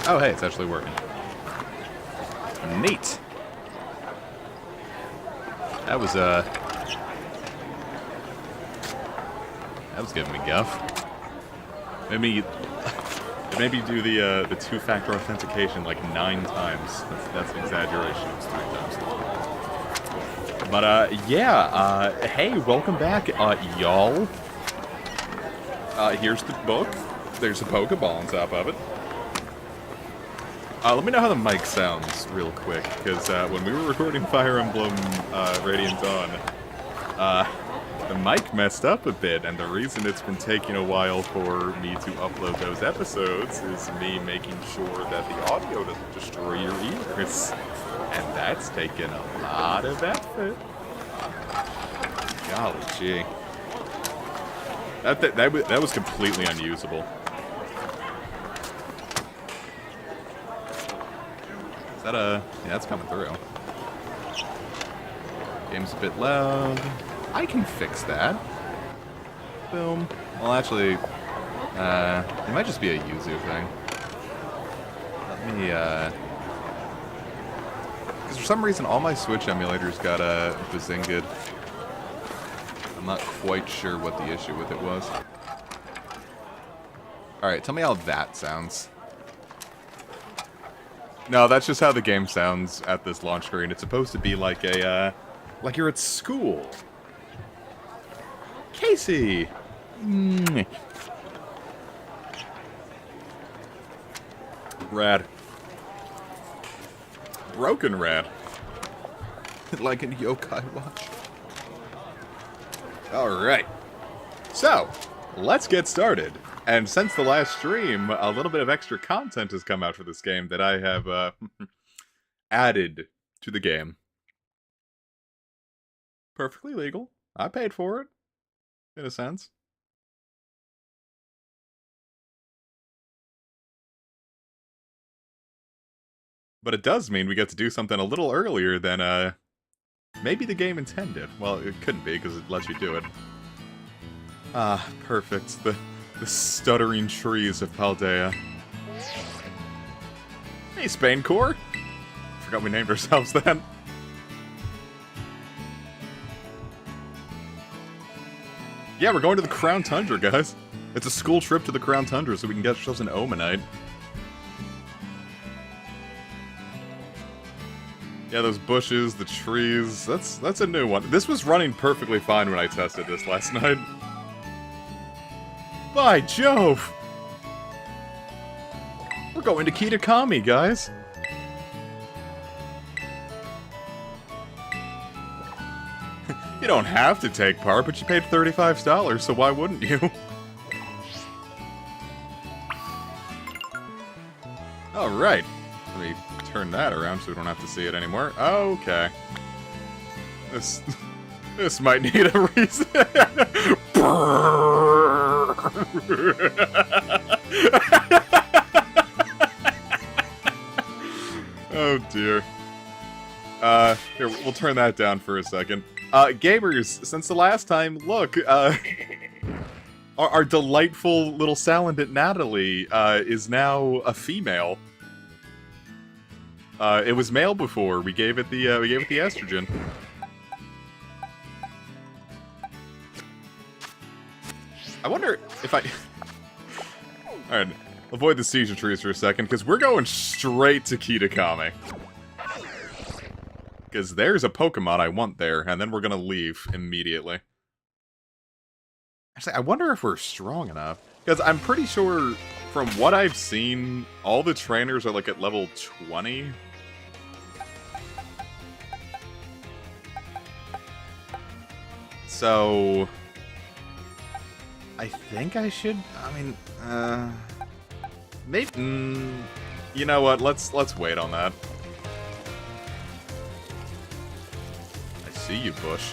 Oh, hey, it's actually working. Neat. That was giving me guff. Maybe do the two-factor authentication like 9 times. That's an exaggeration. It's 3 times. But yeah. Hey, welcome back, y'all. Here's the book. There's a Pokeball on top of it. Let me know how the mic sounds real quick, because when we were recording Fire Emblem Radiant Dawn, the mic messed up a bit, and the reason it's been taking a while for me to upload those episodes is me making sure that the audio doesn't destroy your ears. And that's taken a lot of effort. Golly gee. That was completely unusable. Is that a... Yeah, it's coming through. Game's a bit loud. I can fix that. Boom. Well, actually, it might just be a Yuzu thing. Let me, because for some reason all my Switch emulators got a Bazingid. I'm not quite sure what the issue with it was. Alright, tell me how that sounds. No, that's just how the game sounds at this launch screen. It's supposed to be like a, like you're at school. Casey! Rad. Broken rad. Like a yokai watch. Alright. So, let's get started. And since the last stream, a little bit of extra content has come out for this game that I have added to the game. Perfectly legal. I paid for it. In a sense. But it does mean we get to do something a little earlier than, maybe the game intended. Well, it couldn't be, because it lets you do it. Ah, perfect. The stuttering trees of Paldea. Hey, Spaincore! Forgot we named ourselves that. Yeah, we're going to the Crown Tundra, guys. It's a school trip to the Crown Tundra so we can get ourselves an Omanite. Yeah, those bushes, the trees, that's a new one. This was running perfectly fine when I tested this last night. By Jove! We're going to Kitakami, guys. You don't have to take part, but you paid $35, so why wouldn't you? Alright. Let me turn that around so we don't have to see it anymore. Okay. This might need a reason. Oh dear. Here, we'll turn that down for a second. Gamers, since the last time, look, our delightful little Salandit Natalie, is now a female. It was male before. We gave it the estrogen. I wonder if I... Alright, avoid the seizure trees for a second, because we're going straight to Kitakami. Because there's a Pokemon I want there, and then we're gonna leave immediately. Actually, I wonder if we're strong enough. Because I'm pretty sure, from what I've seen, all the trainers are like at level 20. So... I think I should... I mean, maybe... you know what, let's wait on that. See you, Bush.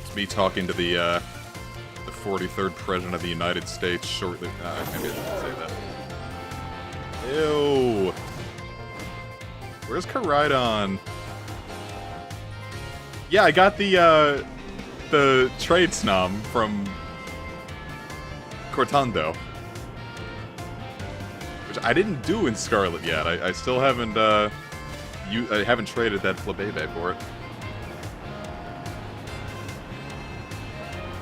It's me talking to the 43rd President of the United States shortly. Maybe I shouldn't say that. Ew. Where's Koraidon? Yeah, I got the trade snom from Cortando. which I didn't do in Scarlet yet. I still haven't, I haven't traded that Flabébé for it.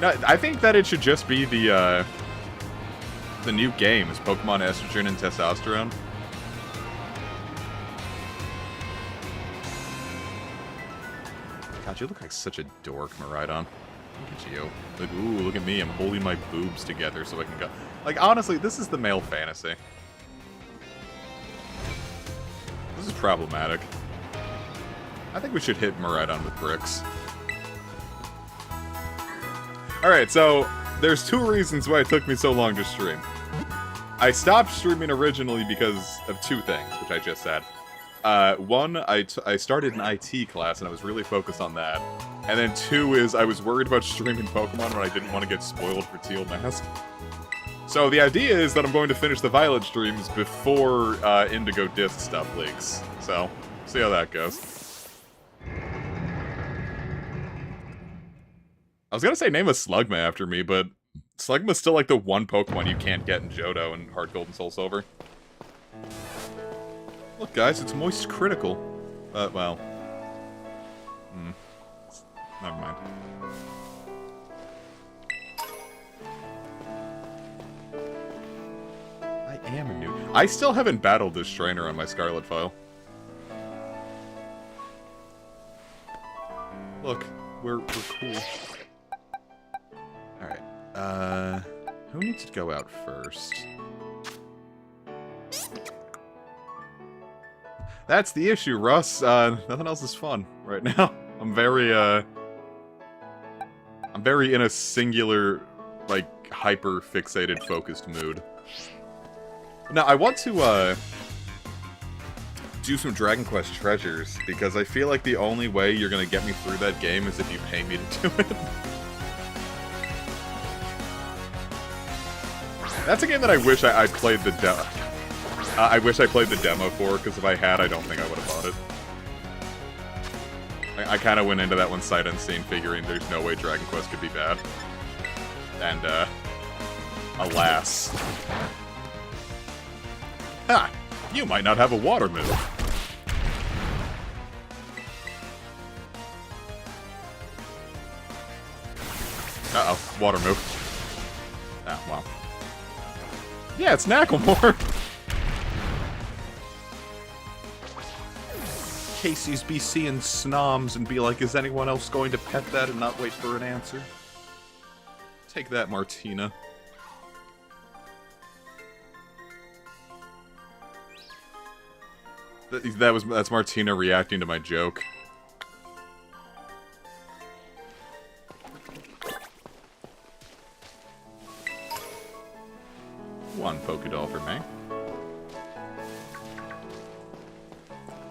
No, I think that it should just be the new games, Pokemon Estrogen and Testosterone. God, you look like such a dork, Miraidon. Look at you. Like, ooh, look at me. I'm holding my boobs together so I can go. Like, honestly, this is the male fantasy. This is problematic. I think we should hit Miraidon with bricks. Alright, so there's two reasons why it took me so long to stream. I stopped streaming originally because of two things, which I just said. One, I started an IT class and I was really focused on that. And then two is I was worried about streaming Pokemon when I didn't want to get spoiled for Teal Mask. So the idea is that I'm going to finish the Violet streams before Indigo Disc stuff leaks. So, see how that goes. I was gonna say name a Slugma after me, but Slugma's still like the one Pokemon you can't get in Johto and Heart Gold and Soul Silver. Look, guys, it's Moist Critical. Well. Never mind. I am a noob. I still haven't battled this trainer on my Scarlet file. Look, we're cool. Alright, who needs to go out first? That's the issue, Russ. Nothing else is fun right now. I'm very in a singular, like, hyper-fixated, focused mood. Now, I want to, do some Dragon Quest treasures, because I feel like the only way you're gonna get me through that game is if you pay me to do it. That's a game that I wish I played the demo. I wish I played the demo for, because if I had, I don't think I would have bought it. I kind of went into that one sight unseen, figuring there's no way Dragon Quest could be bad. And, alas. Ha! You might not have a water move. Uh-oh, water move. Ah, well. Yeah, it's Knacklemore! Casey's be seeing Snoms and be like, is anyone else going to pet that and not wait for an answer? Take that, Martina. That's Martina reacting to my joke. One Pokédoll for me.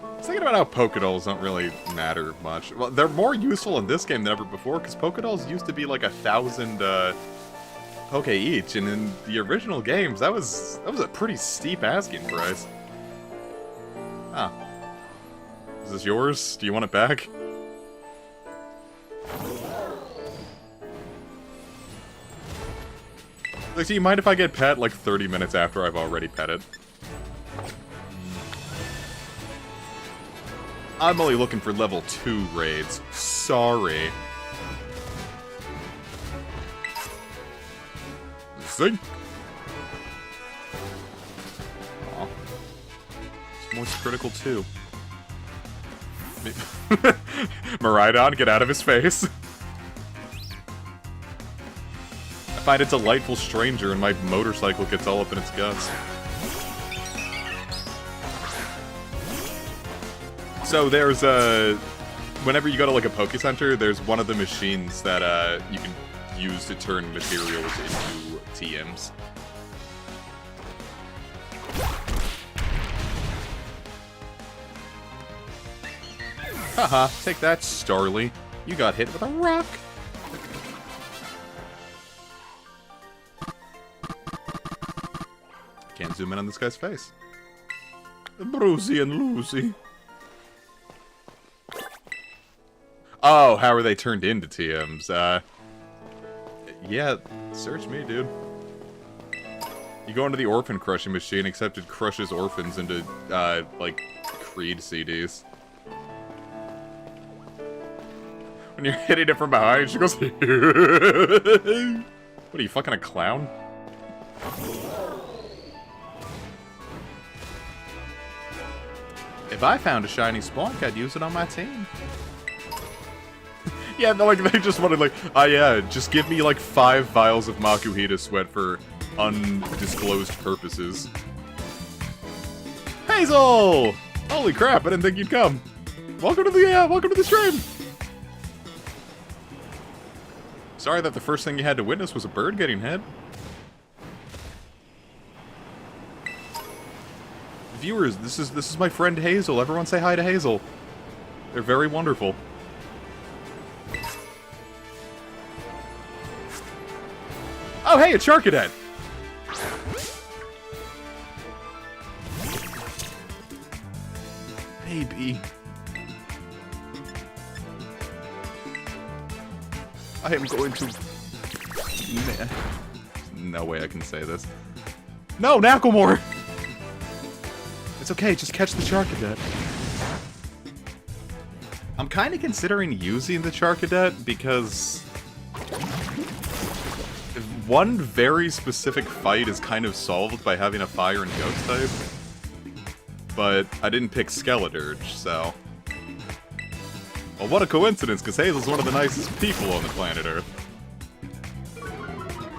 I was thinking about how Pokédolls don't really matter much. Well, they're more useful in this game than ever before, because Pokédolls used to be like 1,000 Poké each, and in the original games, that was a pretty steep asking price. Ah. Is this yours? Do you want it back? Like, do you mind if I get pet like 30 minutes after I've already pet it? I'm only looking for level 2 raids. Sorry. Zing! Aw. It's Moist Critical too. Miraidon, get out of his face. I find a delightful stranger and my motorcycle gets all up in its guts. So there's whenever you go to like a Poké Center, there's one of the machines that you can use to turn materials into TMs. Haha, take that, Starly. You got hit with a rock. Can't zoom in on this guy's face. Brucey and Lucy. Oh, how are they turned into TMs? Yeah, search me, dude. You go into the orphan crushing machine, except it crushes orphans into, like, Creed CDs. When you're hitting it from behind, she goes, what are you, fucking a clown? If I found a shiny Splunk, I'd use it on my team. Yeah, no, like, they just wanted, like, yeah, just give me, like, 5 vials of Makuhita sweat for undisclosed purposes. Hazel! Holy crap, I didn't think you'd come. Welcome to the stream! Sorry that the first thing you had to witness was a bird getting hit. Viewers, this is my friend Hazel. Everyone say hi to Hazel. They're very wonderful. Oh, hey, it's Charcadet! Baby. I am going to... No way I can say this. No, Knacklemore! It's okay, just catch the Charcadet. I'm kind of considering using the Charcadet because... one very specific fight is kind of solved by having a fire and ghost type. But I didn't pick Skeledirge, so... Well, what a coincidence, because Hazel's one of the nicest people on the planet Earth.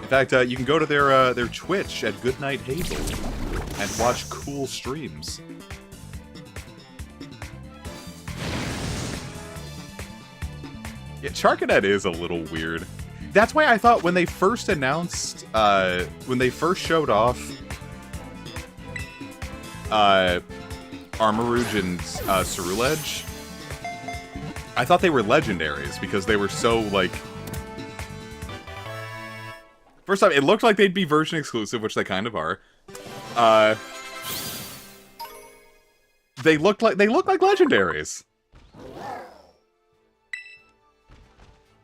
In fact, you can go to their Twitch at Goodnight Hazel and watch cool streams. Yeah, Charcadet is a little weird. That's why I thought when they first announced, when they first showed off Armarouge and Ceruledge, I thought they were legendaries because they were so, like... First off, it looked like they'd be version exclusive, which they kind of are. They look like legendaries.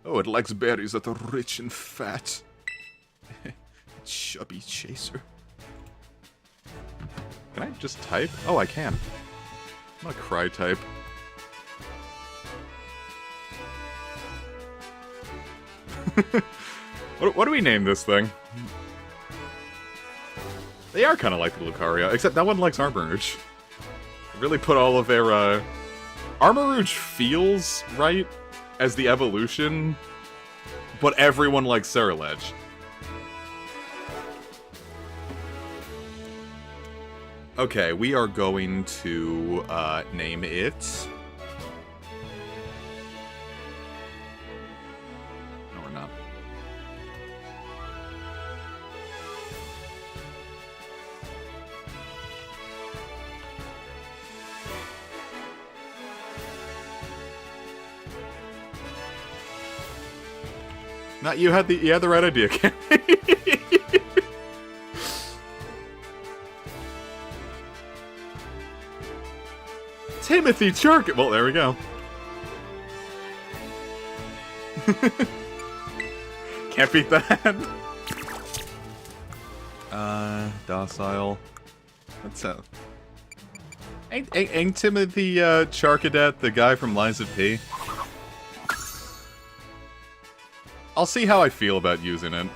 Oh, it likes berries that are rich and fat. Chubby chaser. Can I just type? Oh, I can. I'm gonna cry type. What do we name this thing? They are kind of like the Lucario, except that one likes Armarouge. They really put all of their, Armarouge feels right as the evolution, but everyone likes Ceruledge. Okay, we are going to, name it... No, we're not. Not you had the right idea, Cam. Timothy Charcadet. Well, there we go. Can't beat that. Docile. What's up? Ain't Timothy Charcadet the guy from Lies of P? I'll see how I feel about using it.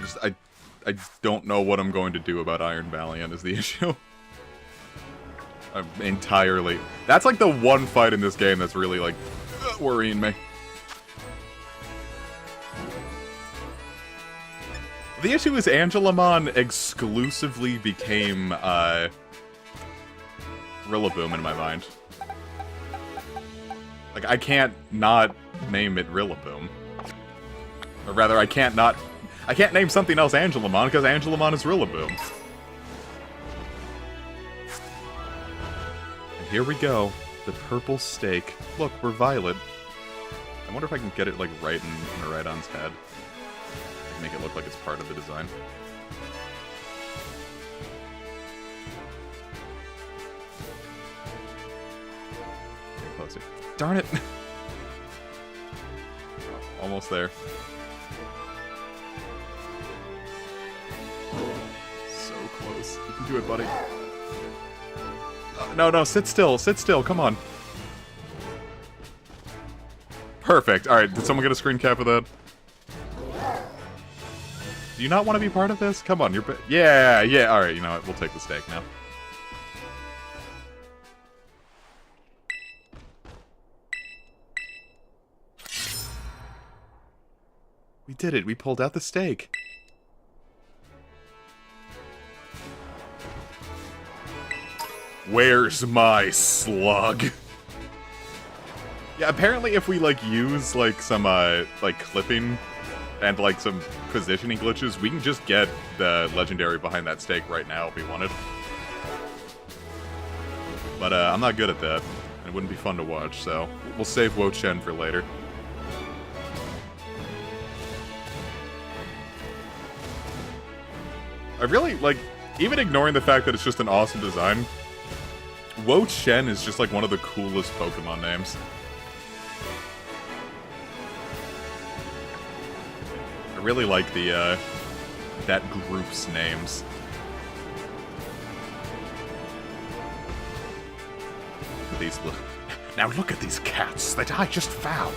Just, I don't know what I'm going to do about Iron Valiant is the issue. I'm entirely... That's like the one fight in this game that's really, like, worrying me. The issue is Angelamon exclusively became, Rillaboom in my mind. Like, I can't not name it Rillaboom. Or rather, I can't name something else Angelamon, because Angelamon is Rillaboom. And here we go. The purple stake. Look, we're Violet. I wonder if I can get it, like, right in Miraidon's head. Make it look like it's part of the design. Get closer. Darn it! Almost there. close. You can do it, buddy. No, sit still, come on. Perfect. Alright, did someone get a screen cap of that? Do you not want to be part of this? Come on, yeah, alright, you know what, we'll take the steak now. We did it, we pulled out the steak. Where's my slug? Yeah, apparently if we, like, use, like, some, like, clipping and, like, some positioning glitches, we can just get the legendary behind that stake right now if we wanted. But, I'm not good at that. It wouldn't be fun to watch, so we'll save Wo Chen for later. I really, like, even ignoring the fact that it's just an awesome design, Wo Chen is just, like, one of the coolest Pokemon names. I really like the, that group's names. These now look at these cats that I just found.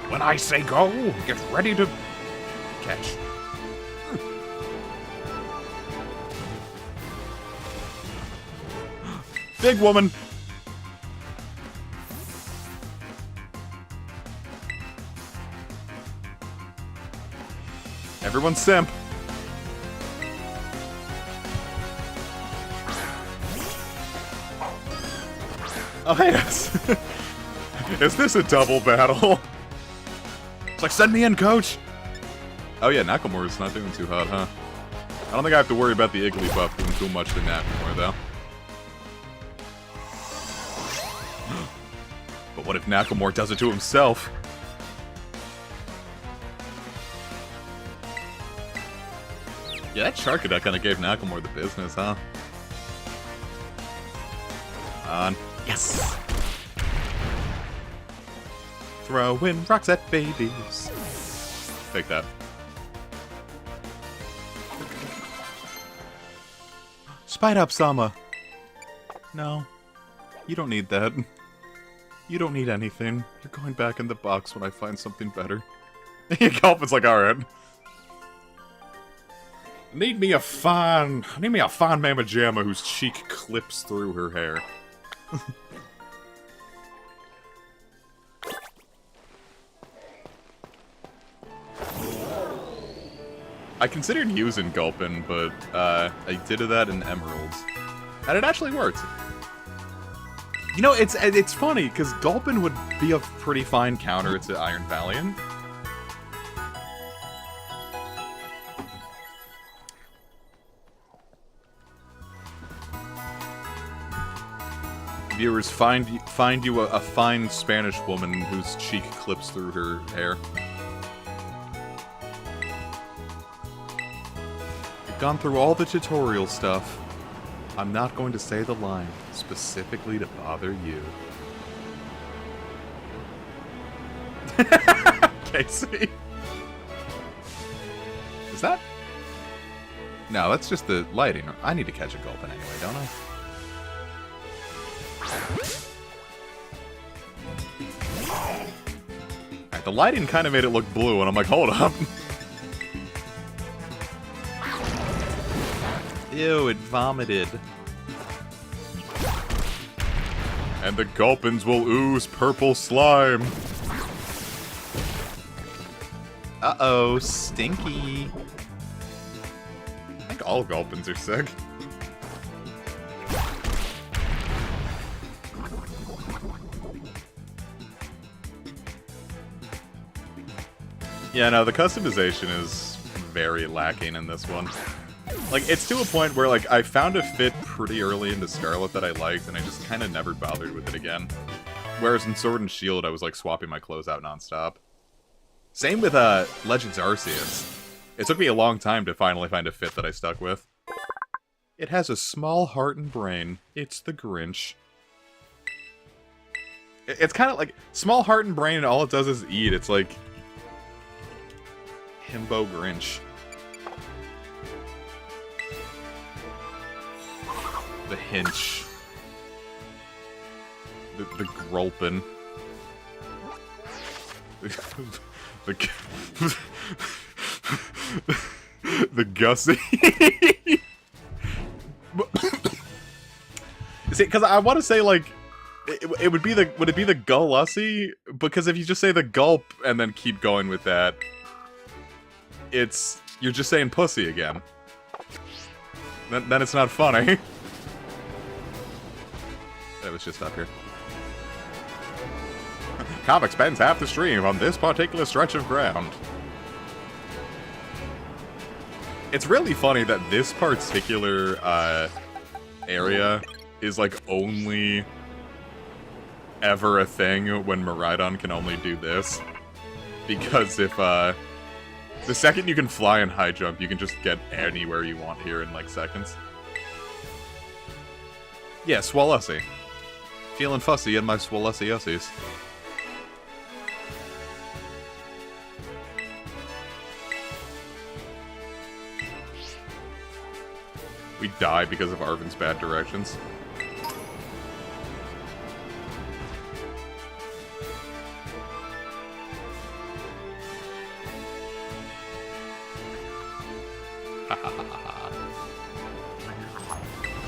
When I say go, get ready to catch. Big woman. Everyone simp. Oh, yes. Is this a double battle? It's like, send me in, coach. Oh, yeah, Nakamura's not doing too hot, huh? I don't think I have to worry about the Iggly buff doing too much to Nakamura, though. But what if Nakamura does it to himself? Yeah, that Charcadet kind of gave Nakamura the business, huh? Come on. Yes! Throwing rocks at babies. Take that. Spite up, Sama. No. You don't need that. You don't need anything. You're going back in the box when I find something better. Gulpin's like, alright. Need me a fine Mama Jamma whose cheek clips through her hair. I considered using Gulpin, but I did that in Emeralds. And it actually worked. You know, it's funny, because Gulpin would be a pretty fine counter to Iron Valiant. Viewers, find you a fine Spanish woman whose cheek clips through her hair. I've gone through all the tutorial stuff. I'm not going to say the line specifically to bother you. Casey. Is that? No, that's just the lighting. I need to catch a Gulpin anyway, don't I? Alright, the lighting kind of made it look blue, and I'm like, hold up. Ew, it vomited. And the Gulpins will ooze purple slime. Uh-oh, stinky. I think all Gulpins are sick. Yeah, no, the customization is very lacking in this one. Like, it's to a point where, like, I found a fit pretty early into Scarlet that I liked, and I just kind of never bothered with it again. Whereas in Sword and Shield, I was, like, swapping my clothes out nonstop. Same with, Legends Arceus. It took me a long time to finally find a fit that I stuck with. It has a small heart and brain. It's the Grinch. It's kind of like, small heart and brain, and all it does is eat. It's like... Himbo Grinch. The Hinch. The Grulpin. The Gussie. See, because I want to say, like, it would be the, would it be the Gullussie? Because if you just say the Gulp and then keep going with that, you're just saying pussy again. Then it's not funny. That was just up here. Comic spends half the stream on this particular stretch of ground. It's really funny that this particular area is like only ever a thing when Miraidon can only do this. Because if the second you can fly and high jump, you can just get anywhere you want here in like seconds. Yeah, Swallussie. Feeling fussy in my Swallussie-ussies. We die because of Arven's bad directions.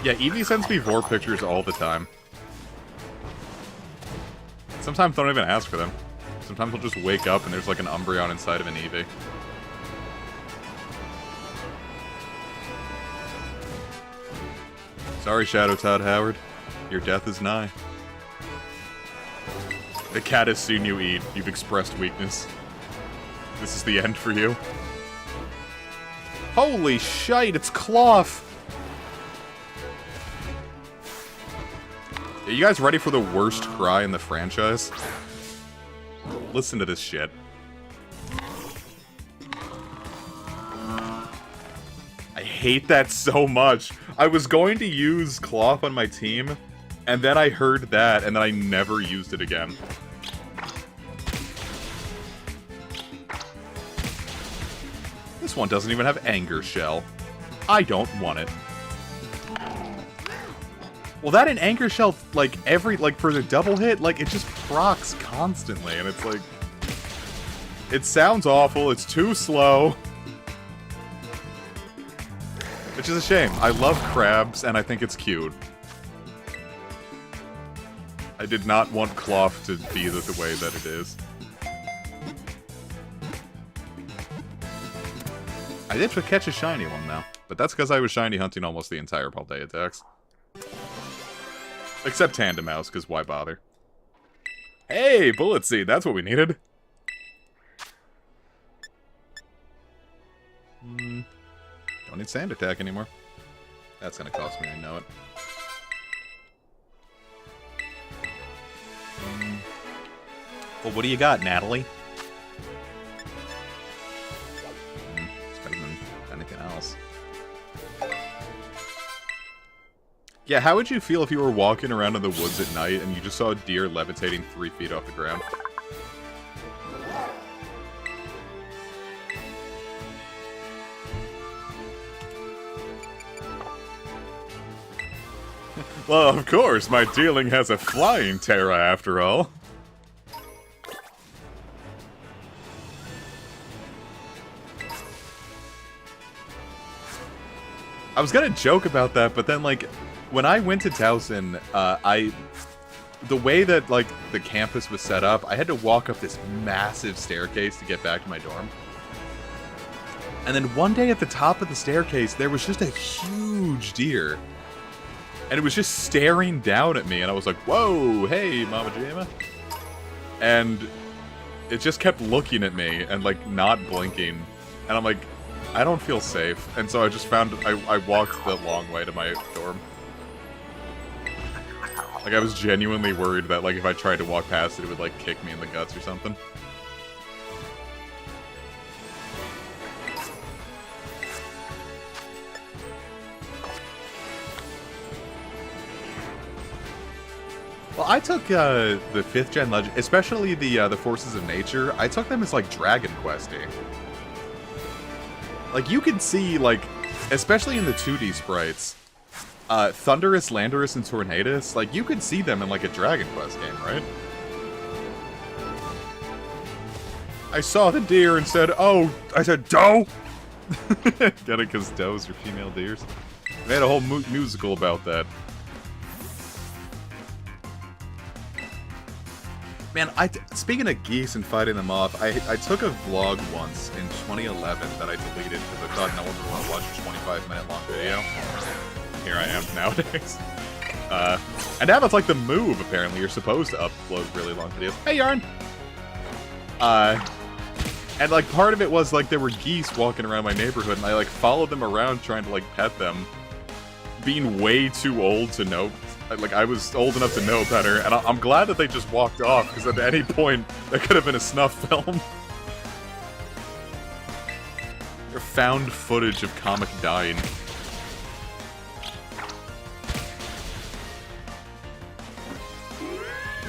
Yeah, Eevee sends me vor pictures all the time. Sometimes don't even ask for them. Sometimes I'll just wake up and there's like an Umbreon inside of an Eevee. Sorry, Shadow Todd Howard. Your death is nigh. The cat has seen you eat. You've expressed weakness. This is the end for you. Holy shite, it's Cloth! Are you guys ready for the worst cry in the franchise? Listen to this shit. I hate that so much. I was going to use Cloth on my team, and then I heard that, and then I never used it again. This one doesn't even have Anger Shell. I don't want it. Well, that and Anger Shell, like, for the double hit, like, it just procs constantly, and it's like... It sounds awful, it's too slow. Which is a shame. I love crabs, and I think it's cute. I did not want Cloth to be the way that it is. I did catch a shiny one, though. But that's because I was shiny hunting almost the entire Paldea attacks. Except Tandem Mouse, because why bother? Hey, Bullet Seed, that's what we needed. Don't need Sand Attack anymore. That's gonna cost me, I know it. Well, what do you got, Natalie? It's better than anything else. Yeah, how would you feel if you were walking around in the woods at night and you just saw a deer levitating 3 feet off the ground? Well, of course, my dealing has a flying Terra after all. I was gonna joke about that, but then, like, when I went to Towson, the way that, like, the campus was set up, I had to walk up this massive staircase to get back to my dorm. And then one day at the top of the staircase, there was just a huge deer. And it was just staring down at me, and I was like, whoa, hey, Mama Jama. And it just kept looking at me and, like, not blinking. And I'm like, I don't feel safe. And so I just found, I walked the long way to my dorm. Like, I was genuinely worried that, like, if I tried to walk past it, it would, like, kick me in the guts or something. Well, I took the 5th gen legend, especially the Forces of Nature, I took them as, like, Dragon Questy. Like, you can see, like, especially in the 2D sprites, Thunderous, Landorus, and Tornadus, like, you could see them in, like, a Dragon Quest game, right? I saw the deer and said, oh, I said, doe! Get it, because does are female deers? They had a whole musical about that. Man, speaking of geese and fighting them off, I took a vlog once in 2011 that I deleted because I thought no one would want to watch a 25-minute long video. Here I am nowadays. And now that's like the move, apparently. You're supposed to upload really long videos. Hey, Yarn! And like part of it was like there were geese walking around my neighborhood and I like followed them around trying to like pet them. Being way too old to know. Like, I was old enough to know better, and I'm glad that they just walked off, because at any point, that could have been a snuff film. Or found footage of comic dying.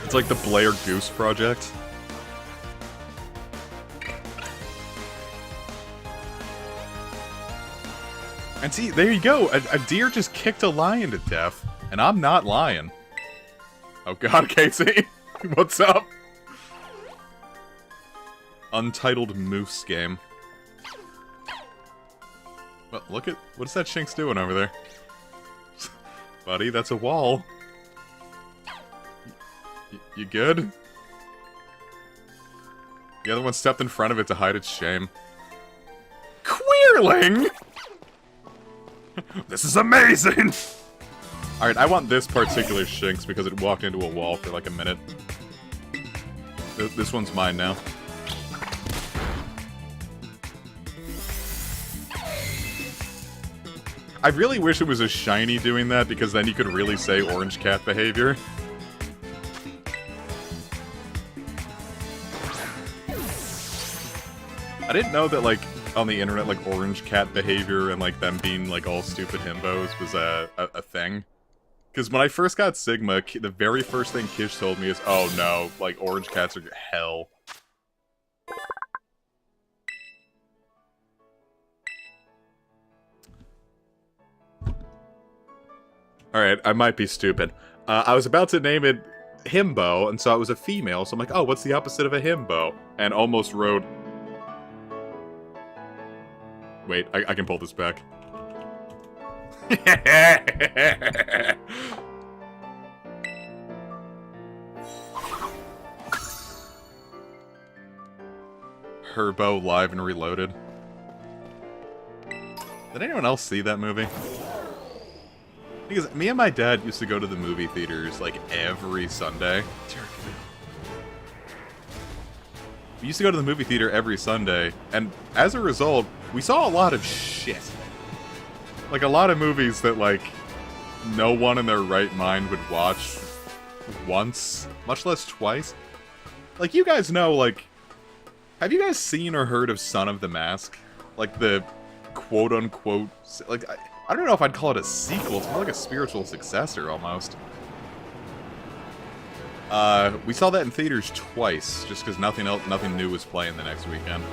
It's like the Blair Goose Project. And see, there you go, a deer just kicked a lion to death. And I'm not lying. Oh god, Casey! What's up? Untitled Moose game. Well, look at... what is that Shinx doing over there? Buddy, that's a wall. You good? The other one stepped in front of it to hide its shame. Queerling! This is amazing! Alright, I want this particular Shinx because it walked into a wall for like a minute. This one's mine now. I really wish it was a shiny doing that because then you could really say orange cat behavior. I didn't know that, like, on the internet, like, orange cat behavior and, like, them being, like, all stupid himbos was a thing. Because when I first got Sigma, the very first thing Kish told me is, oh no, like, orange cats are hell. Alright, I might be stupid. I was about to name it Himbo, and so it was a female, so I'm like, oh, what's the opposite of a himbo? And almost wrote... Wait, I can pull this back. Herbo Live and Reloaded. Did anyone else see that movie? Because me and my dad used to go to the movie theaters like every Sunday. We used to go to the movie theater every Sunday, and as a result, we saw a lot of shit. Like, a lot of movies that, like, no one in their right mind would watch once, much less twice. Like, you guys know, like, have you guys seen or heard of Son of the Mask? Like, the quote-unquote, like, I don't know if I'd call it a sequel, it's more like a spiritual successor, almost. We saw that in theaters twice, just because nothing new was playing the next weekend.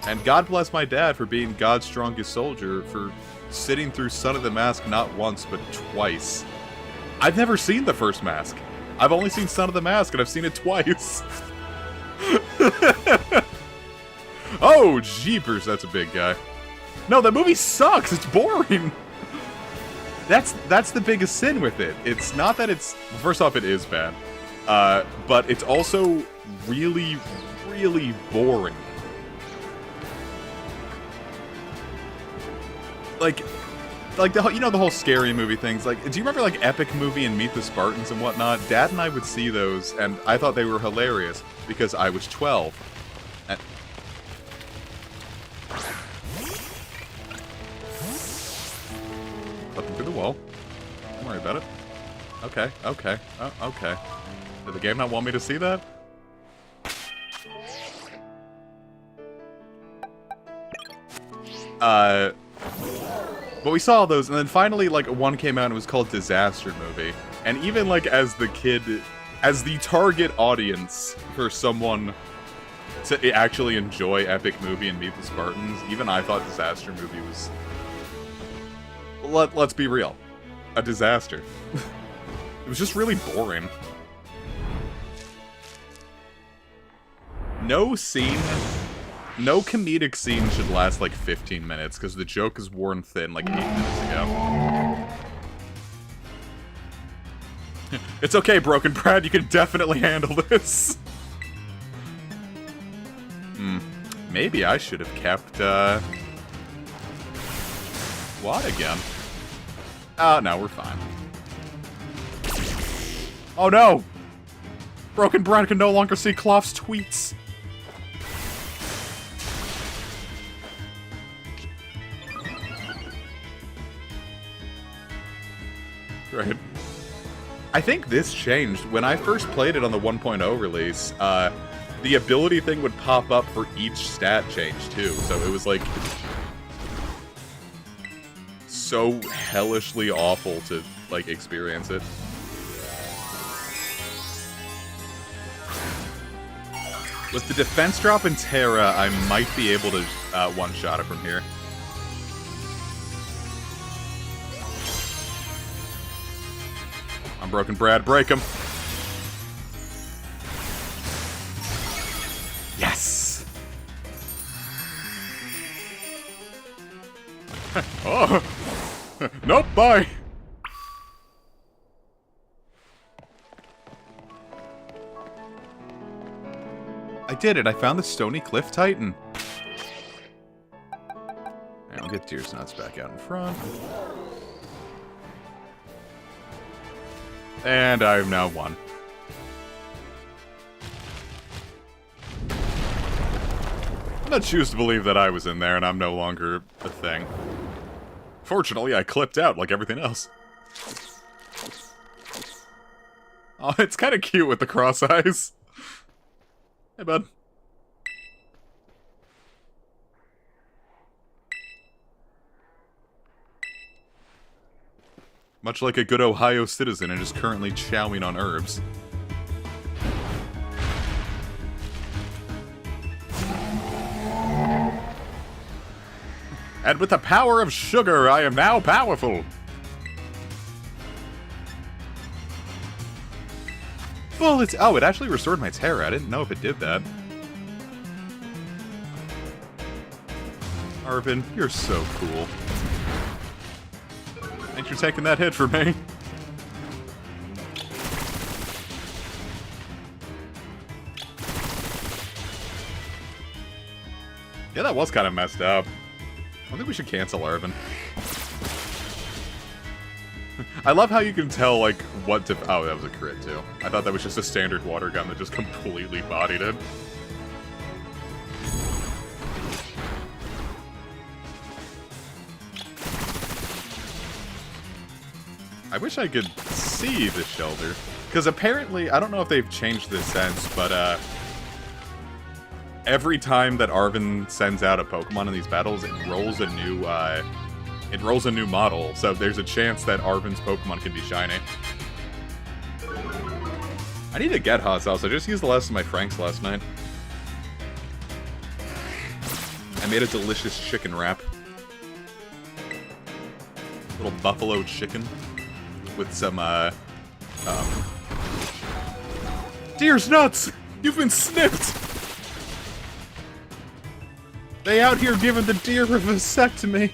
And God bless my dad for being God's strongest soldier, for sitting through Son of the Mask not once, but twice. I've never seen the first Mask. I've only seen Son of the Mask, and I've seen it twice. Oh, jeepers, that's a big guy. No, that movie sucks. It's boring. That's the biggest sin with it. It's not that it's... First off, it is bad. But it's also really, really boring. Like the whole, you know, the whole scary movie things. Like, do you remember like Epic Movie and Meet the Spartans and whatnot? Dad and I would see those, and I thought they were hilarious because I was 12. And looking through the wall. Don't worry about it. Okay, okay, oh, okay. Did the game not want me to see that? But we saw those, and then finally, like, one came out and it was called Disaster Movie. And even, like, as the target audience for someone to actually enjoy Epic Movie and Meet the Spartans, even I thought Disaster Movie was... Let's be real. a disaster. It was just really boring. No scene, no comedic scene should last like 15 minutes, because the joke is worn thin like 8 minutes ago. It's okay, Broken Brad, you can definitely handle this. Maybe I should have kept, What again? No, we're fine. Oh no! Broken Brad can no longer see Clough's tweets. Right. I think this changed. When I first played it on the 1.0 release, the ability thing would pop up for each stat change, too. So it was, like, so hellishly awful to, like, experience it. With the defense drop in Terra, I might be able to one-shot it from here. I'm Broken Brad, break him. Yes! Oh! Nope, bye! I did it, I found the Stony Cliff Titan. And I'll get Deer's Nuts back out in front. And I've now won. I'm not choose to believe that I was in there and I'm no longer a thing. Fortunately, I clipped out like everything else. Oh, it's kind of cute with the cross eyes. Hey, bud. Much like a good Ohio citizen, it is currently chowing on herbs. And with the power of sugar, I am now powerful. Bullets! Oh, it actually restored my terror. I didn't know if it did that. Arvin, you're so cool. Thanks for taking that hit for me. Yeah, that was kind of messed up. I think we should cancel Arvin. I love how you can tell, like, what to... Oh, that was a crit, too. I thought that was just a standard water gun that just completely bodied it. I wish I could see the shelter. Because apparently, I don't know if they've changed this since, but, every time that Arvin sends out a Pokemon in these battles, it rolls a new model, so there's a chance that Arvin's Pokemon can be shiny. I need to get hot sauce. I just used the last of my Franks last night. I made a delicious chicken wrap. Little buffalo chicken with some, Deer's Nuts! You've been snipped! They out here giving the deer a vasectomy.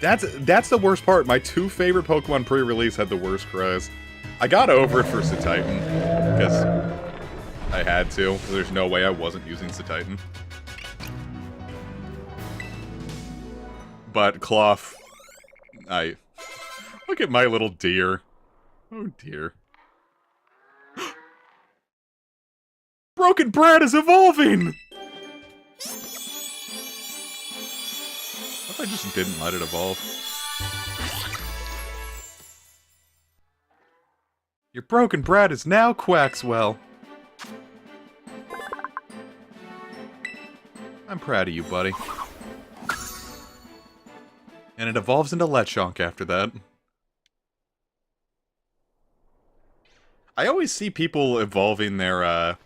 That's the worst part. My two favorite Pokemon pre-release had the worst cries. I got over it for Cetitan, because I had to. There's no way I wasn't using Cetitan. But Clough, look at my little deer. Oh dear. Broken Brad is evolving! What if I just didn't let it evolve? Your Broken Brad is now Quaxwell. I'm proud of you, buddy. And it evolves into Lechonk after that. I always see people evolving their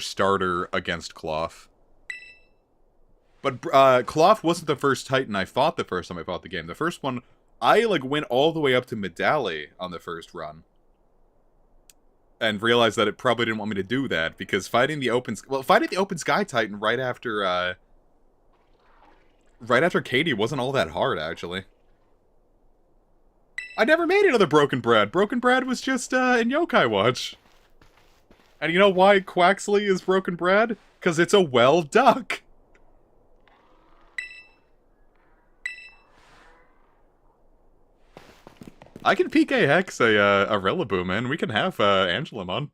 starter against Clough. But Cloth wasn't the first Titan I fought the first time I fought the game. The first one, I like went all the way up to Medali on the first run. And realized that it probably didn't want me to do that, because fighting the open sky Titan right after Katie wasn't all that hard, actually. I never made another Broken Brad. Broken Brad was just in Yokai Watch. And you know why Quaxley is Broken Brad? Because it's a well duck. I can PK Hex a Rillaboom, man. We can have Angelamon.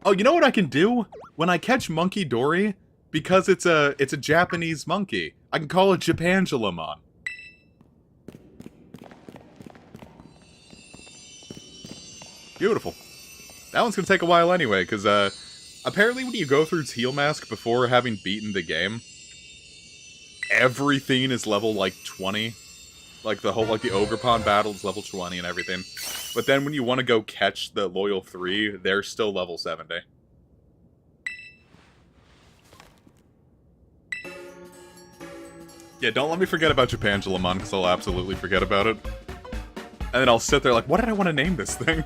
Oh, you know what I can do? When I catch Monkey Dory, because it's a Japanese monkey, I can call it Japangelamon. Beautiful. That one's gonna take a while anyway, because apparently when you go through Teal Mask before having beaten the game, everything is level, like, 20. Like, the Ogerpon battle is level 20 and everything. But then when you want to go catch the Loyal 3, they're still level 70. Yeah, don't let me forget about Japangelamon, because I'll absolutely forget about it. And then I'll sit there like, what did I want to name this thing?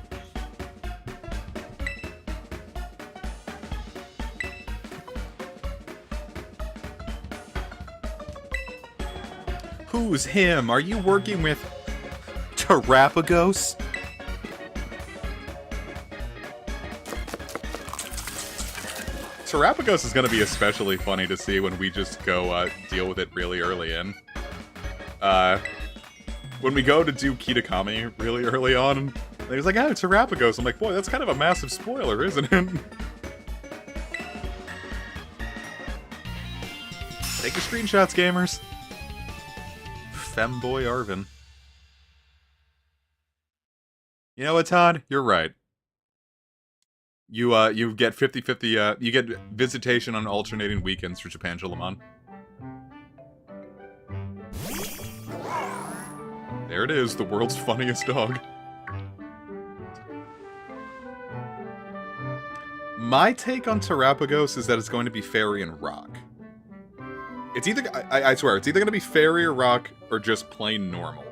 Who's him? Are you working with Terapagos? Terapagos is going to be especially funny to see when we just go deal with it really early in. When we go to do Kitakami really early on, and he's like, oh, Terapagos. I'm like, boy, that's kind of a massive spoiler, isn't it? Take your screenshots, gamers. Femboy Arvin. You know what, Todd? You're right. You get 50-50, you get visitation on alternating weekends for Japangelamon. There it is, the world's funniest dog. My take on Terapagos is that it's going to be Fairy and Rock. It's either, I swear, it's either going to be Fairy or Rock, or just plain normal.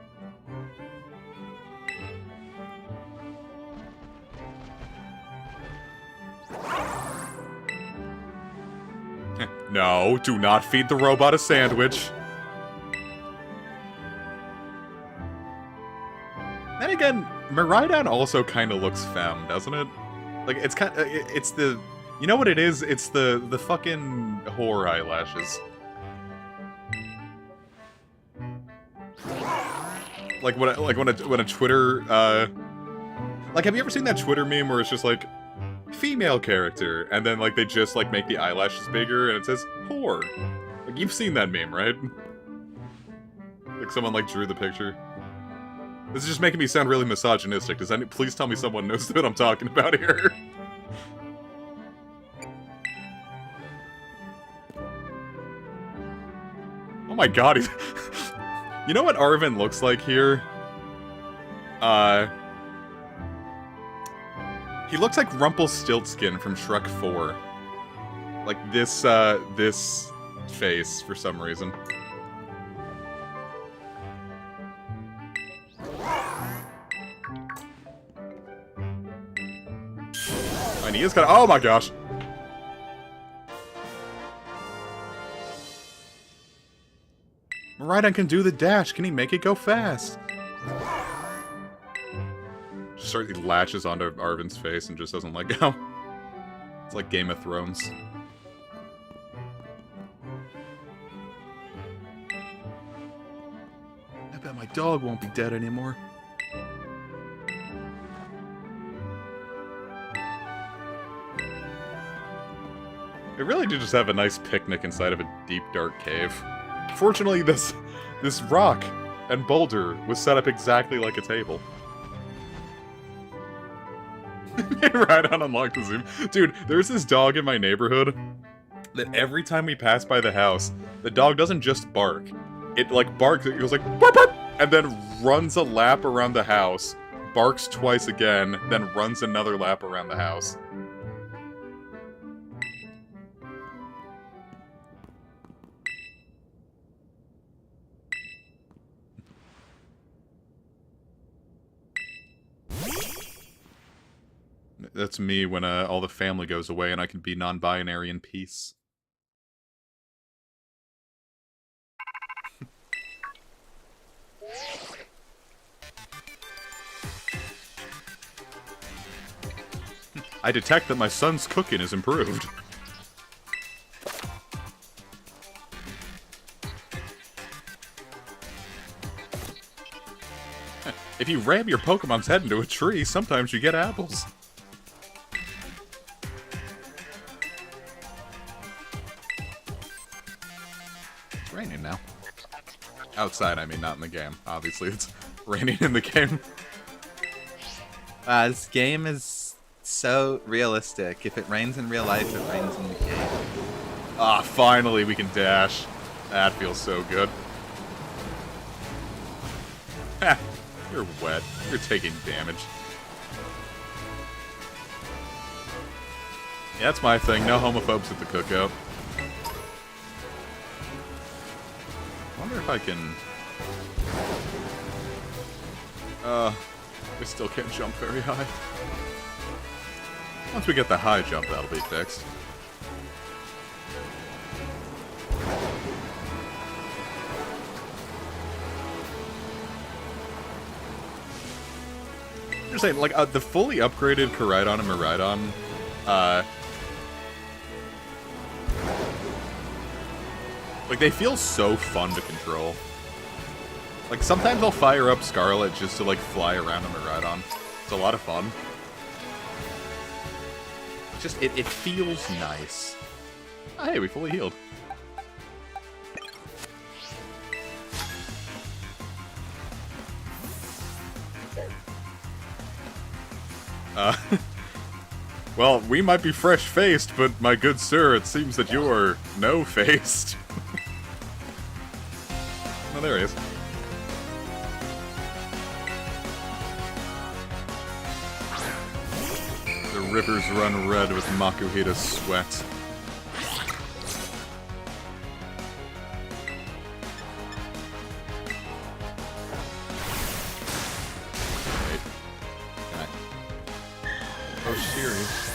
No, do not feed the robot a sandwich. Then again, Miraidon also kind of looks femme, doesn't it? Like, it's kind of, it's the, you know what it is? It's the fucking whore eyelashes. Like when a Twitter, like, have you ever seen that Twitter meme where it's just like, female character, and then like they just like make the eyelashes bigger and it says whore? Like, you've seen that meme, right? Like someone like drew the picture. This is just making me sound really misogynistic. Please tell me someone knows what I'm talking about here. Oh my god, he's... You know what Arvin looks like here? He looks like Rumpelstiltskin from Shrek 4. Like this, this face for some reason. And he is kind of, oh my gosh! Miraidon can do the dash, can he make it go fast? He latches onto Arvin's face and just doesn't let go. It's like Game of Thrones. I bet my dog won't be dead anymore. It really did just have a nice picnic inside of a deep, dark cave. Fortunately, this rock and boulder was set up exactly like a table. Right on unlock the zoom. Dude, there's this dog in my neighborhood that every time we pass by the house, the dog doesn't just bark. It like barks, it goes like bark, bark, and then runs a lap around the house, barks twice again, then runs another lap around the house. That's me when all the family goes away and I can be non-binary in peace. I detect that my son's cooking is improved. If you ram your Pokemon's head into a tree, sometimes you get apples. It's raining now. Outside, I mean, not in the game. Obviously, it's raining in the game. This game is so realistic. If it rains in real life, it rains in the game. Ah, finally we can dash. That feels so good. Ha! You're wet. You're taking damage. Yeah, that's my thing. No homophobes at the cookout. I wonder if I can... we still can't jump very high. Once we get the high jump, that'll be fixed. I'm just saying, like, the fully upgraded Koraidon and Miraidon, like, they feel so fun to control. Like, sometimes I'll fire up Scarlet just to, like, fly around on Miraidon. It's a lot of fun. Just, it feels nice. Oh, hey, we fully healed. Well, we might be fresh-faced, but my good sir, it seems that you are no-faced. Oh, there he is. The rivers run red with Makuhita's sweat. Oh, serious.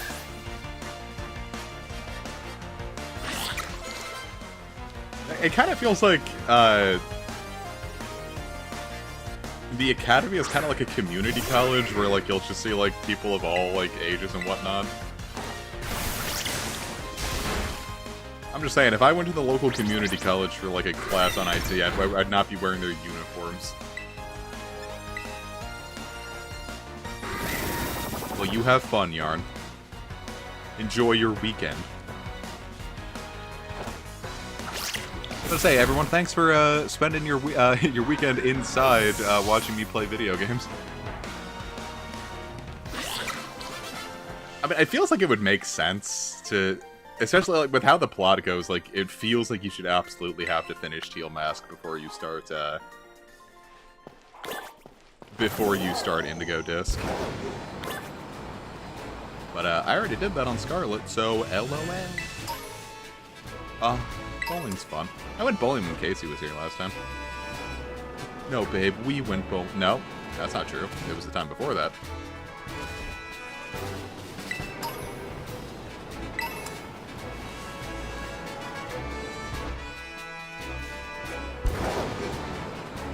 It kind of feels like, the Academy is kind of like a community college where, like, you'll just see, like, people of all, like, ages and whatnot. I'm just saying, if I went to the local community college for, like, a class on IT, I'd not be wearing their uniforms. Well, you have fun, Yarn. Enjoy your weekend. Let's say, everyone, thanks for spending your weekend inside watching me play video games. I mean, it feels like it would make sense to, especially like with how the plot goes. Like, it feels like you should absolutely have to finish Teal Mask before you start Indigo Disc. But I already did that on Scarlet, so LOL. Bowling's fun. I went bowling when Casey was here last time. No, babe, we went bowling. No, that's not true. It was the time before that.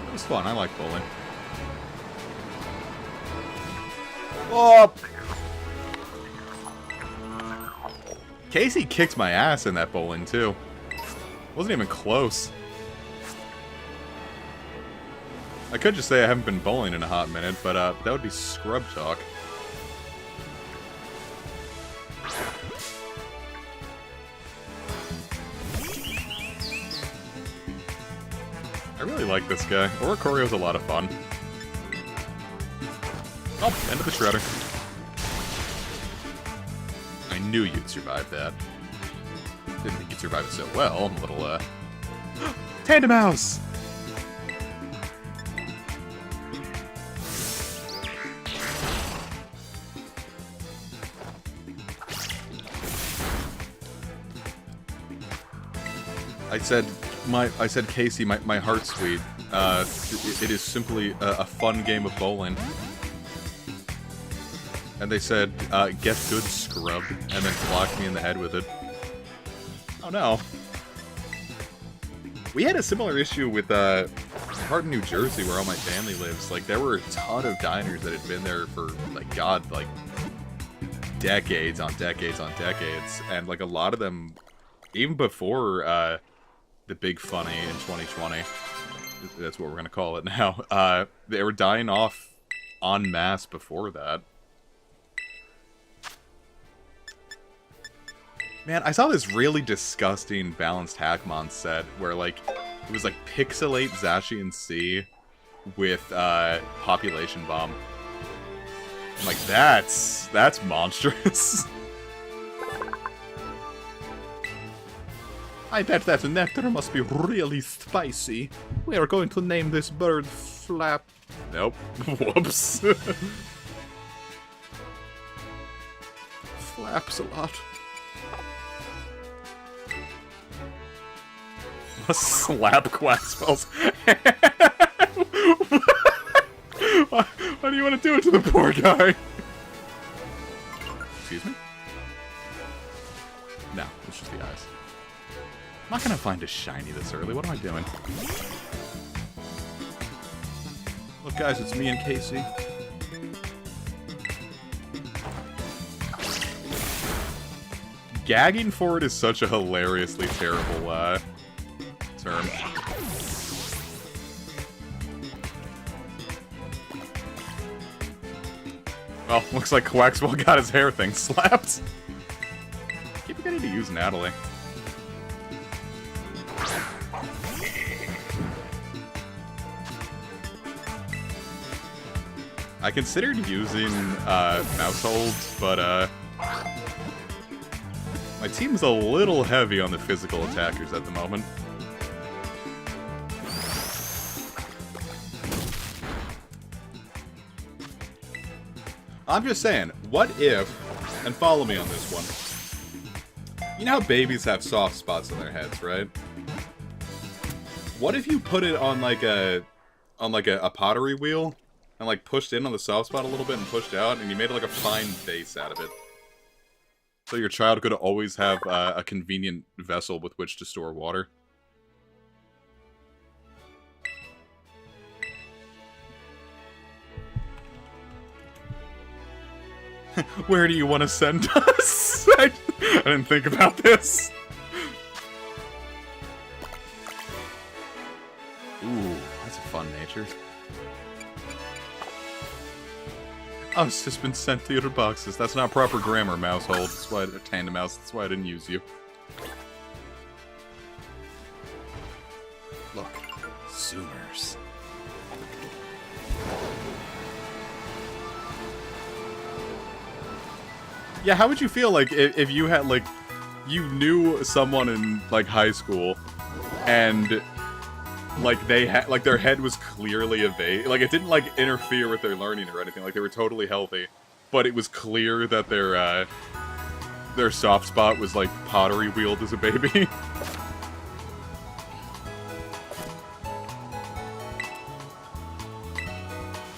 It was fun. I like bowling. Oh! Casey kicked my ass in that bowling, too. Wasn't even close. I could just say I haven't been bowling in a hot minute, but that would be scrub talk. I really like this guy. Oricorio's a lot of fun. Oh, end of the shredder. I knew you'd survive that. Didn't think you'd survive it so well. I'm a little, Tandem Mouse! I said, Casey, my heart's sweet. It is simply a fun game of bowling. And they said, get good, scrub, and then blocked me in the head with it. Oh no. We had a similar issue with, part of New Jersey where all my family lives. Like, there were a ton of diners that had been there for, like, God, like, decades on decades on decades. And, like, a lot of them, even before, the Big Funny in 2020, that's what we're gonna call it now, they were dying off en masse before that. Man, I saw this really disgusting balanced Hackmon set where, like, it was like Pixelate Zacian C with Population Bomb. I'm like, that's monstrous. I bet that nectar must be really spicy. We are going to name this bird Flap. Nope. Whoops. Flaps a lot. Slap quack spells. Why do you want to do it to the poor guy? Excuse me? No, it's just the eyes. I'm not gonna find a shiny this early. What am I doing? Look, guys, it's me and Casey. Gagging for it is such a hilariously terrible, term. Well, looks like Quaxwell got his hair thing slapped. Keep forgetting to use Natalie. I considered using Mousehold, but my team's a little heavy on the physical attackers at the moment. I'm just saying, what if, and follow me on this one, you know how babies have soft spots on their heads, right? What if you put it on like a pottery wheel, and like pushed in on the soft spot a little bit and pushed out, and you made like a fine base out of it? So your child could always have a convenient vessel with which to store water. Where do you want to send us? I didn't think about this. Ooh, that's a fun nature. Oh, it's just been sent to your boxes. That's not proper grammar, Mousehold. That's why Tandem Mouse. That's why I didn't use you. Look, Zoomers. Yeah, how would you feel like if you had like you knew someone in like high school and like they had like their head was clearly like it didn't like interfere with their learning or anything, like they were totally healthy, but it was clear that their soft spot was like pottery wheeled as a baby.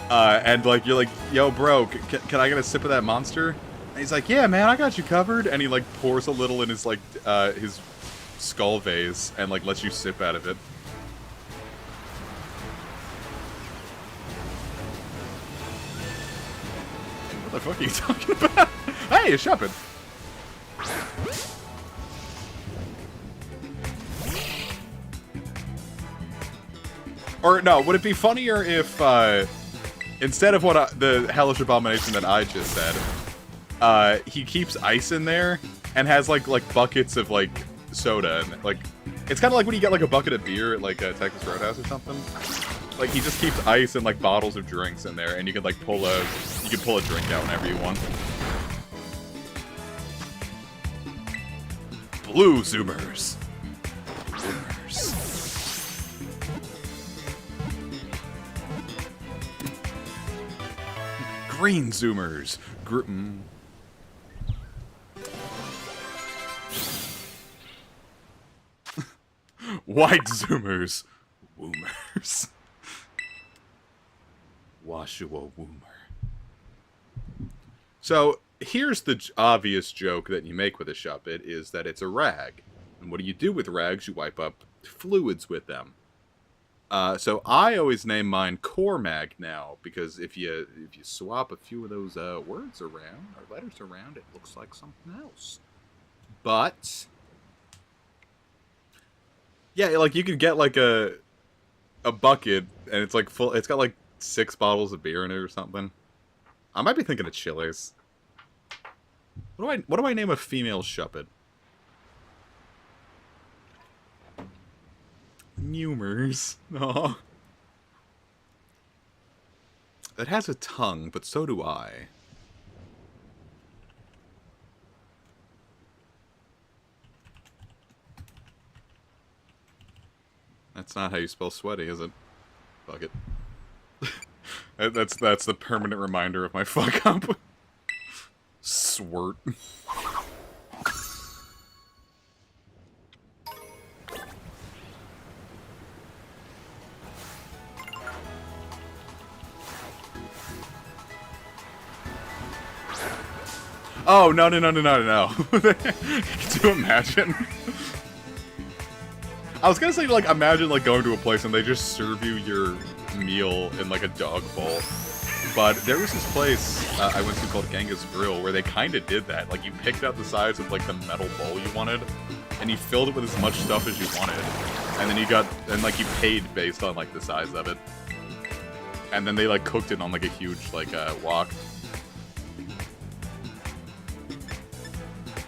And like you're like, yo bro, can I get a sip of that monster? And he's like, yeah, man, I got you covered. And he, like, pours a little in his, like, his skull vase and, like, lets you sip out of it. What the fuck are you talking about? Hey, you're shopping. Or, no, would it be funnier if, instead of what the hellish abomination that I just said, he keeps ice in there and has like buckets of like soda and like it's kind of like when you get like a bucket of beer at like a Texas Roadhouse or something. Like he just keeps ice and like bottles of drinks in there, and you can like pull a drink out whenever you want. Blue Zoomers. Zoomers. Green Zoomers. White Zoomers. Woomers. Washua Woomer. So, here's the obvious joke that you make with a Shuppet, is that it's a rag. And what do you do with rags? You wipe up fluids with them. So I always name mine Core Mag now, because if you swap a few of those words around, or letters around, it looks like something else. But yeah, like you could get like a bucket, and it's like full. It's got like 6 bottles of beer in it or something. I might be thinking of Chili's. What do I name a female Shuppet? Numers. Aw. It has a tongue, but so do I. That's not how you spell sweaty, is it? Fuck it. That's the permanent reminder of my fuck up. Swert. Oh, no. Could you imagine? I was gonna say, like, imagine, like, going to a place and they just serve you your meal in, like, a dog bowl. But there was this place I went to called Genghis Grill where they kind of did that. Like, you picked out the size of, like, the metal bowl you wanted, and you filled it with as much stuff as you wanted. And then you paid based on, like, the size of it. And then they, like, cooked it on, like, a huge, like, wok.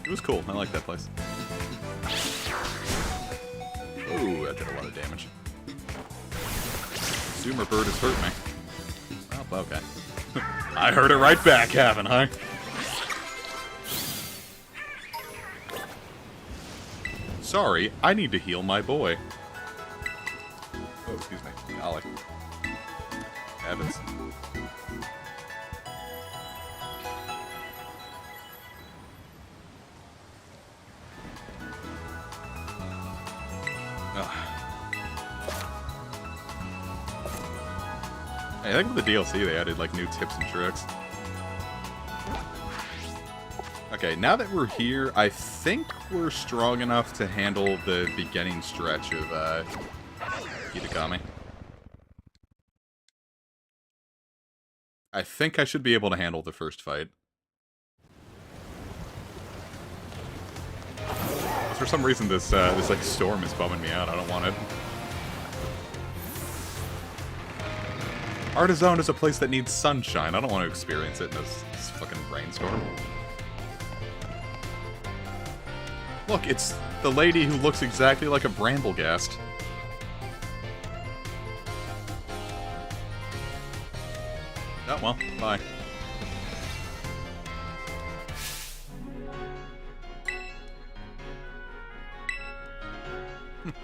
It was cool. I like that place. Ooh, that did a lot of damage. Zoomer bird has hurt me. Oh, okay. I heard it right back, haven't I? Sorry, I need to heal my boy. Oh, excuse me. Golly. Heavens. I think with the DLC they added like new tips and tricks. Okay, now that we're here, I think we're strong enough to handle the beginning stretch of Kitakami. I think I should be able to handle the first fight. For some reason this like storm is bumming me out. I don't want it. Artizone is a place that needs sunshine. I don't want to experience it in this fucking rainstorm. Look, it's the lady who looks exactly like a Brambleghast. Oh, well, bye.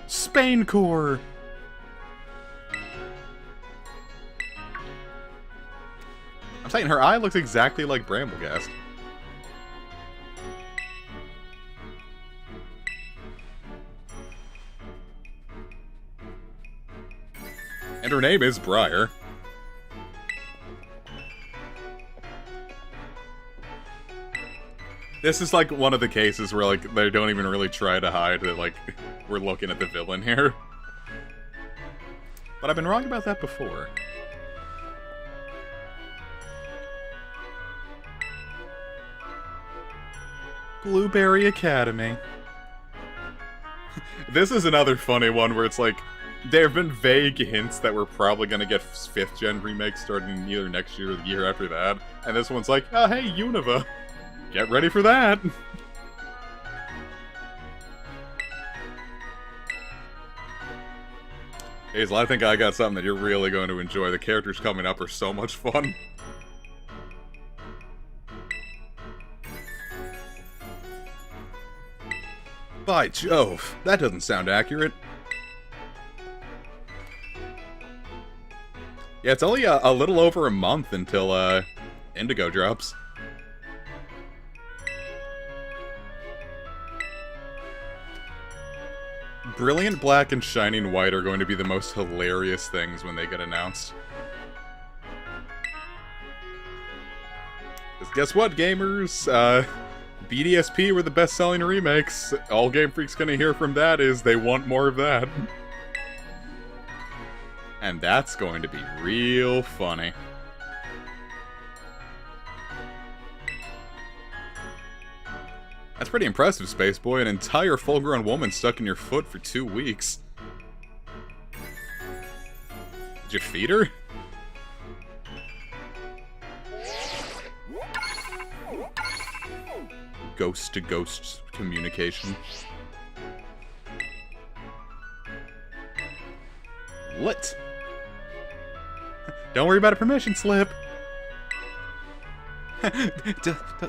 Spain Core! I'm saying her eye looks exactly like Brambleghast. And her name is Briar. This is like one of the cases where like they don't even really try to hide that like we're looking at the villain here. But I've been wrong about that before. Blueberry Academy. This is another funny one where it's like, there have been vague hints that we're probably gonna get 5th gen remakes starting either next year or the year after that. And this one's like, oh hey, Unova. Get ready for that! Hazel, I think I got something that you're really going to enjoy. The characters coming up are so much fun. By Jove, that doesn't sound accurate. Yeah, it's only a little over a month until Indigo drops. Brilliant Black and Shining White are going to be the most hilarious things when they get announced. Guess what, gamers? BDSP were the best-selling remakes. All Game Freak's gonna hear from that is they want more of that. And that's going to be real funny. That's pretty impressive, Space Boy. An entire full-grown woman stuck in your foot for 2 weeks. Did you feed her? Ghost-to-ghost communication. Lit. Don't worry about a permission slip.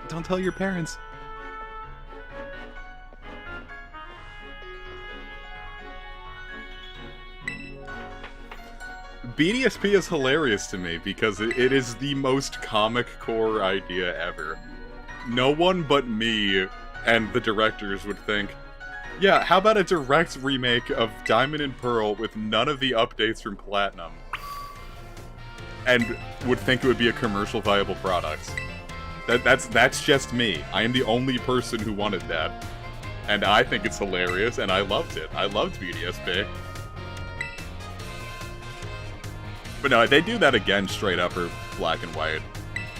Don't tell your parents. BDSP is hilarious to me because it is the most comic core idea ever. No one but me and the directors would think, yeah, how about a direct remake of Diamond and Pearl with none of the updates from Platinum? And would think it would be a commercial viable product. That's just me. I am the only person who wanted that. And I think it's hilarious, and I loved it. I loved BDSP. But no, if they do that again straight up or black and white,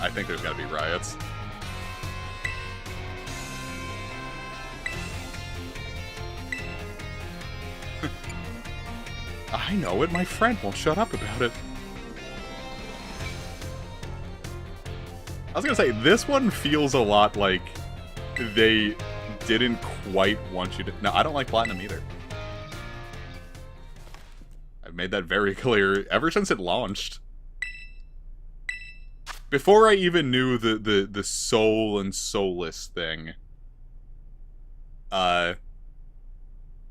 I think there's gonna be riots. I know it, my friend won't shut up about it. I was gonna say, this one feels a lot like they didn't quite want you to... No, I don't like Platinum either. I've made that very clear ever since it launched. Before I even knew the soul and soulless thing.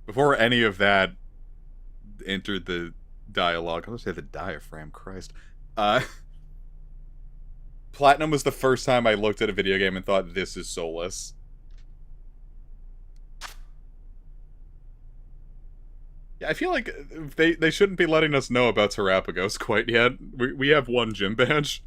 Before any of that entered the dialogue, I was gonna say the diaphragm, Christ. Platinum was the first time I looked at a video game and thought, this is soulless. Yeah, I feel like they shouldn't be letting us know about Terapagos quite yet. We have one gym badge.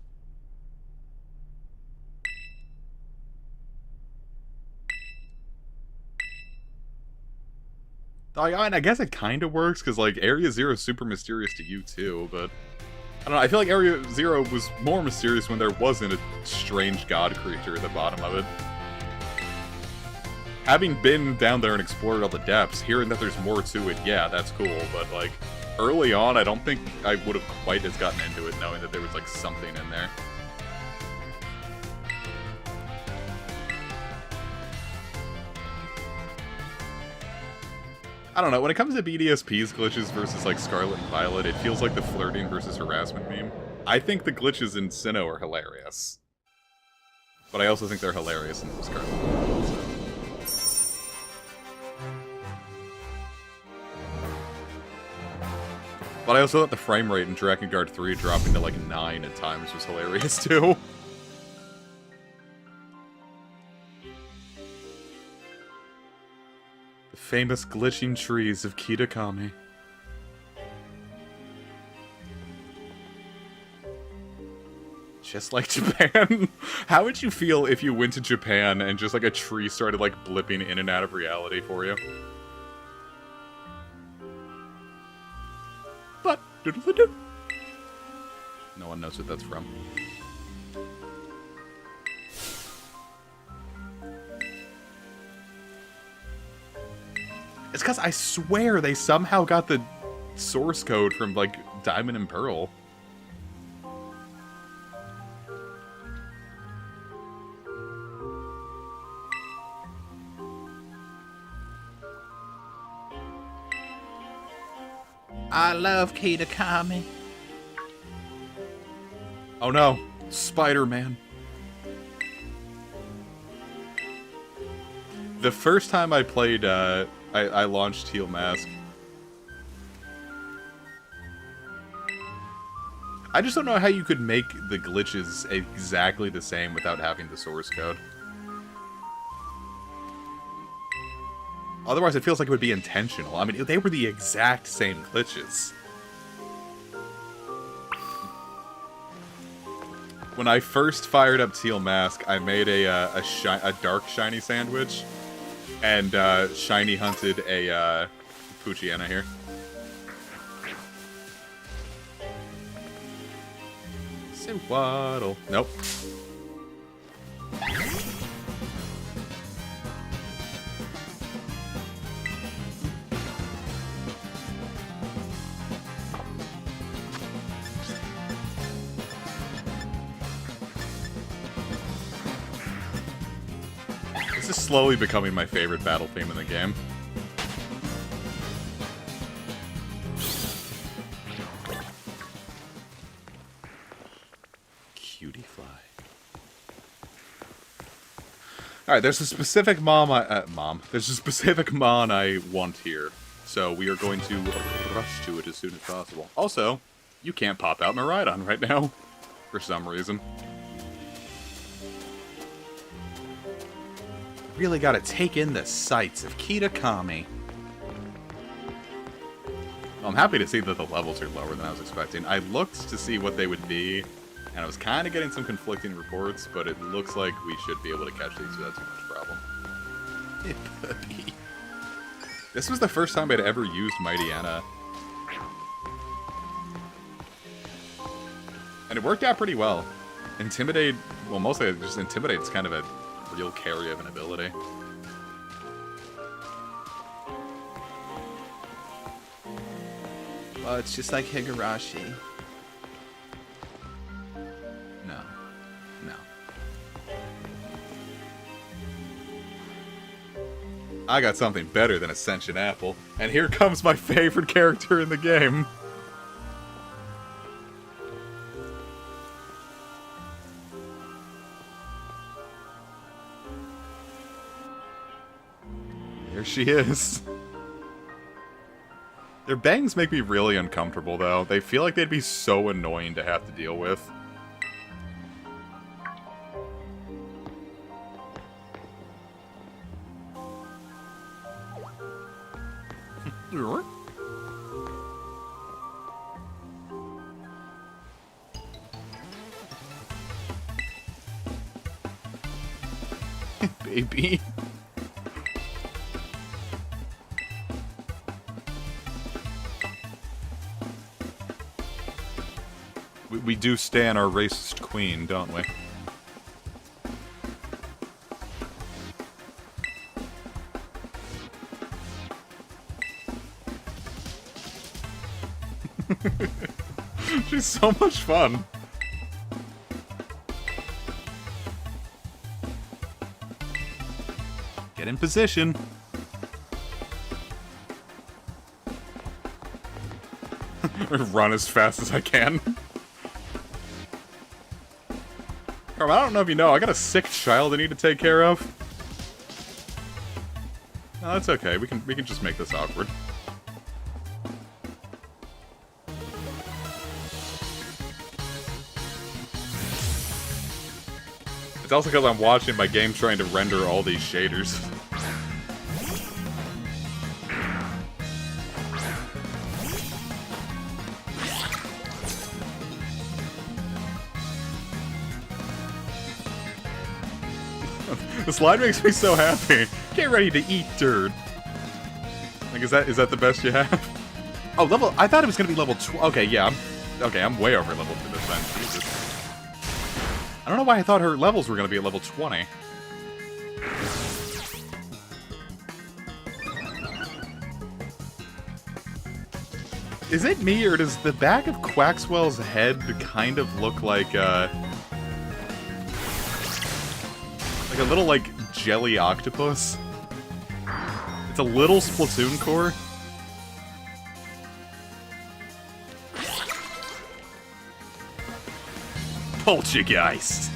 And I guess it kind of works, because, like, Area Zero is super mysterious to you, too, but... I don't know, I feel like Area Zero was more mysterious when there wasn't a strange god creature at the bottom of it. Having been down there and explored all the depths, hearing that there's more to it, yeah, that's cool, but, like, early on, I don't think I would have quite as gotten into it knowing that there was, like, something in there. I don't know, when it comes to BDSP's glitches versus, like, Scarlet and Violet, it feels like the flirting versus harassment meme. I think the glitches in Sinnoh are hilarious. But I also think they're hilarious in Scarlet and Violet, so. But I also thought the frame rate in Drakengard 3 dropping to, like, 9 at times was hilarious, too. Famous glitching trees of Kitakami. Just like Japan. How would you feel if you went to Japan and just like a tree started like blipping in and out of reality for you? But no one knows what that's from. It's because I swear they somehow got the source code from, like, Diamond and Pearl. I love Kitakami. Oh no, Spider-Man. The first time I played, I launched Teal Mask. I just don't know how you could make the glitches exactly the same without having the source code. Otherwise, it feels like it would be intentional. I mean, they were the exact same glitches. When I first fired up Teal Mask, I made a dark shiny sandwich, and shiny hunted a Poochyena here. So waddle. Nope. This is slowly becoming my favorite battle theme in the game. Cutie fly. Alright, there's a specific there's a specific mon I want here. So we are going to rush to it as soon as possible. Also, you can't pop out Miraidon right now. For some reason. Really gotta take in the sights of Kitakami. Well, I'm happy to see that the levels are lower than I was expecting. I looked to see what they would be, and I was kind of getting some conflicting reports, but it looks like we should be able to catch these without too much problem. It could be. This was the first time I'd ever used Mighty Anna. And it worked out pretty well. Intimidate, well, mostly just Intimidate's kind of a real carry of an ability. Well, it's just like Higurashi. No. No. I got something better than Ascension Apple, and here comes my favorite character in the game. There she is. Their bangs make me really uncomfortable, though. They feel like they'd be so annoying to have to deal with. Baby. We do stan our racist queen, don't we? She's so much fun. Get in position. Run as fast as I can. I don't know if you know, I got a sick child I need to take care of. No, that's okay. We can just make this awkward. It's also because I'm watching my game trying to render all these shaders. The slide makes me so happy. Get ready to eat dirt. Like, is that the best you have? Oh, level. I thought it was gonna be level 12. Okay, yeah. I'm way over level for this then. Jesus. I don't know why I thought her levels were gonna be at level 20. Is it me, or does the back of Quaxwell's head kind of look like a little, like, jelly octopus? It's a little Splatoon core. Poltergeist.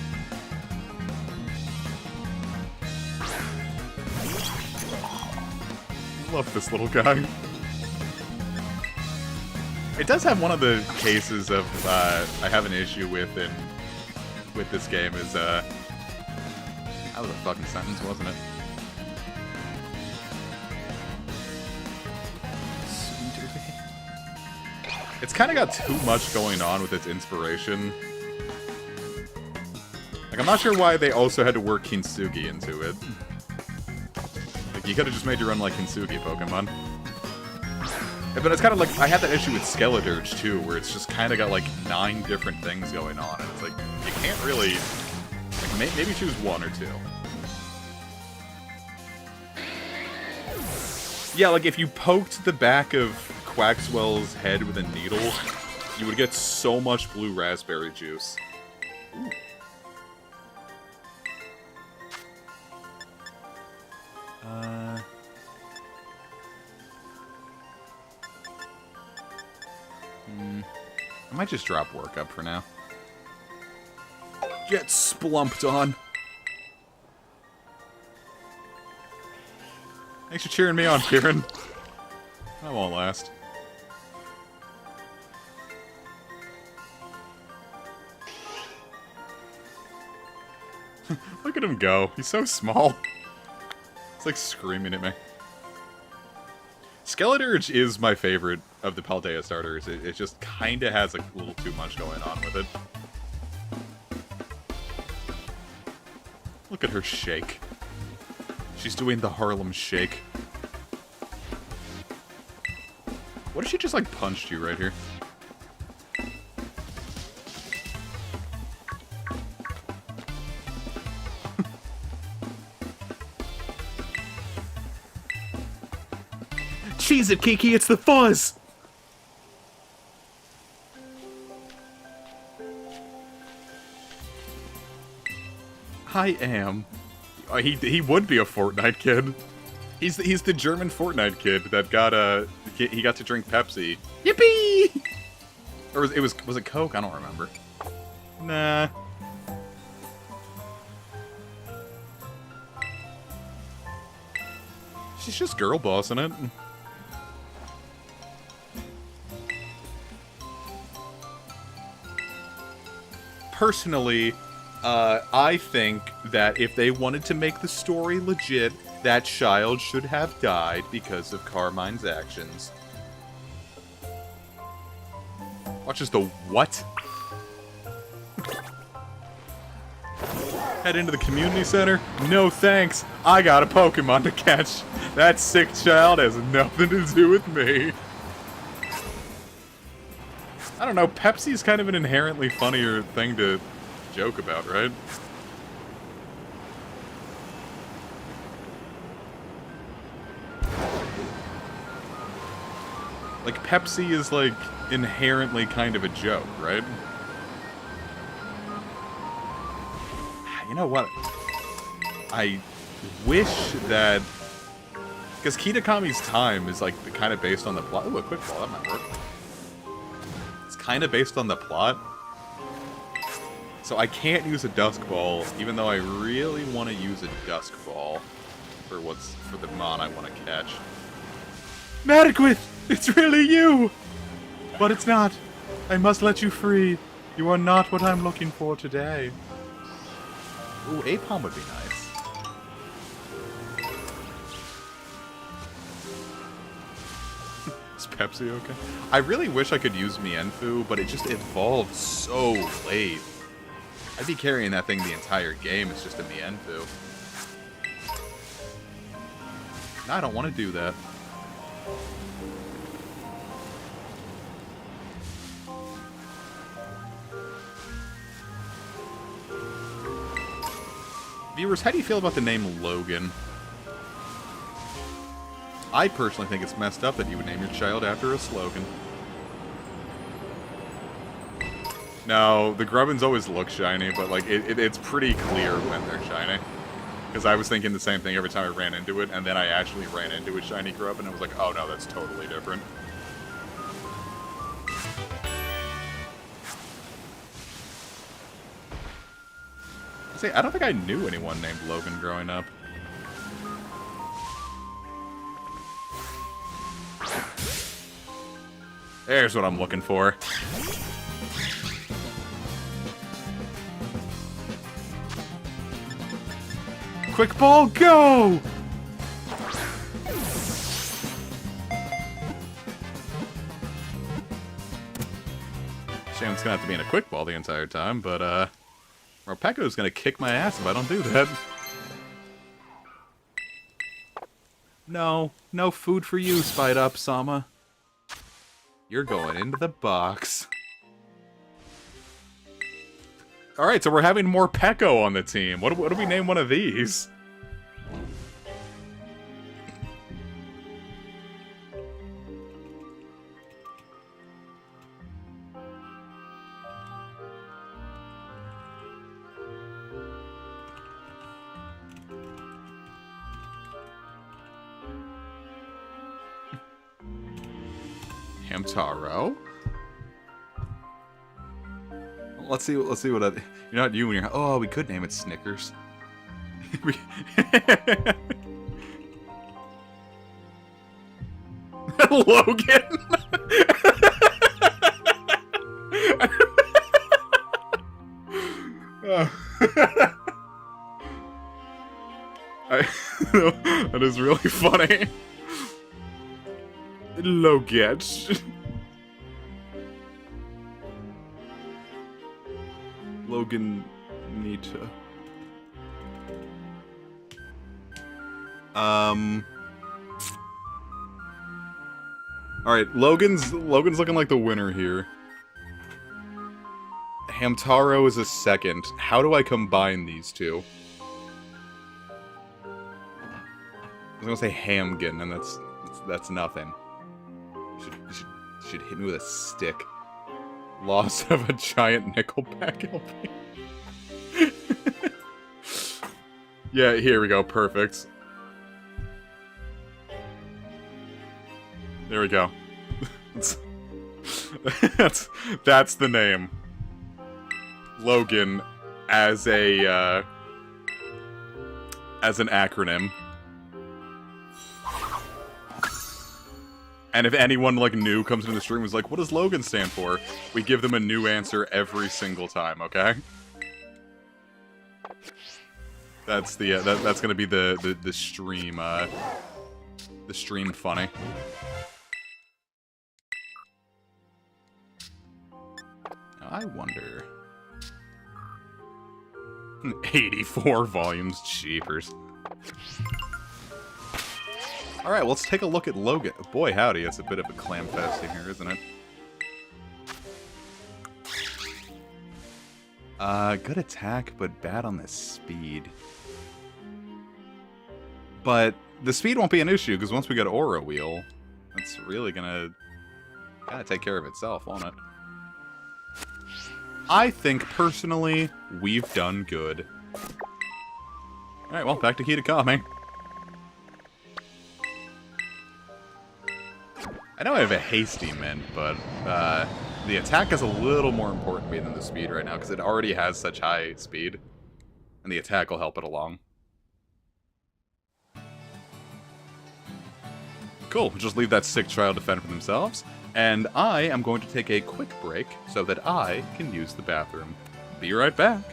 Love this little guy. It does have one of the cases of I have an issue with this game is that was a fucking sentence, wasn't it? It's kind of got too much going on with its inspiration. Like, I'm not sure why they also had to work Kintsugi into it. Like, you could have just made your own, like, Kintsugi Pokemon. Yeah, but it's kind of like, I had that issue with Skeledirge, too, where it's just kind of got, like, 9 different things going on, and it's like, you can't really... Like, maybe choose 1 or 2. Yeah, like, if you poked the back of Quaxwell's head with a needle, you would get so much blue raspberry juice. Ooh. I might just drop work up for now. Get splumped on. Thanks for cheering me on, Kieran. That won't last. Look at him go. He's so small. It's like screaming at me. Skeledirge is my favorite of the Paldea starters. It just kind of has a little too much going on with it. Look at her shake. She's doing the Harlem Shake. What if she just, like, punched you right here? Cheese it, Kiki, it's the fuzz! I am. He would be a Fortnite kid. He's the German Fortnite kid that got he got to drink Pepsi. Yippee! Or was it Coke? I don't remember. Nah. She's just girl bossing it. Personally, I think that if they wanted to make the story legit, that child should have died because of Carmine's actions. Watch as the what? Head into the community center? No thanks. I got a Pokemon to catch. That sick child has nothing to do with me. I don't know, Pepsi's kind of an inherently funnier thing to joke about, right? Like, Pepsi is, like, inherently kind of a joke, right? You know what? I wish that... Because Kitakami's time is, like, kind of based on the plot. Ooh, a quick ball, that might work. It's kind of based on the plot. So I can't use a Dusk Ball, even though I really want to use a Dusk Ball for the Mon I want to catch. Madaquith! It's really you! But it's not. I must let you free. You are not what I'm looking for today. Ooh, Apom would be nice. Is Pepsi okay? I really wish I could use Mienfoo, but it just evolved so late. I'd be carrying that thing the entire game. It's just a Mienfoo. No, I don't want to do that. Viewers, how do you feel about the name Logan? I personally think it's messed up that you would name your child after a slogan. No, the Grubbins always look shiny, but like it's pretty clear when they're shiny. Because I was thinking the same thing every time I ran into it, and then I actually ran into a shiny Grubbin, and I was like, oh no, that's totally different. See, I don't think I knew anyone named Logan growing up. There's what I'm looking for. Quick ball, go! Shame it's gonna have to be in a quick ball the entire time, but Morpeko's gonna kick my ass if I don't do that. No. No food for you, Spite Up, Sama. You're going into the box. Alright, so we're having Morpeko on the team. What do we name one of these? Hamtaro? Let's see what other... You're not you when you're... Oh, we could name it Snickers. Logan! That is really funny. Logan. Logan Nita. Alright, Logan's looking like the winner here. Hamtaro is a second. How do I combine these two? I was gonna say Hamgen, and that's nothing. You should hit me with a stick. Loss of a giant Nickelback LP. Yeah, here we go. Perfect. There we go. that's the name. Logan as an acronym. And if anyone, like, new comes into the stream and was like, what does Logan stand for? We give them a new answer every single time, okay? That's the, that's gonna be the stream funny. Now, I wonder... 84 volumes, cheapers. Alright, well, let's take a look at Logan. Boy, howdy, it's a bit of a clam fest in here, isn't it? Good attack, but bad on the speed. But the speed won't be an issue, because once we get Aura Wheel, that's really gonna take care of itself, won't it? I think, personally, we've done good. Alright, well, back to Kitakami. I know I have a hasty mint, but the attack is a little more important to me than the speed right now, because it already has such high speed. And the attack will help it along. Cool, we'll just leave that sick child to fend for themselves. And I am going to take a quick break so that I can use the bathroom. Be right back.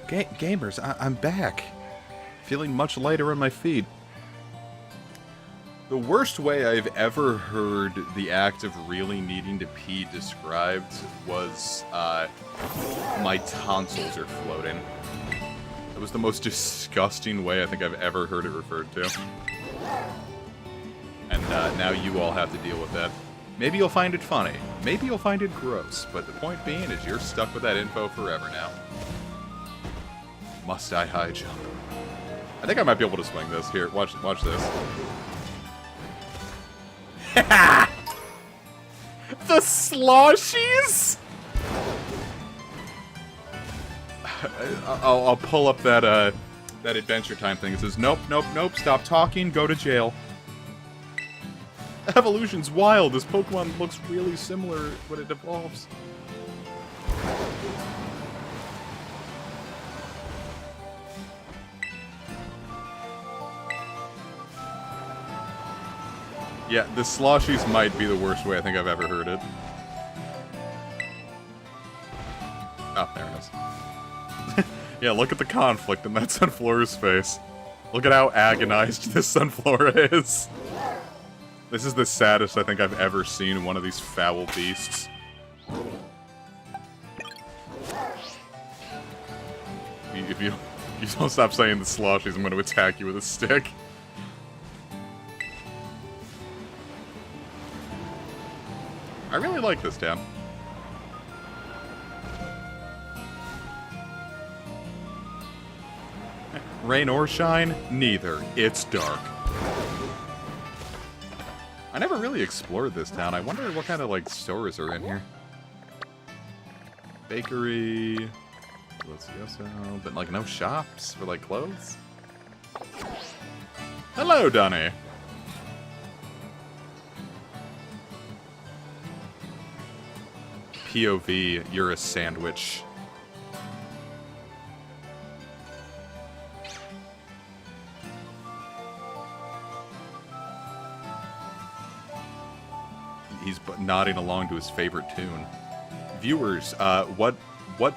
Gamers, I'm back. Feeling much lighter on my feet. The worst way I've ever heard the act of really needing to pee described was, my tonsils are floating. That was the most disgusting way I think I've ever heard it referred to. And, now you all have to deal with that. Maybe you'll find it funny. Maybe you'll find it gross. But the point being is you're stuck with that info forever now. Must I high jump? I think I might be able to swing this. Here, watch this. The sloshies? I'll pull up that that Adventure Time thing. It says, nope, stop talking, go to jail. Evolution's wild. This Pokemon looks really similar when it evolves. Yeah, the sloshies might be the worst way I think I've ever heard it. Oh, there it is. Yeah, look at the conflict in that Sunflora's face. Look at how agonized this Sunflora is. This is the saddest I think I've ever seen one of these foul beasts. If you don't stop saying the sloshies, I'm going to attack you with a stick. I really like this town. Rain or shine, neither. It's dark. I never really explored this town. I wonder what kind of, like, stores are in here. Bakery. Let's see, but, like, no shops for, like, clothes? Hello, Dunny. POV, you're a sandwich. He's nodding along to his favorite tune. Viewers, what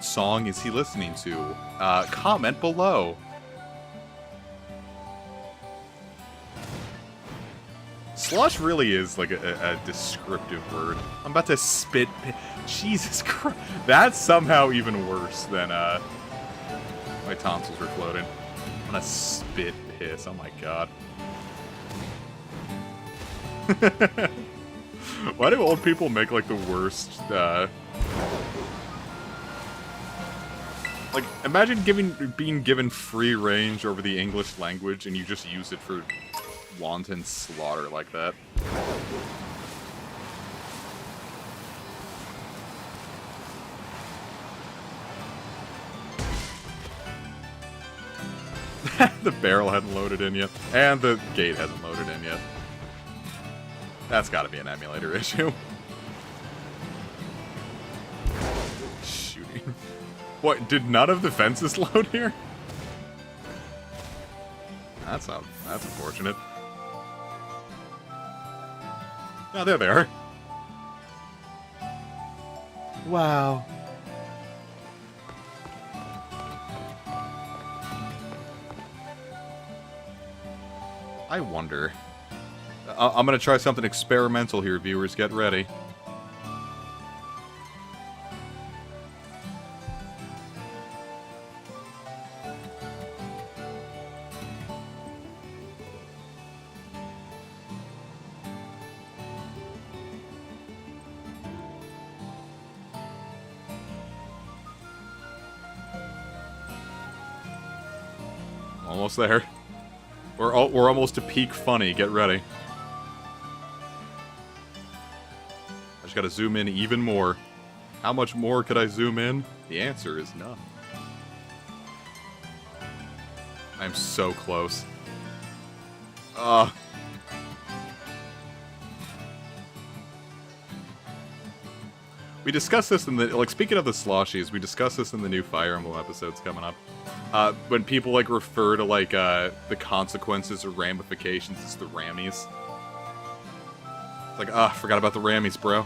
song is he listening to? Comment below. Slosh really is like a descriptive word. I'm about to spit. Jesus Christ. That's somehow even worse than my tonsils are floating. I'm gonna spit piss. Oh my god. Why do old people make like the worst? Like, imagine being given free range over the English language and you just use it for wanton slaughter like that. The barrel hadn't loaded in yet, and the gate hasn't loaded in yet. That's gotta be an emulator issue. Shooting. What, did none of the fences load here? That's unfortunate. Oh, there they are. Wow. I wonder. I'm gonna try something experimental here, viewers. Get ready. Almost there. We're almost to peak funny. Get ready. I just gotta zoom in even more. How much more could I zoom in? The answer is none. I'm so close. We discussed this in the, like, speaking of the sloshies, we discussed this in the new Fire Emblem episodes coming up. When people, like, refer to, like, the consequences or ramifications as the rammies. It's like, forgot about the rammies, bro.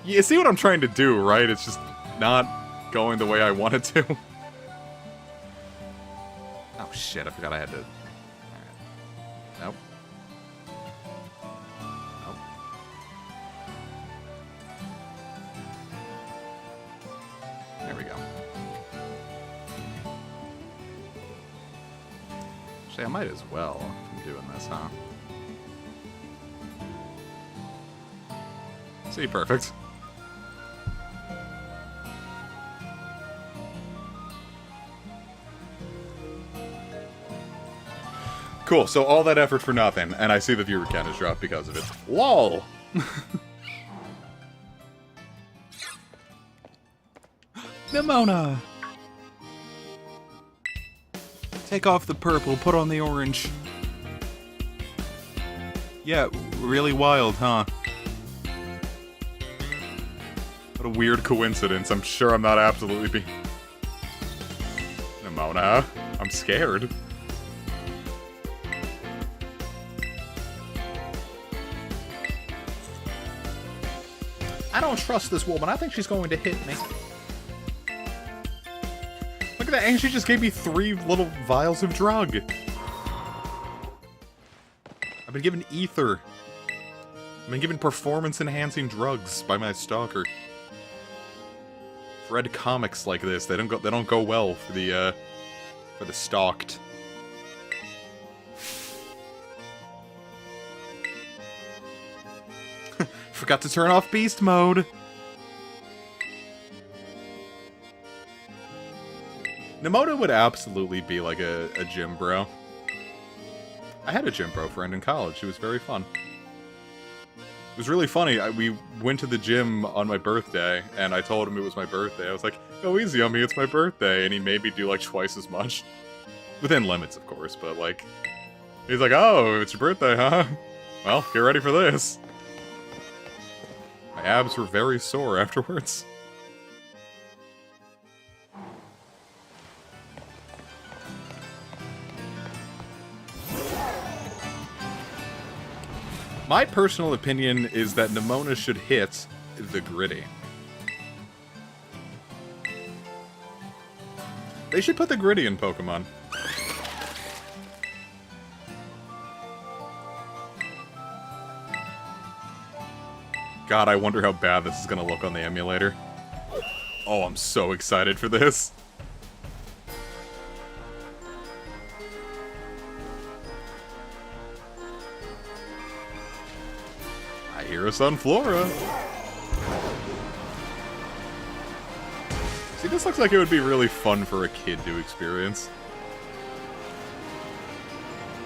You see what I'm trying to do, right? It's just not going the way I want it to. Oh shit, I forgot I had to... Alright. Nope. Nope. There we go. Actually, I might as well if I'm doing this, huh? See, perfect. Cool, so all that effort for nothing, and I see the viewer count has dropped because of it. LOL! Nimona! Take off the purple, put on the orange. Yeah, really wild, huh? What a weird coincidence. I'm sure I'm not absolutely being... Nimona, I'm scared. I don't trust this woman. I think she's going to hit me. Look at that, and she just gave me 3 little vials of drug. I've been given ether. I've been given performance-enhancing drugs by my stalker. I've read comics like this. They don't go well for the stalked. Forgot to turn off beast mode. Nimona would absolutely be like a gym bro. I had a gym bro friend in college. She was very fun. It was really funny. We went to the gym on my birthday, and I told him it was my birthday. I was like, "Go easy on me, it's my birthday," and he made me do like twice as much, within limits, of course. But like, he's like, "Oh, it's your birthday, huh? Well, get ready for this." My abs were very sore afterwards. My personal opinion is that Nimona should hit the Gritty. They should put the Gritty in Pokemon. God, I wonder how bad this is gonna look on the emulator. Oh, I'm so excited for this. I hear a Sunflora. See, this looks like it would be really fun for a kid to experience.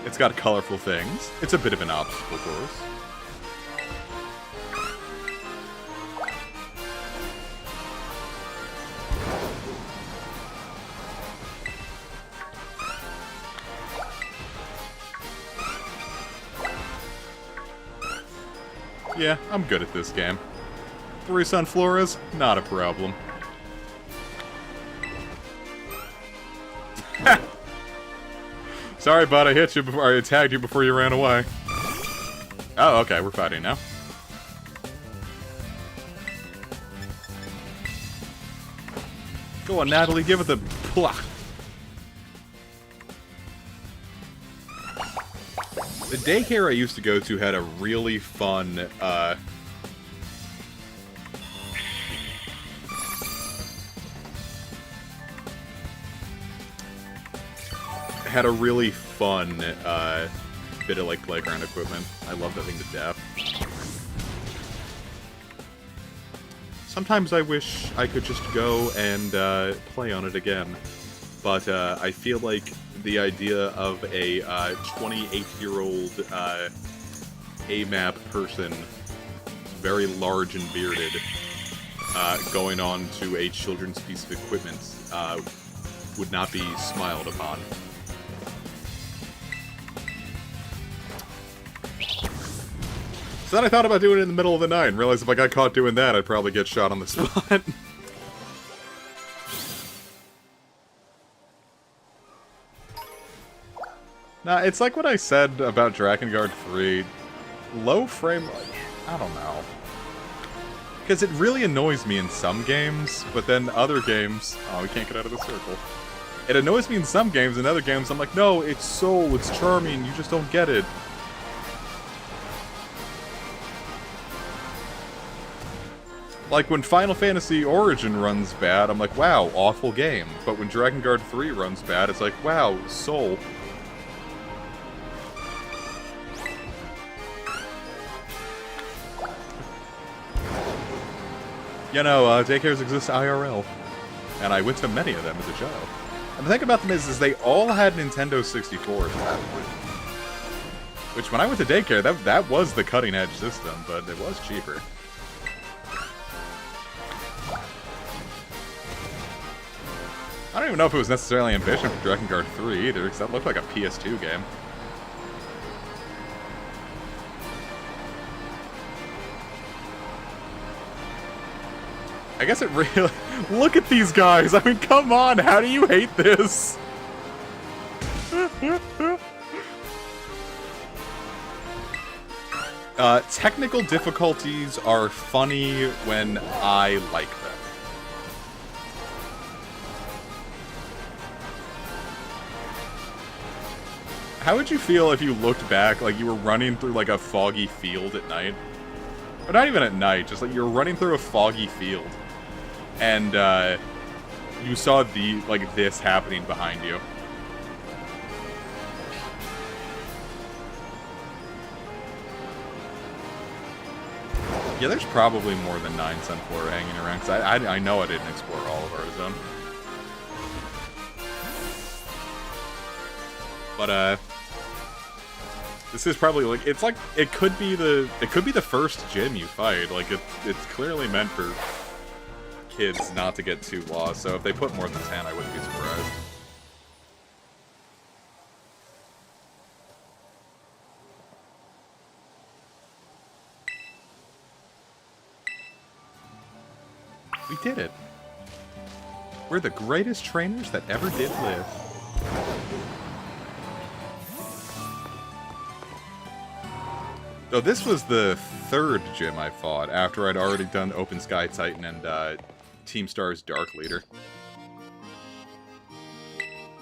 It's got colorful things. It's a bit of an obstacle course. Yeah, I'm good at this game. 3 Sunfloras, not a problem. Sorry, bud, I hit you before I tagged you before you ran away. Oh, okay, we're fighting now. Go on, Natalie, give it the pluck. The daycare I used to go to had a really fun, bit of, like, playground equipment. I love that thing to death. Sometimes I wish I could just go and, play on it again. But, I feel like the idea of a 28-year-old AMAP person, very large and bearded, going on to a children's piece of equipment would not be smiled upon. So then I thought about doing it in the middle of the night and realized if I got caught doing that, I'd probably get shot on the spot. Nah, it's like what I said about Drakengard 3. Low frame... I don't know. Because it really annoys me in some games, but then other games... Oh, we can't get out of the circle. It annoys me in some games, in other games I'm like, no, it's soul, it's charming, you just don't get it. Like, when Final Fantasy Origin runs bad, I'm like, wow, awful game. But when Dragon Guard 3 runs bad, it's like, wow, soul. You know, daycares exist IRL. And I went to many of them as a child. And the thing about them is they all had Nintendo 64s. Which, when I went to daycare, that was the cutting-edge system, but it was cheaper. I don't even know if it was necessarily ambition for Dragon Guard 3 either, because that looked like a PS2 game. I guess it really... Look at these guys! I mean, come on! How do you hate this? Technical difficulties are funny when I like them. How would you feel if you looked back, like you were running through like a foggy field at night? Or not even at night, just like you were running through a foggy field. And you saw this happening behind you. Yeah, there's probably more than 9 Sunflora hanging around, because I know I didn't explore all of Artisan. But this is probably like it could be the first gym you fight. Like it's clearly meant for kids not to get too lost. So if they put more than 10, I wouldn't be surprised. We did it. We're the greatest trainers that ever did live. So this was the 3rd gym I fought, after I'd already done Open Sky Titan and Team Star's Dark Leader.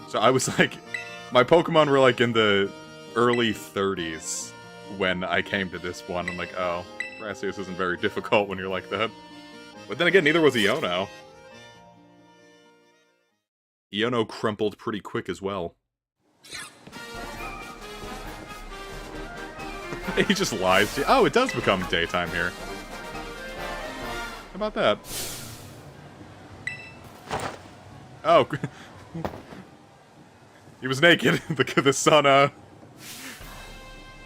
So I was like, my Pokemon were like in the early 30s when I came to this one. I'm like, oh, Brassius isn't very difficult when you're like that. But then again, neither was Iono. Iono crumpled pretty quick as well. He just lies to you. Oh, it does become daytime here. How about that? Oh. He was naked. The sun,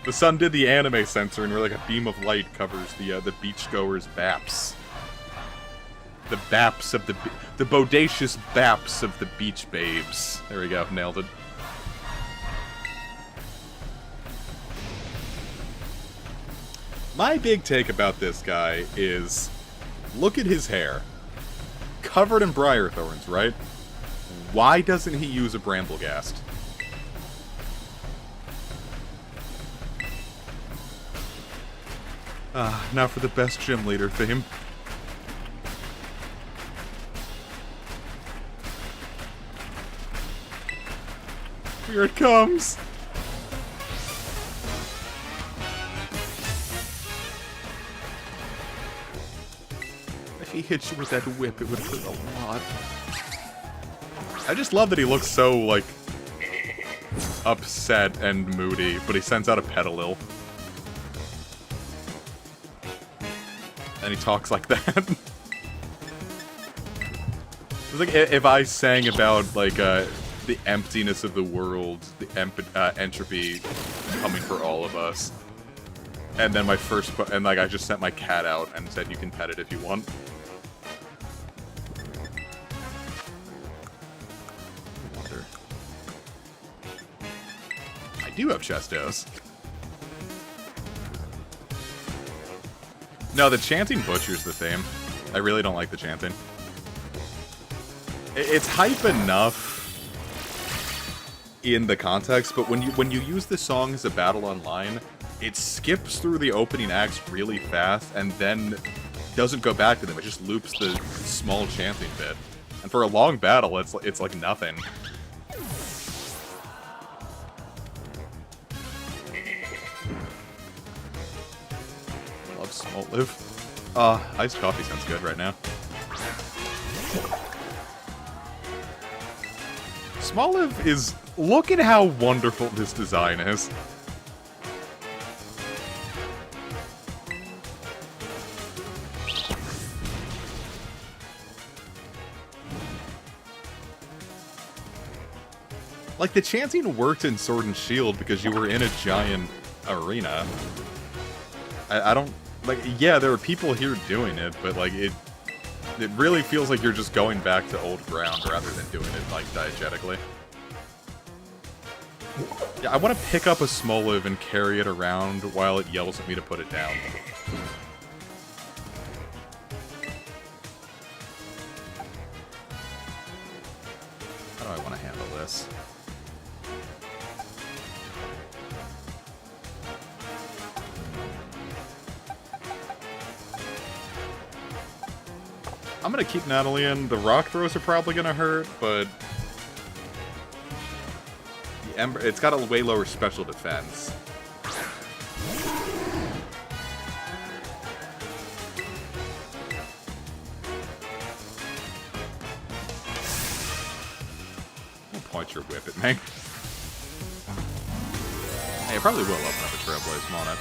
the sun did the anime sensor, and we're like a beam of light covers the beachgoers' baps. The baps of the bodacious baps of the beach babes. There we go, nailed it. My big take about this guy is, look at his hair. Covered in briar thorns, right? Why doesn't he use a Bramblegast? Now for the best gym leader theme. Here it comes! If he hits you with that whip, it would hurt a lot. I just love that he looks so, like, upset and moody, but he sends out a Petalil. And he talks like that. It's like if I sang about, like, the emptiness of the world, the entropy coming for all of us. And then I just sent my cat out and said you can pet it if you want. I wonder. I do have Chestos. No, the chanting butchers the theme. I really don't like the chanting. It's hype enough in the context, but when you use the song as a battle online, it skips through the opening acts really fast, and then doesn't go back to them. It just loops the small chanting bit. And for a long battle, it's like nothing. Love Small Live. Iced coffee sounds good right now. Small Live is... Look at how wonderful this design is. Like, the chanting worked in Sword and Shield because you were in a giant arena. I don't... Like, yeah, there are people here doing it, but, like, it really feels like you're just going back to old ground rather than doing it, like, diegetically. Yeah, I want to pick up a Small Live and carry it around while it yells at me to put it down. How do I want to handle this? I'm gonna keep Natalie in. The rock throws are probably gonna hurt, but... The Ember, it's got a way lower special defense. Don't point your whip at me. Hey, I probably will open up a Trailblaze, come on it.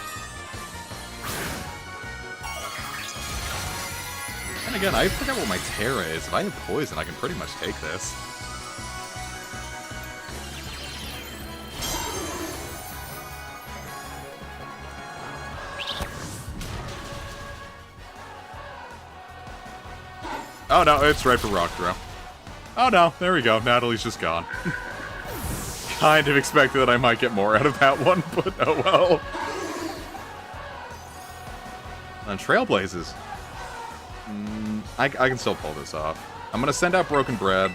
And again, I forgot what my Terra is. If I have poison, I can pretty much take this. Oh no, it's right for rock throw. Oh no, there we go. Natalie's just gone. Kind of expected that I might get more out of that one, but oh well. And Trailblazes. I can still pull this off. I'm gonna send out Broken Bread.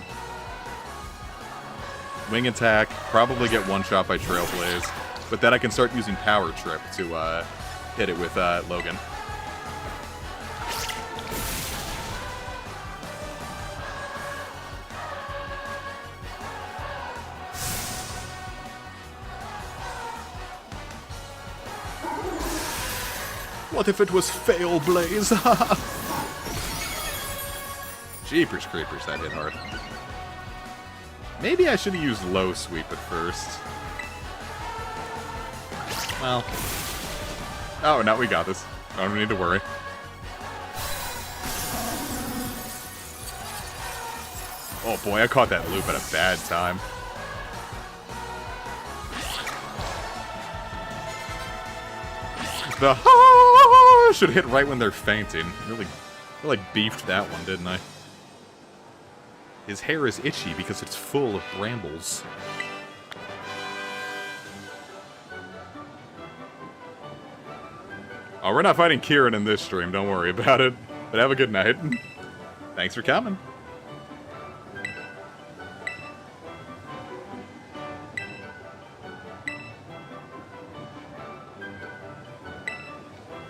Wing attack. Probably get one shot by Trailblaze. But then I can start using Power Trip to hit it with Logan. What if it was Fail Blaze? Jeepers creepers, that hit hard. Maybe I should have used Low Sweep at first. Well. Oh, no, we got this. I don't need to worry. Oh boy, I caught that loop at a bad time. The should hit right when they're fainting. Really beefed that one, didn't I? His hair is itchy because it's full of brambles. Oh, we're not fighting Kieran in this stream, don't worry about it. But have a good night. Thanks for coming.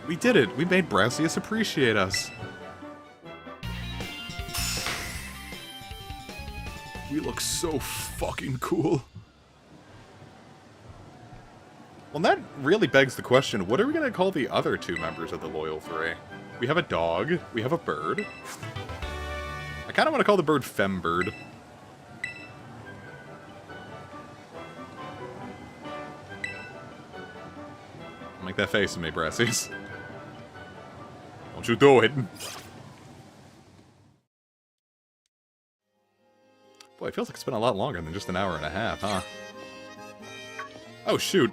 We did it! We made Brassius appreciate us. We look so fucking cool. Well, that really begs the question, what are we gonna call the other two members of the Loyal Three? We have a dog, we have a bird. I kinda wanna call the bird Fembird. Make that face at me, Brassies. Don't you do it! Boy, it feels like it's been a lot longer than just an hour and a half, huh? Oh, shoot.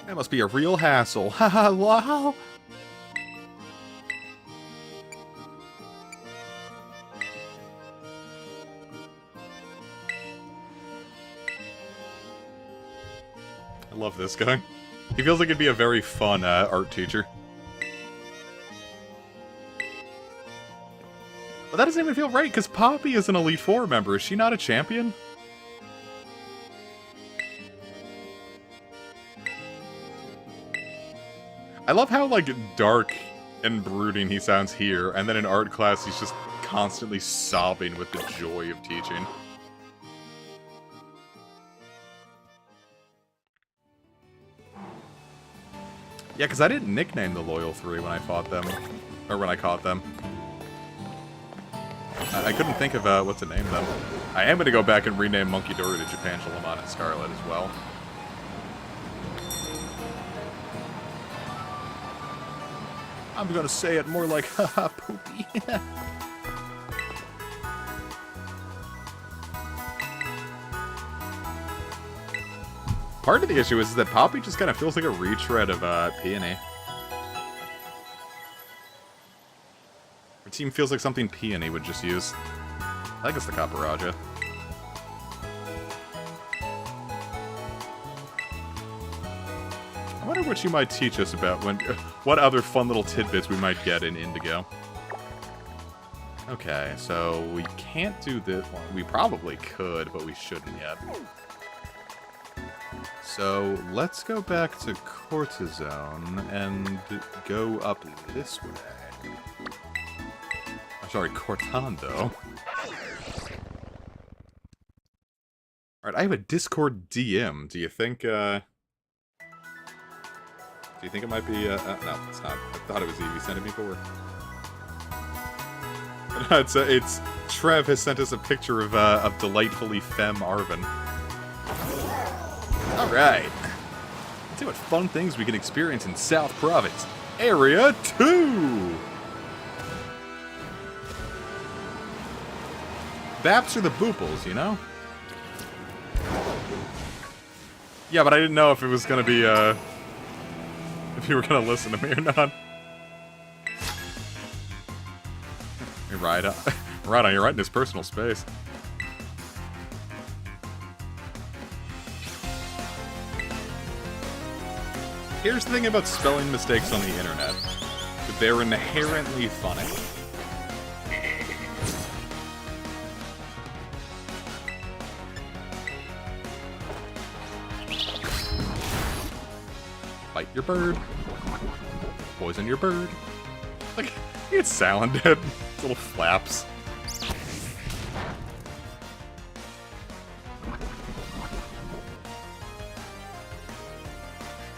That must be a real hassle. Haha, wow! I love this guy. He feels like he'd be a very fun art teacher. Well, that doesn't even feel right, because Poppy is an Elite Four member. Is she not a champion? I love how, like, dark and brooding he sounds here, and then in art class he's just constantly sobbing with the joy of teaching. Yeah, because I didn't nickname the Loyal Three when I fought them. Or when I caught them. I couldn't think of what to name them. I am going to go back and rename Monkey Dory to Japan Shalamon and Scarlet as well. I'm going to say it more like, haha, poopy. Part of the issue is that Poppy just kind of feels like a retread of Peony. Her team feels like something Peony would just use. I think it's the Caparaja. I wonder what you might teach us about what other fun little tidbits we might get in Indigo. Okay, so we can't do this one. We probably could, but we shouldn't yet. So let's go back to Cortisone and go up this way. I'm sorry, Cortando. Alright, I have a Discord DM. Do you think, it might be, no, it's not. I thought it was Evie sending me for. It's Trev has sent us a picture of delightfully femme Arvin. Alright. Let's see what fun things we can experience in South Province. Area 2! Baps are the booples, you know? Yeah, but I didn't know if it was gonna be, if you were gonna listen to me or not. You're right, you're right in his personal space. Here's the thing about spelling mistakes on the internet. They're inherently funny. Bite your bird. Poison your bird. Like, it's sounded. Little flaps.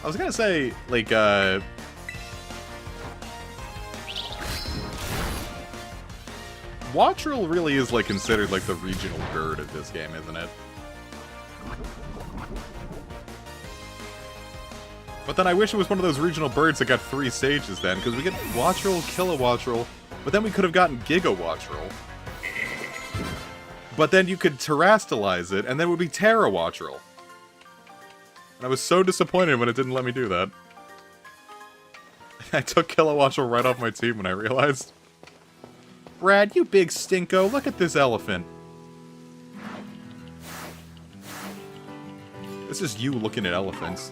I was gonna say, like, Wattrel really is, like, considered, like, the regional bird of this game, isn't it? But then I wish it was one of those regional birds that got 3 stages then, because we get Wattrel, Kilowattrel, but then we could have gotten Gigawattrel. But then you could terrestrialize it, and then it would be Terrawattrel. And I was so disappointed when it didn't let me do that. I took Kilowattrel right off my team when I realized. Brad, you big stinko, look at this elephant. This is you looking at elephants.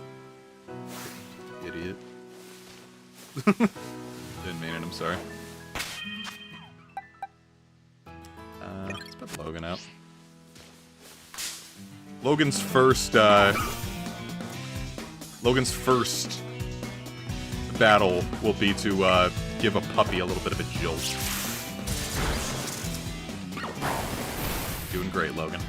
Idiot. Didn't mean it, I'm sorry. Let's put Logan out. Logan's first battle will be to give a puppy a little bit of a jolt. Doing great, Logan.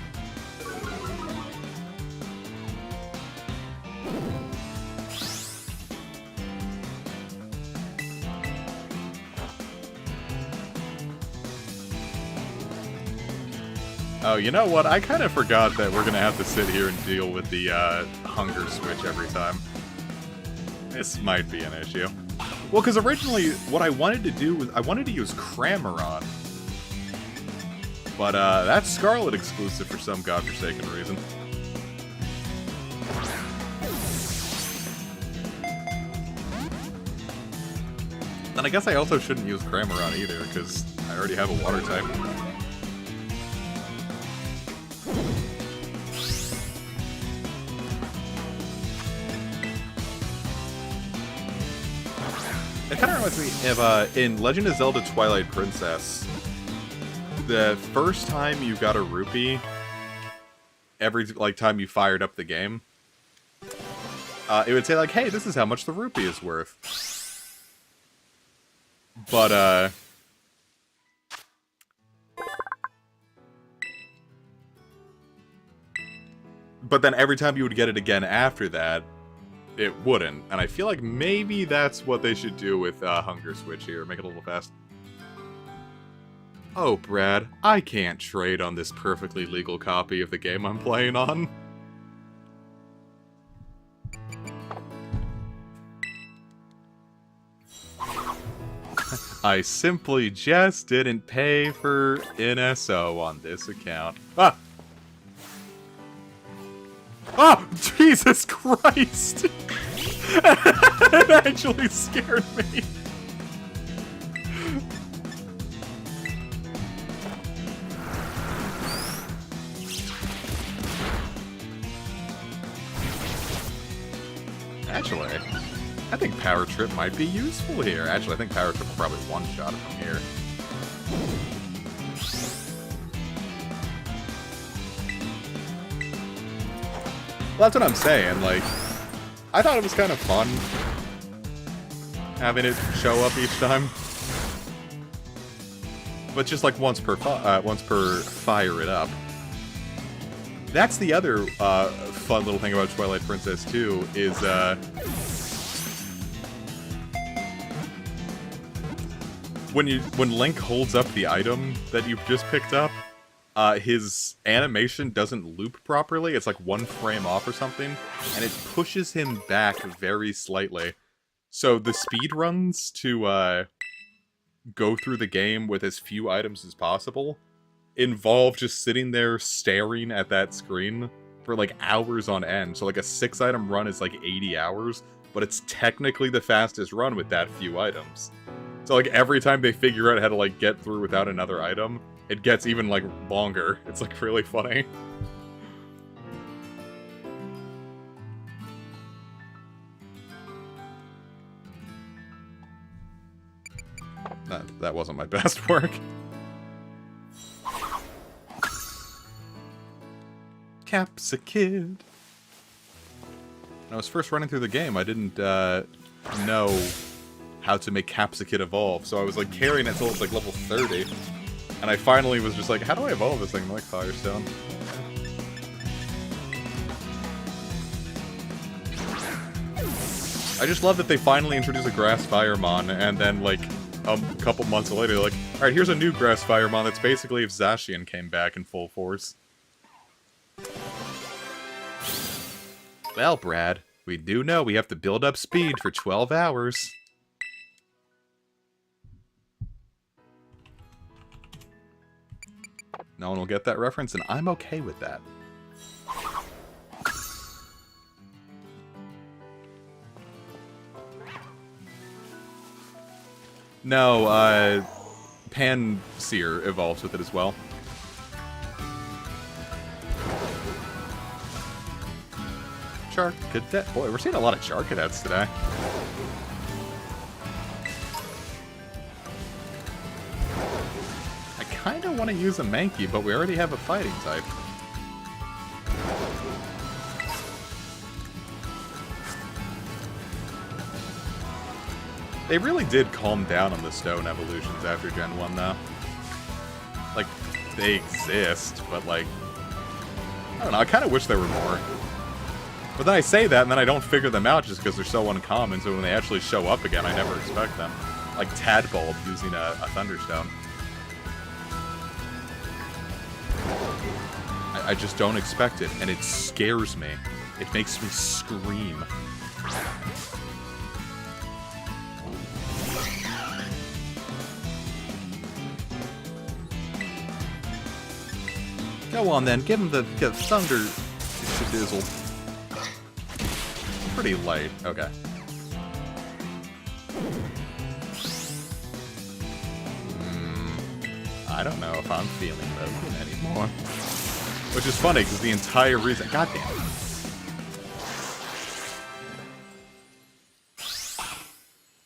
Oh, you know what? I kind of forgot that we're gonna have to sit here and deal with the hunger switch every time. This might be an issue. Well, because originally what I wanted to do was I wanted to use Cramorant. But that's Scarlet exclusive for some godforsaken reason. Then I guess I also shouldn't use Cramorant either, because I already have a water type. It kind of reminds me of, in Legend of Zelda Twilight Princess, the first time you got a rupee, every like time you fired up the game, it would say like, "Hey, this is how much the rupee is worth." But then every time you would get it again after that, it wouldn't. And I feel like maybe that's what they should do with Hunger Switch here. Make it a little fast. Oh, Brad, I can't trade on this perfectly legal copy of the game I'm playing on. I simply just didn't pay for NSO on this account. Ah! Oh, Jesus Christ! It actually scared me. Actually, I think Power Trip might be useful here. Actually, I think Power Trip will probably one-shot it from here. Well, that's what I'm saying, like, I thought it was kind of fun having it show up each time. But just like once per fire it up. That's the other fun little thing about Twilight Princess 2 is when Link holds up the item that you've just picked up, his animation doesn't loop properly. It's like 1 frame off or something, and it pushes him back very slightly. So the speed runs to go through the game with as few items as possible involve just sitting there staring at that screen for like hours on end. So like a 6-item run is like 80 hours, but it's technically the fastest run with that few items. So like every time they figure out how to like get through without another item, it gets even like longer. It's like really funny. That wasn't my best work. Capsicid. When I was first running through the game, I didn't know how to make Capsicid evolve, so I was like carrying it until it was like level 30. And I finally was just like, how do I evolve this thing? I'm like, Firestone. I just love that they finally introduced a Grass Firemon, and then like a couple months later, like, alright, here's a new Grass Firemon that's basically if Zacian came back in full force. Well, Brad, we do know we have to build up speed for 12 hours. No one will get that reference, and I'm okay with that. No, Panseer evolves with it as well. Charcadet. Boy, we're seeing a lot of Charcadets today. I kind of want to use a Mankey, but we already have a fighting type. They really did calm down on the stone evolutions after Gen 1, though. Like, they exist, but like, I don't know, I kind of wish there were more. But then I say that, and then I don't figure them out just because they're so uncommon, so when they actually show up again, I never expect them. Like Tadbulb using a Thunderstone. I just don't expect it, and it scares me. It makes me scream. Go on then, give him the thunder shadizzle. Pretty light, okay. I don't know if I'm feeling Logan anymore. Which is funny, because the entire reason... God damn it.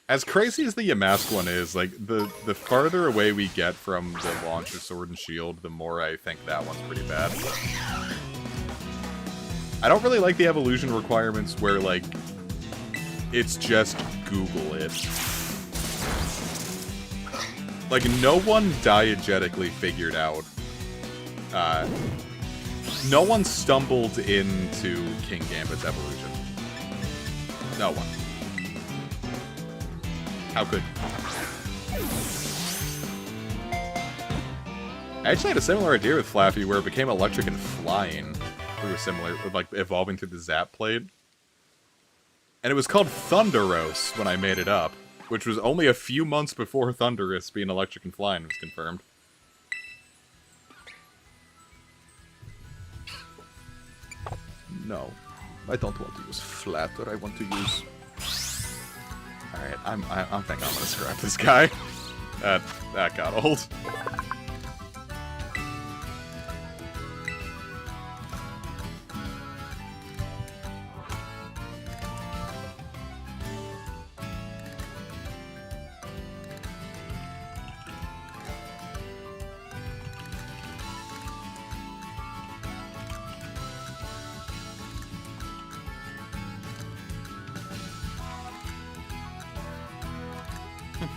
As crazy as the Yamask one is, like, the farther away we get from the launch of Sword and Shield, the more I think that one's pretty bad. I don't really like the evolution requirements where, like, it's just Google it. Like, no one diegetically figured out, no one stumbled into King Gambit's evolution. No one. How could? I actually had a similar idea with Flaffy where it became electric and flying through a similar, like, evolving through the Zap Plate. And it was called Thunderos when I made it up, which was only a few months before Thunderous being electric and flying was confirmed. No, I don't want to use Flatter, I want to use... Alright, I think I'm gonna scrap this guy. That got old.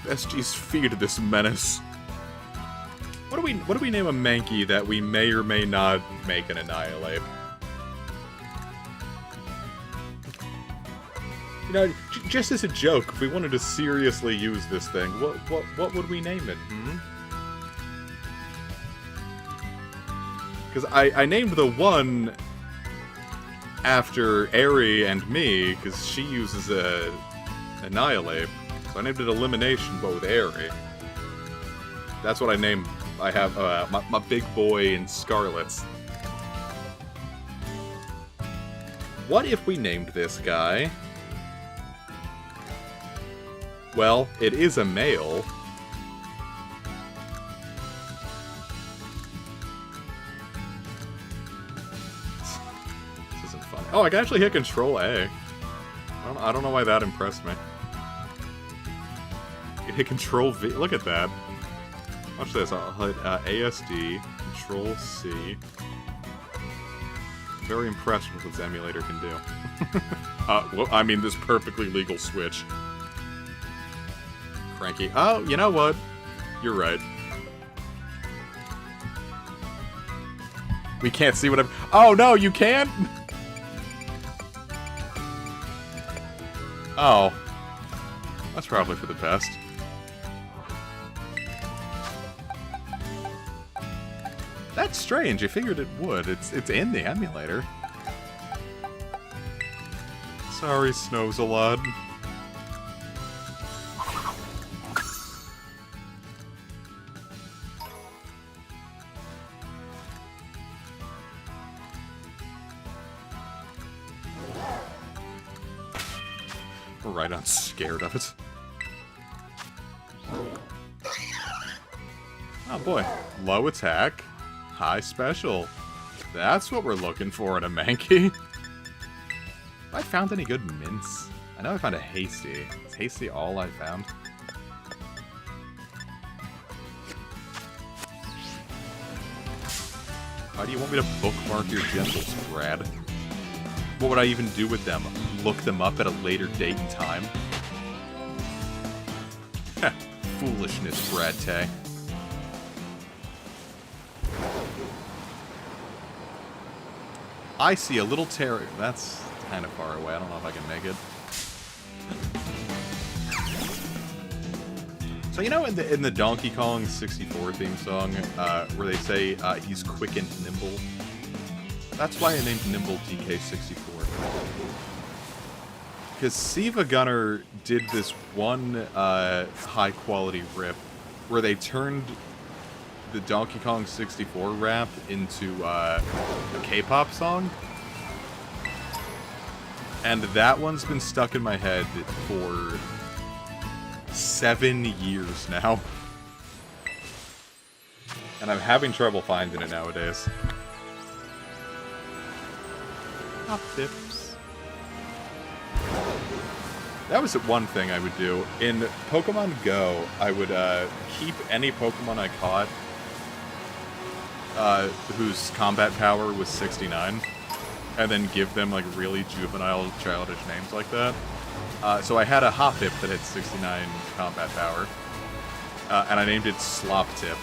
SG's feed this menace. What do we name a Mankey that we may or may not make an Annihilate? You know, just as a joke, if we wanted to seriously use this thing, what would we name it? Because I named the one after Aerie and me, because she uses a Annihilate. So I named it Elimination, but with Aerie. That's what I named. I have my big boy in Scarlet's. What if we named this guy? Well, it is a male. This isn't funny. Oh, I can actually hit Control A. I don't know why that impressed me. Hit Control V. Look at that. Watch this. I'll hit ASD, Control C. Very impressed with what this emulator can do. Well, I mean, this perfectly legal switch. Cranky. Oh, you know what? You're right. We can't see what I'm... Oh, no, you can't? Oh. That's probably for the best. That's strange. I figured it would. It's in the emulator. Sorry, Snowzalod. We're right on scared of it. Oh boy. Low attack. High special. That's what we're looking for in a Mankey. Have I found any good mints? I know I found a Hasty. Is Hasty all I found? Why do you want me to bookmark your gentles, Brad? What would I even do with them? Look them up at a later date and time? Foolishness, Brad Tay. I see a little terror. That's kind of far away. I don't know if I can make it. So you know in the Donkey Kong 64 theme song, where they say he's quick and nimble? That's why I named Nimble DK64. Because Siva Gunner did this one high-quality rip where they turned the Donkey Kong 64 rap into a K-pop song. And that one's been stuck in my head for 7 years now. And I'm having trouble finding it nowadays. Hop tips. That was one thing I would do. In Pokemon Go, I would keep any Pokemon I caught whose combat power was 69, and then give them like really juvenile, childish names like that. So I had a Hoppip that had 69 combat power, and I named it Slop Tip.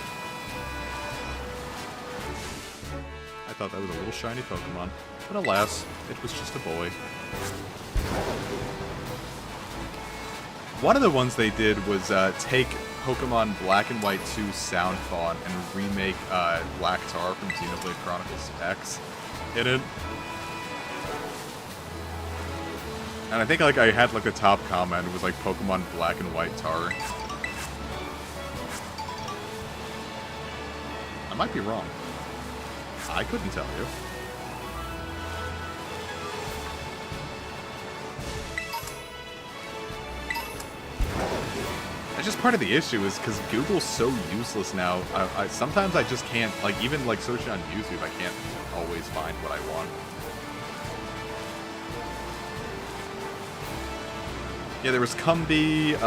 I thought that was a little shiny Pokemon, but alas, it was just a boy. One of the ones they did was take Pokemon Black and White 2 Sound Font and remake Black Tar from Xenoblade Chronicles X in it. And I think like I had like the top comment, it was like Pokemon Black and White Tar. I might be wrong. I couldn't tell you. That's just part of the issue is because Google's so useless now. Sometimes I just can't, like, even like searching on YouTube, I can't always find what I want. Yeah, there was Cumby,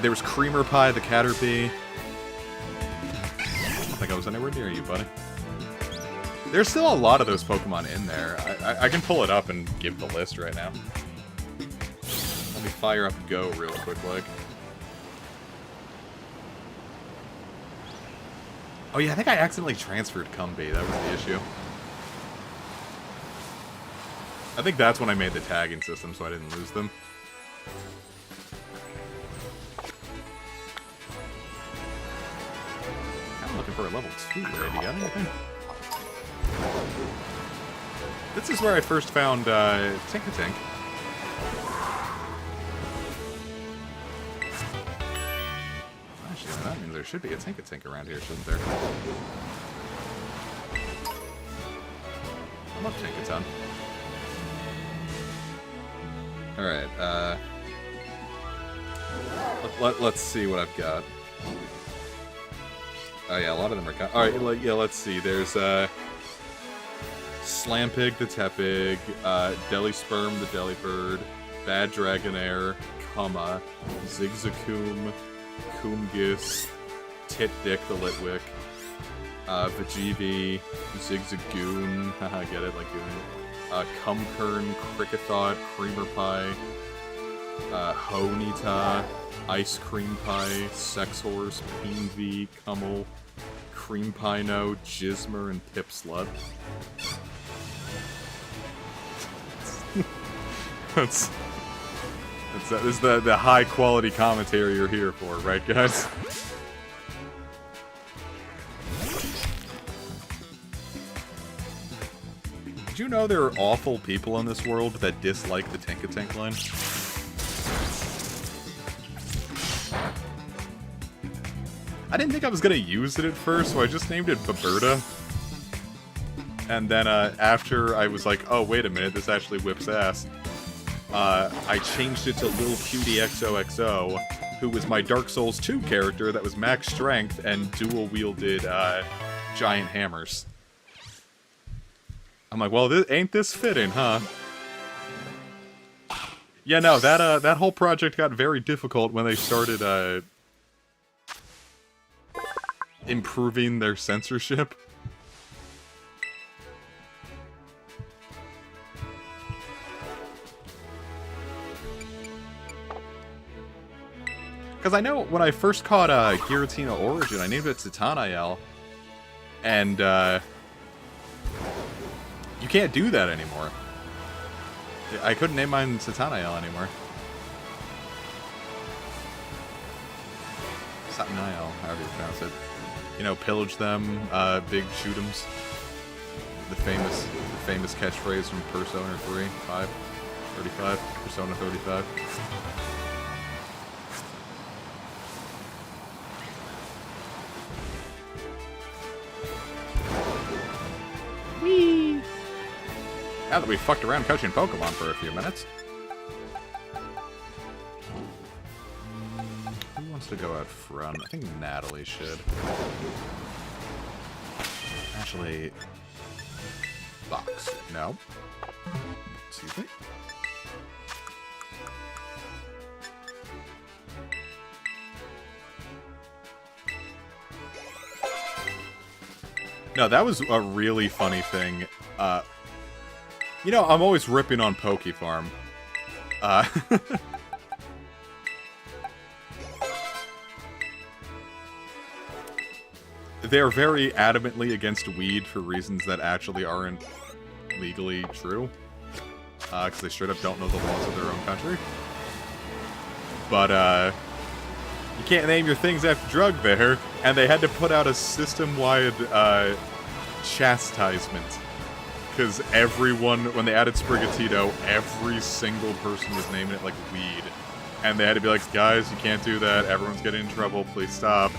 there was Creamer Pie, the Caterpie. I don't think I was anywhere near you, buddy. There's still a lot of those Pokemon in there. I can pull it up and give the list right now. Let me fire up Go real quick, like. Oh yeah, I think I accidentally transferred Cumby. That was the issue. I think that's when I made the tagging system, so I didn't lose them. I'm looking for a level 2 raid. You got anything? This is where I first found Tinkatink. Actually, that means there should be a Tinkatink around here, shouldn't there? I love Tinkaton. Alright, let's see what I've got. Oh yeah, a lot of them are... Alright, yeah, let's see. There's, Slampig the Tepig, Delisperm the Delibird, Bad Dragonair, Kuma, Zigzagoon, Coomgis, Titdick the Litwick, Vajivi, Zigzagoon, haha, get it, like Goon, Cumkern, Crickathot, Creamer Pie, Honita, Ice Cream Pie, Sex Horse, Peenvee, Cummel, Cream Pino, Jizmer, and Pipslut. This is the high quality commentary you're here for, right, guys? Did you know there are awful people in this world that dislike the Tinkatink line? I didn't think I was gonna use it at first, so I just named it Baberta. And then after I was like, oh wait a minute, this actually whips ass. I changed it to Lil Cutie XOXO, who was my Dark Souls 2 character that was max strength and dual-wielded giant hammers. I'm like, well, ain't this fitting, huh? Yeah, no, that whole project got very difficult when they started improving their censorship. Because I know when I first caught Giratina Origin, I named it Titaniel, and you can't do that anymore. I couldn't name mine Titaniel anymore. Sataniel, however you pronounce it. You know, pillage them, big shoot 'ems. The famous catchphrase from Persona 35. Persona 35. Whee! Now that we fucked around coaching Pokemon for a few minutes. Who wants to go out front? I think Natalie should. Actually... Box. No. Excuse me. No, that was a really funny thing. You know, I'm always ripping on Pokefarm. They're very adamantly against weed for reasons that actually aren't legally true. Because they straight up don't know the laws of their own country. But, you can't name your things after drug there, and they had to put out a system-wide, chastisement. Because everyone, when they added Sprigatito, every single person was naming it like weed. And they had to be like, guys, you can't do that, everyone's getting in trouble, please stop.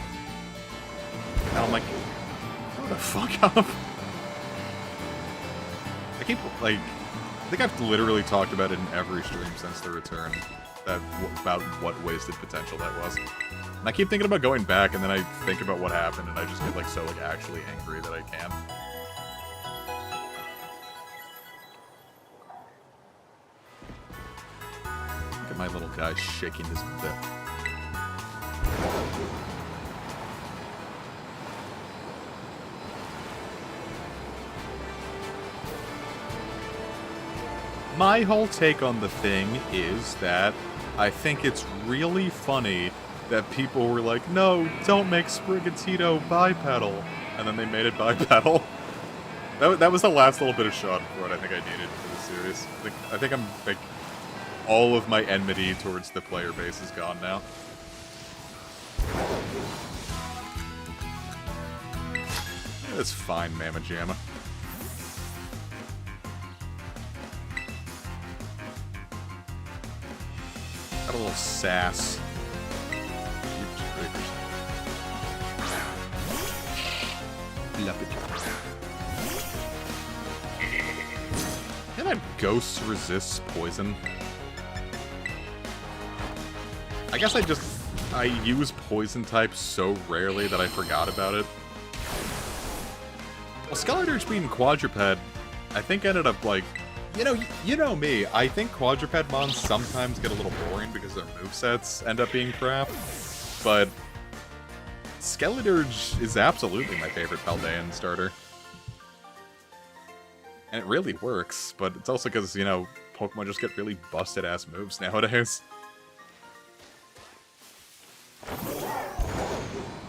And I'm like, what the fuck up? I keep, like, I think I've literally talked about it in every stream since the return, about what wasted potential that was. And I keep thinking about going back, and then I think about what happened, and I just get, like, so, like, actually angry that I can. Look at my little guy shaking his bit. My whole take on the thing is that I think it's really funny that people were like, no, don't make Sprigatito bipedal. And then they made it bipedal. That was the last little bit of schadenfreude I think I needed for the series. I think I'm, like, all of my enmity towards the player base is gone now. That's fine, Mamma Jamma. Got a little sass. Can that ghost resist poison? I guess I use poison types so rarely that I forgot about it. Well, Skeletor's being quadruped, I think ended up like, you know me, I think quadruped mons sometimes get a little boring because their movesets end up being crap, but Skeletor is absolutely my favorite Paldean starter. And it really works, but it's also because, Pokemon just get really busted-ass moves nowadays.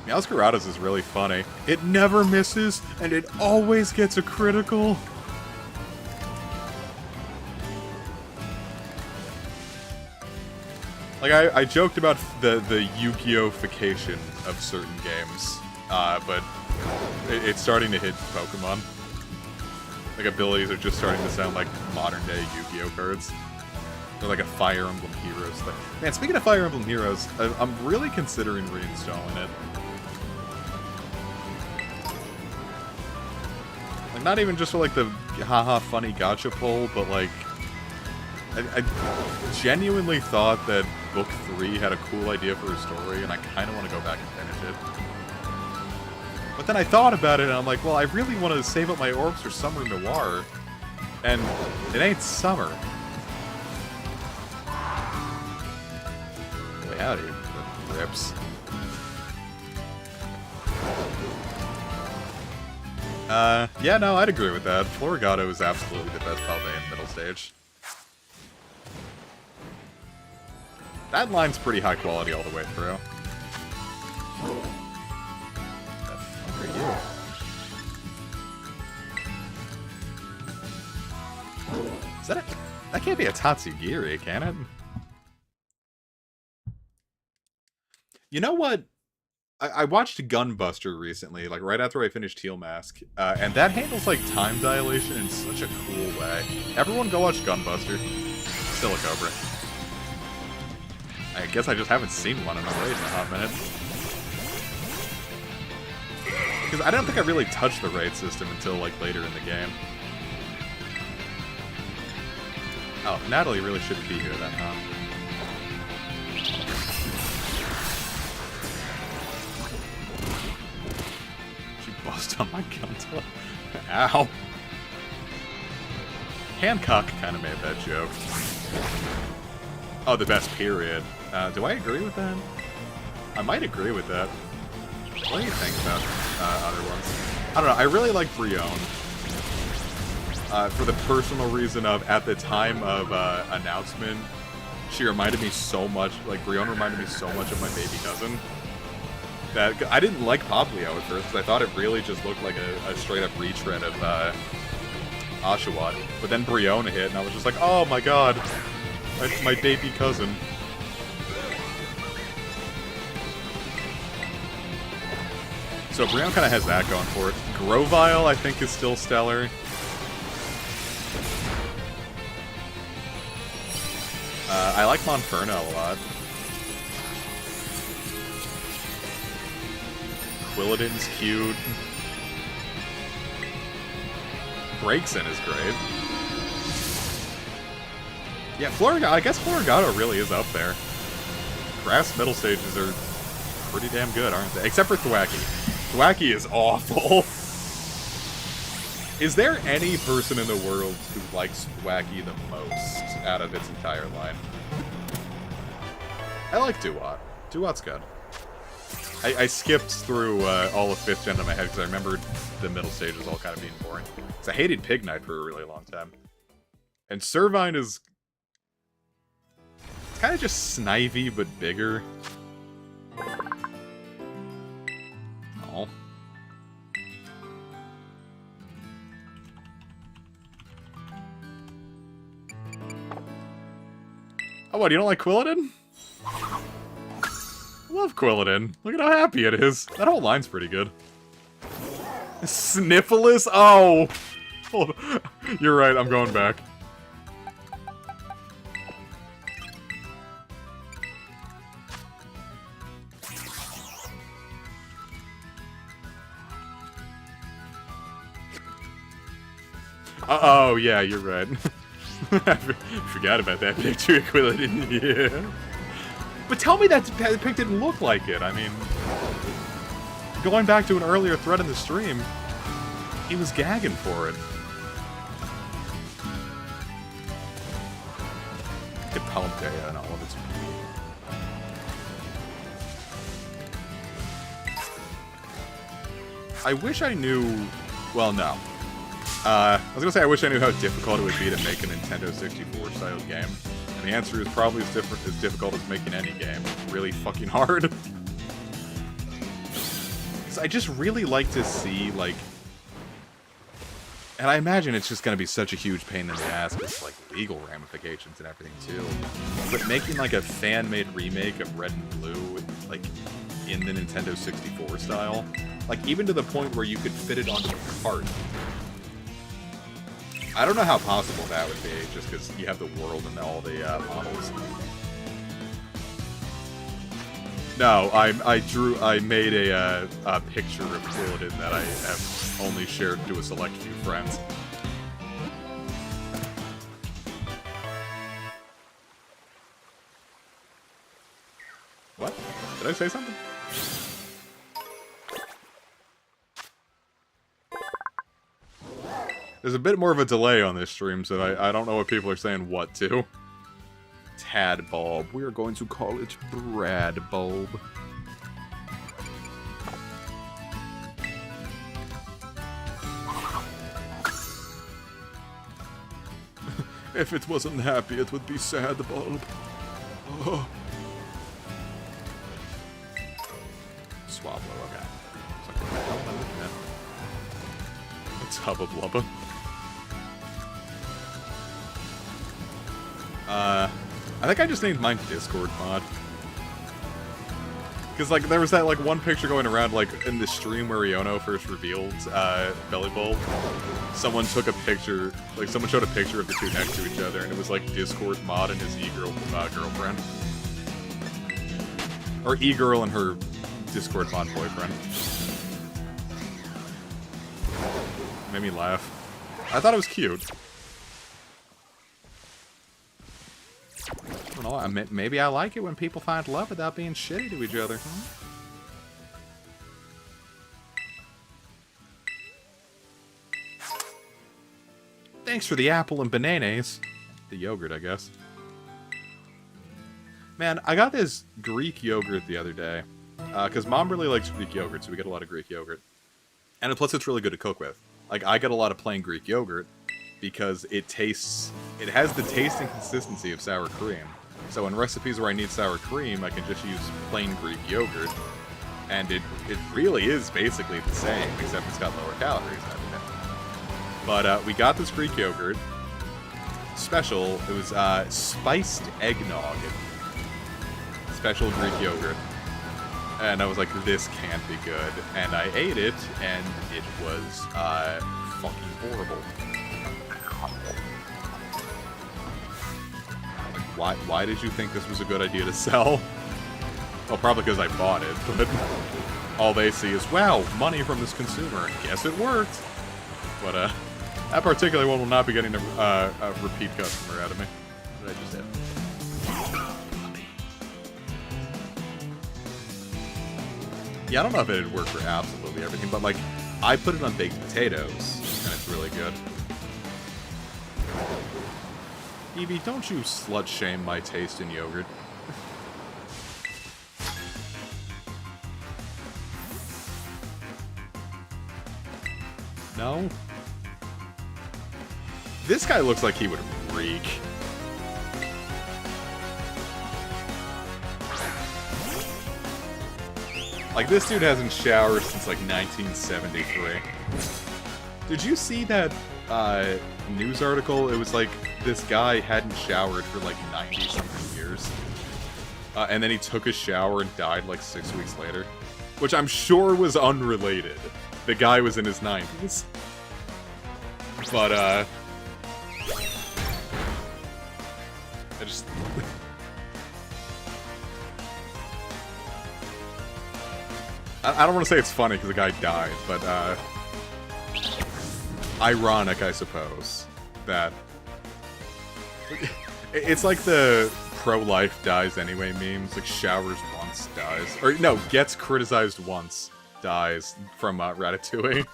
Meowscarada's is really funny. It never misses, and it always gets a critical. Like, I joked about the Yu-Gi-Oh-fication of certain games, but it's starting to hit Pokemon. Like, abilities are just starting to sound like modern-day Yu-Gi-Oh cards. They're like a Fire Emblem Heroes thing. Man, speaking of Fire Emblem Heroes, I'm really considering reinstalling it. Like, not even just for, like, the haha funny gacha pull, but, like, I genuinely thought that Book 3 had a cool idea for a story, and I kind of want to go back and finish it. But then I thought about it, and I'm like, well, I really want to save up my orbs for Summer Noir, and it ain't summer. Boy, howdy, the rips. Yeah, no, I'd agree with that. Florigato is absolutely the best Paldean middle stage. That line's pretty high quality all the way through. The fuck are you? Is that a... That can't be a Tatsugiri, can it? You know what? I watched Gunbuster recently, like right after I finished Teal Mask, and that handles like time dilation in such a cool way. Everyone go watch Gunbuster. Still a Cobra. I guess I just haven't seen one in a raid in a hot minute. Because I don't think I really touched the raid system until like later in the game. Oh, Natalie really shouldn't be here then, huh? Bust on my gun. Ow. Hancock kind of made that joke. Oh, the best period. Do I agree with that? I might agree with that. What do you think about other ones? I don't know. I really like Brion. For the personal reason of, at the time of announcement, she reminded me so much, like, Brion reminded me so much of my baby cousin. That I didn't like Poplio at first, because I thought it really just looked like a straight-up retread of Oshawott. But then Brion hit, and I was just like, oh my god, that's my baby cousin. So Brion kind of has that going for it. Grovyle, I think, is still stellar. I like Monferno a lot. Quilladin's cute. Braixen is great. Yeah, I guess Floragato really is up there. Grass middle stages are pretty damn good, aren't they? Except for Thwacky. Thwacky is awful. Is there any person in the world who likes Thwacky the most out of its entire line? I like Duat. Duat's good. I skipped through all of 5th gen in my head because I remembered the middle stages all kind of being boring. Because I hated Pignite for a really long time. And Servine is kind of just snivy but bigger. Oh. Oh, what, you don't like Quilladin? I love Quilladin. Look at how happy it is. That whole line's pretty good. Sniffles? Oh! Hold on. You're right, I'm going back. Oh, yeah, you're right. I forgot about that picture of Quilladin, yeah. But tell me that pic didn't look like it. I mean, going back to an earlier thread in the stream, he was gagging for it. Hippolyta and all of its... I wish I knew... Well, no. I was gonna say I wish I knew how difficult it would be to make a Nintendo 64 style game. And the answer is probably as difficult as making any game. Really fucking hard. So I just really like to see, like... And I imagine it's just gonna be such a huge pain in the ass with, like, legal ramifications and everything, too. But making, like, a fan-made remake of Red and Blue, like, in the Nintendo 64 style, like, even to the point where you could fit it onto a cart. I don't know how possible that would be, just because you have the world and all the models. No, I made a picture of Quilladin that I have only shared to a select few friends. What? Did I say something? There's a bit more of a delay on this stream, so I don't know what people are saying what to. Tad Bulb. We are going to call it Brad Bulb. If it wasn't happy, it would be Sad Bulb. Oh. Swablo, okay. It's like, what the hell am I looking at? It's Hubba Blubba. I think I just named mine Discord mod. Because, like, there was that, like, one picture going around, like, in the stream where Iono first revealed Belly Bowl. Someone took a picture, like, someone showed a picture of the two next to each other, and it was, like, Discord mod and his girlfriend. Or E-girl and her Discord mod boyfriend. Made me laugh. I thought it was cute. I don't know, maybe I like it when people find love without being shitty to each other. Thanks for the apple and bananas. The yogurt, I guess. Man, I got this Greek yogurt the other day. Because Mom really likes Greek yogurt, so we get a lot of Greek yogurt. And plus, it's really good to cook with. Like, I get a lot of plain Greek yogurt because it has the taste and consistency of sour cream. So in recipes where I need sour cream, I can just use plain Greek yogurt. And it really is basically the same, except it's got lower calories and everything. But we got this Greek yogurt. Special. It was spiced eggnog. Special Greek yogurt. And I was like, this can't be good. And I ate it, and it was fucking horrible. Like, why did you think this was a good idea to sell? Well, probably because I bought it, but all they see is, wow, money from this consumer. Guess it worked. But that particular one will not be getting a repeat customer out of me. What did I just hit? Yeah, I don't know if it'd work for absolutely everything, but like, I put it on baked potatoes, and it's really good. Evie, don't you slut-shame my taste in yogurt. No? This guy looks like he would reek. Like, this dude hasn't showered since, like, 1973. Did you see that, news article? It was like, this guy hadn't showered for, like, 90-something years. And then he took a shower and died, like, 6 weeks later. Which I'm sure was unrelated. The guy was in his 90s. But, I just... I don't want to say it's funny because the guy died, but, ironic, I suppose, that... It's like the pro-life dies anyway memes, like showers once dies. Or, no, gets criticized once dies from, Ratatouille.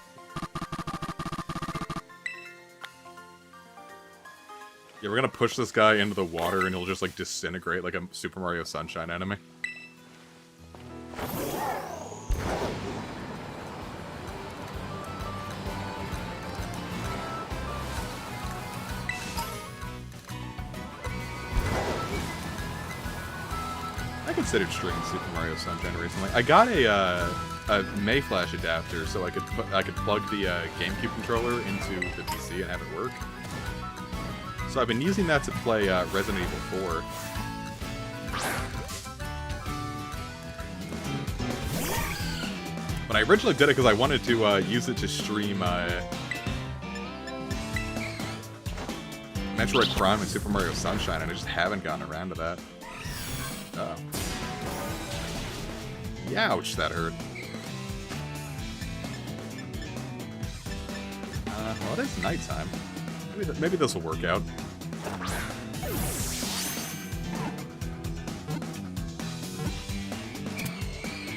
Yeah, we're gonna push this guy into the water and he'll just, like, disintegrate like a Super Mario Sunshine enemy. I considered streaming Super Mario Sunshine recently. I got a Mayflash adapter so I could plug the GameCube controller into the PC and have it work. So I've been using that to play Resident Evil 4. But I originally did it because I wanted to use it to stream Metroid Prime and Super Mario Sunshine, and I just haven't gotten around to that. Uh-oh. Ouch, that hurt. Well, it is nighttime. Maybe this will work out.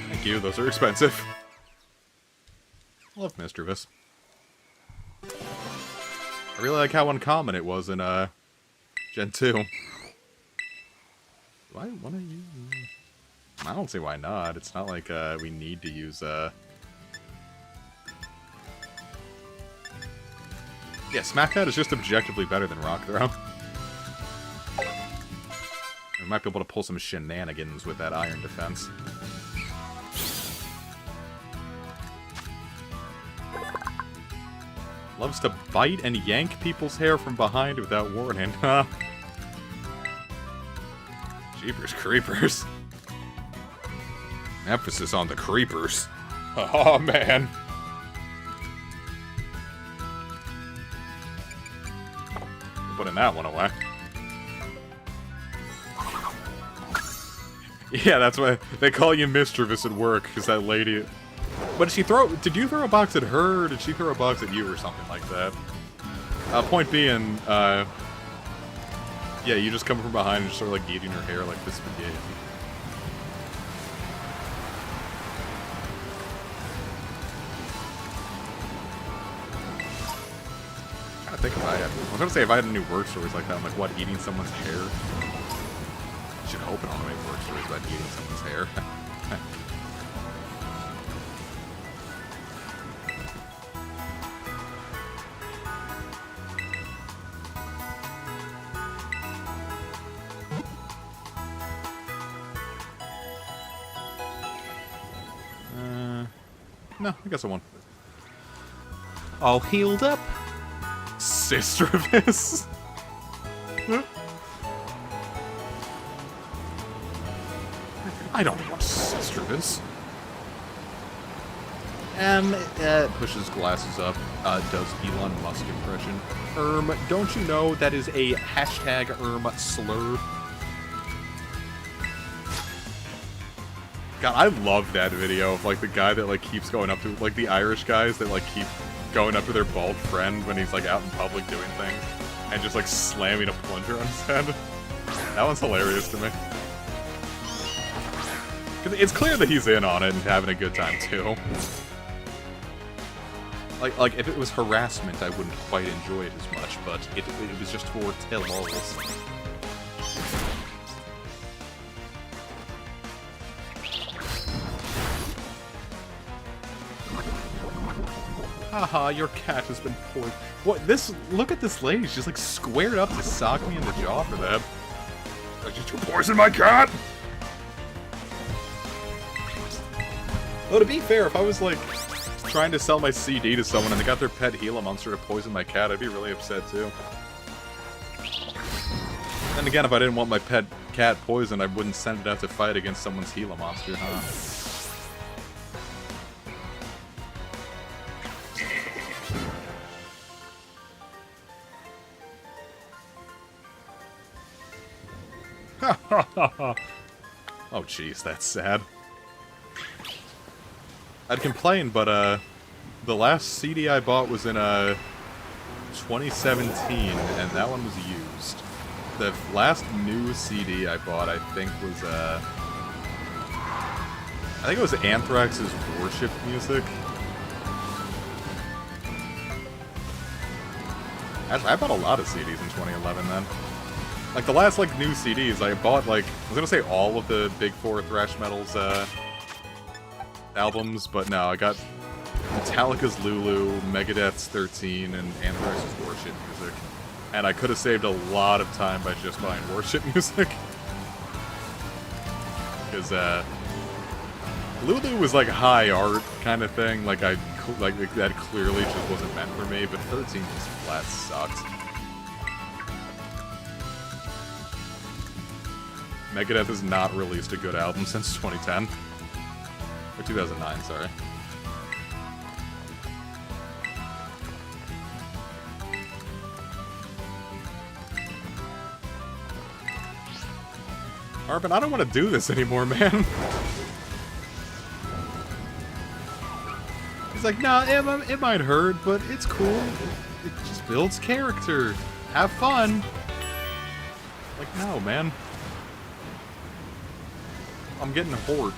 Thank you, those are expensive. I love Mischievous. I really like how uncommon it was in, Gen 2. Do I want to use... I don't see why not. It's not like, we need to use, Yeah, Smackdown is just objectively better than Rock Throw. We might be able to pull some shenanigans with that iron defense. Loves to bite and yank people's hair from behind without warning, huh? Jeepers creepers. Emphasis on the creepers. Oh, man. Putting that one away. Yeah, that's why they call you Mischievous at work, because that lady... But did you throw a box at her, or did she throw a box at you, or something like that? Point being, yeah, you just come from behind and just sort of, like, eating her hair like this spaghetti. I think if I was gonna say if I had any work stories like that, I'm like, what, eating someone's hair? should hope an automate works for about eating someone's hair. No, I guess I won. All healed up. Sister of this. I don't want Sister of this. Pushes glasses up. Does Elon Musk impression. Don't you know that is a hashtag slur? God, I love that video of, like, the guy that, like, keeps going up to, like, the Irish guys that, like, keep going up to their bald friend when he's, like, out in public doing things, and just, like, slamming a plunger on his head. That one's hilarious to me. 'Cause it's clear that he's in on it and having a good time, too. Like, if it was harassment, I wouldn't quite enjoy it as much, but it was just for tell-alls. Haha, your cat has been poisoned. What, this, look at this lady, she's like squared up to sock me in the jaw for that. Did you poison my cat? Well, to be fair, if I was like trying to sell my CD to someone and they got their pet Gila monster to poison my cat, I'd be really upset too. Then again, if I didn't want my pet cat poisoned, I wouldn't send it out to fight against someone's Gila monster, huh? Oh jeez, that's sad. I'd complain, but the last CD I bought was in 2017, and that one was used. The last new CD I bought, I think, was I think it was Anthrax's Worship Music. Actually, I bought a lot of CDs in 2011 then. Like, the last, like, new CDs, I bought, like, I was gonna say all of the Big Four thrash metals, albums, but no, I got Metallica's Lulu, Megadeth's 13, and Anthrax's Worship Music. And I could have saved a lot of time by just buying Worship Music. Because, Lulu was, like, high art kind of thing, like, that clearly just wasn't meant for me, but 13 just flat sucked. Megadeth has not released a good album since 2010. Or 2009, sorry. Arvin, I don't want to do this anymore, man. He's like, nah, it might hurt, but it's cool. It just builds character. Have fun. Like, no, man. I'm getting hurt.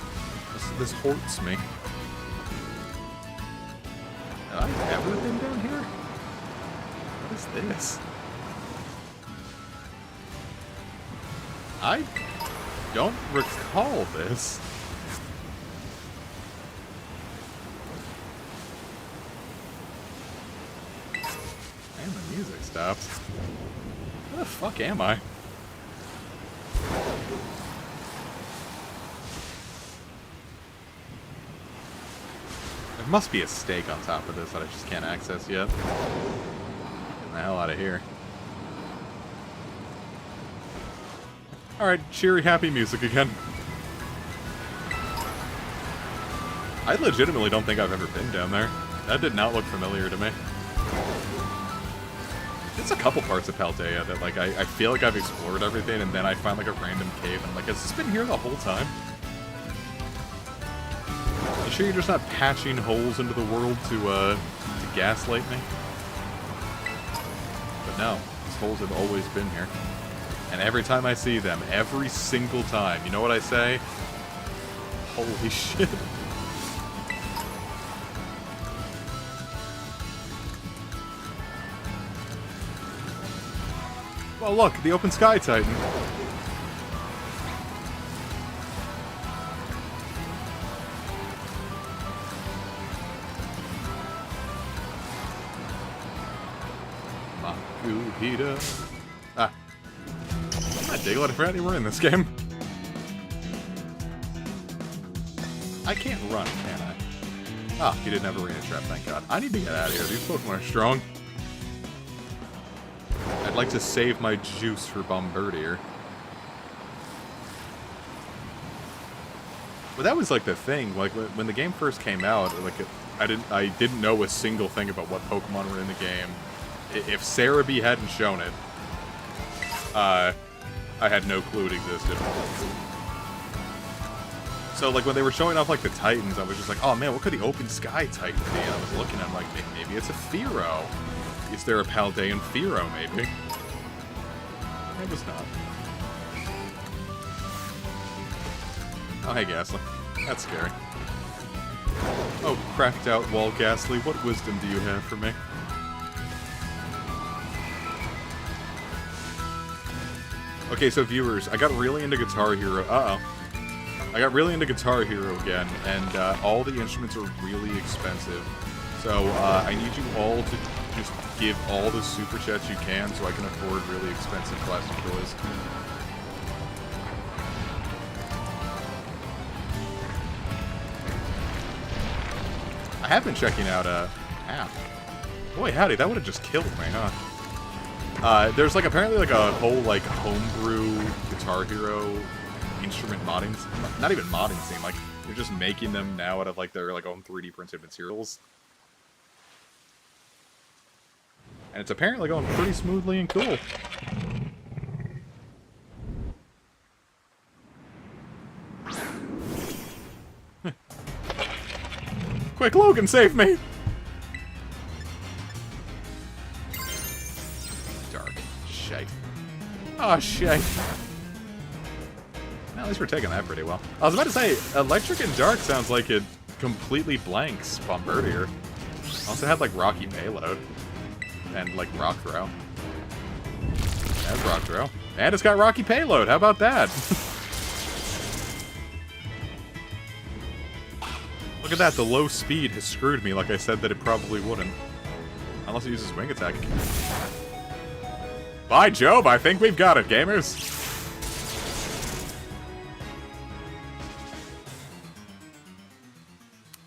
This hurts me. Have I ever been down here? What is this? I don't recall this. And the music stopped. Where the fuck am I? There must be a stake on top of this that I just can't access yet. Getting the hell out of here. Alright, cheery, happy music again. I legitimately don't think I've ever been down there. That did not look familiar to me. There's a couple parts of Paldea that, like, I feel like I've explored everything, and then I find, like, a random cave, and I'm like, has this been here the whole time? You sure you're just not patching holes into the world to gaslight me? But no, these holes have always been here. And every time I see them, every single time, you know what I say? Holy shit. Well, look, the Open Sky Titan. Ooh, Peter. Ah. I'm not Diglett if anywhere in this game. I can't run, can I? Ah, he didn't have a arena trap, thank god. I need to get out of here. These Pokemon are strong. I'd like to save my juice for Bombardier. But that was like the thing. Like when the game first came out, like I didn't know a single thing about what Pokemon were in the game. If Cerebi hadn't shown it, I had no clue it existed. So, like, when they were showing off, like, the Titans, I was just like, oh, man, what could the Open Sky Titan be? And I was looking at him like, maybe it's a Fearow. Is there a Paldean Fearow, maybe? It was not. Oh, hey, Ghastly. That's scary. Oh, cracked out wall Ghastly, what wisdom do you have for me? Okay, so viewers, I got really into Guitar Hero. Uh-oh. I got really into Guitar Hero again, and all the instruments are really expensive. So I need you all to just give all the super chats you can so I can afford really expensive plastic toys. I have been checking out app. Boy, howdy, that would have just killed me, huh? There's like apparently like a whole like homebrew Guitar Hero instrument modding, not even modding scene, like they're just making them now out of like their like own 3D printed materials. And it's apparently going pretty smoothly and cool. Quick, Logan, save me! Dark. Shite. Oh, shite. At least we're taking that pretty well. I was about to say, Electric and Dark sounds like it completely blanks Bombardier. Also had, like, Rocky Payload. And, like, Rock Throw. That's Rock Throw. And it's got Rocky Payload, how about that? Look at that, the low speed has screwed me like I said that it probably wouldn't. Unless it uses Wing Attack. By Jove, I think we've got it, gamers!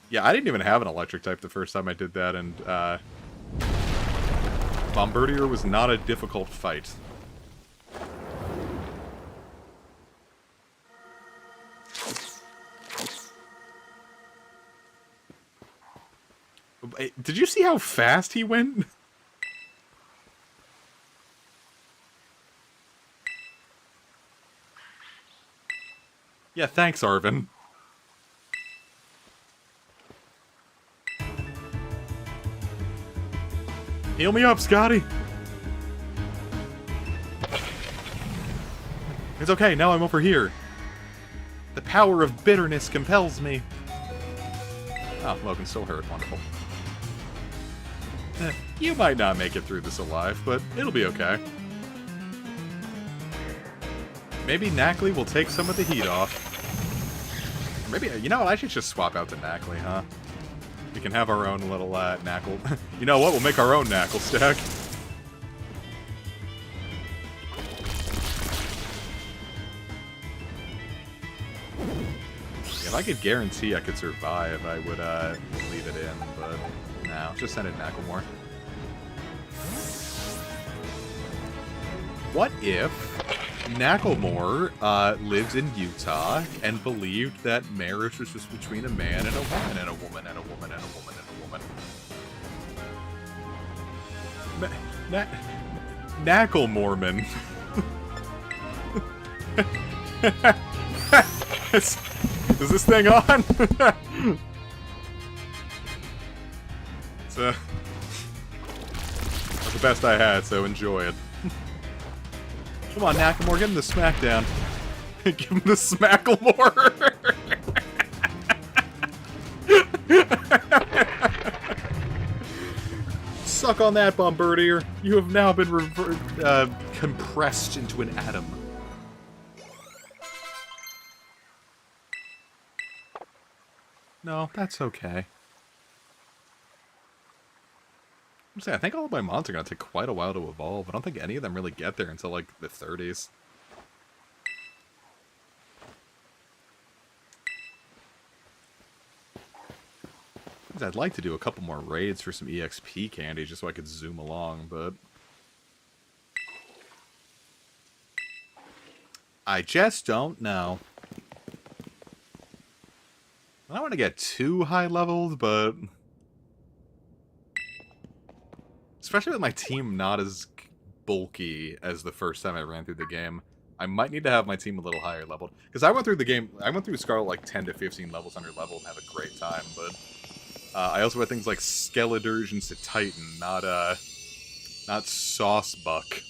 Yeah, I didn't even have an electric type the first time I did that, and Bombardier was not a difficult fight. Did you see how fast he went? Yeah, thanks, Arvin. Heal me up, Scotty! It's okay, now I'm over here. The power of bitterness compels me. Oh, Logan's still hurt. Wonderful. You might not make it through this alive, but it'll be okay. Maybe Knackley will take some of the heat off. Maybe, you know what, I should just swap out to Knackley, huh? We can have our own little Knackle. You know what, we'll make our own Knackle stack. If I could guarantee I could survive, I would leave it in, but no, just send it Knacklemore. What if Knacklemore lived in Utah and believed that marriage was just between a man and a woman and a woman and a woman and a woman and a woman? Knacklemorman. Is this thing on? That's the best I had, so enjoy it. Come on, Knacklemore, give him the smackdown. Give him the Smacklemore. Suck on that, Bombardier. You have now been compressed into an atom. No, that's okay. I'm saying, I think all of my mons are going to take quite a while to evolve. I don't think any of them really get there until, like, the 30s. I'd like to do a couple more raids for some EXP candy just so I could zoom along, but... I just don't know. I don't want to get too high leveled, but... Especially with my team not as bulky as the first time I ran through the game, I might need to have my team a little higher leveled. Because I went through Scarlet like 10 to 15 levels under level and have a great time, but... I also had things like Skeledurgeons to Titan, not Saucebuck.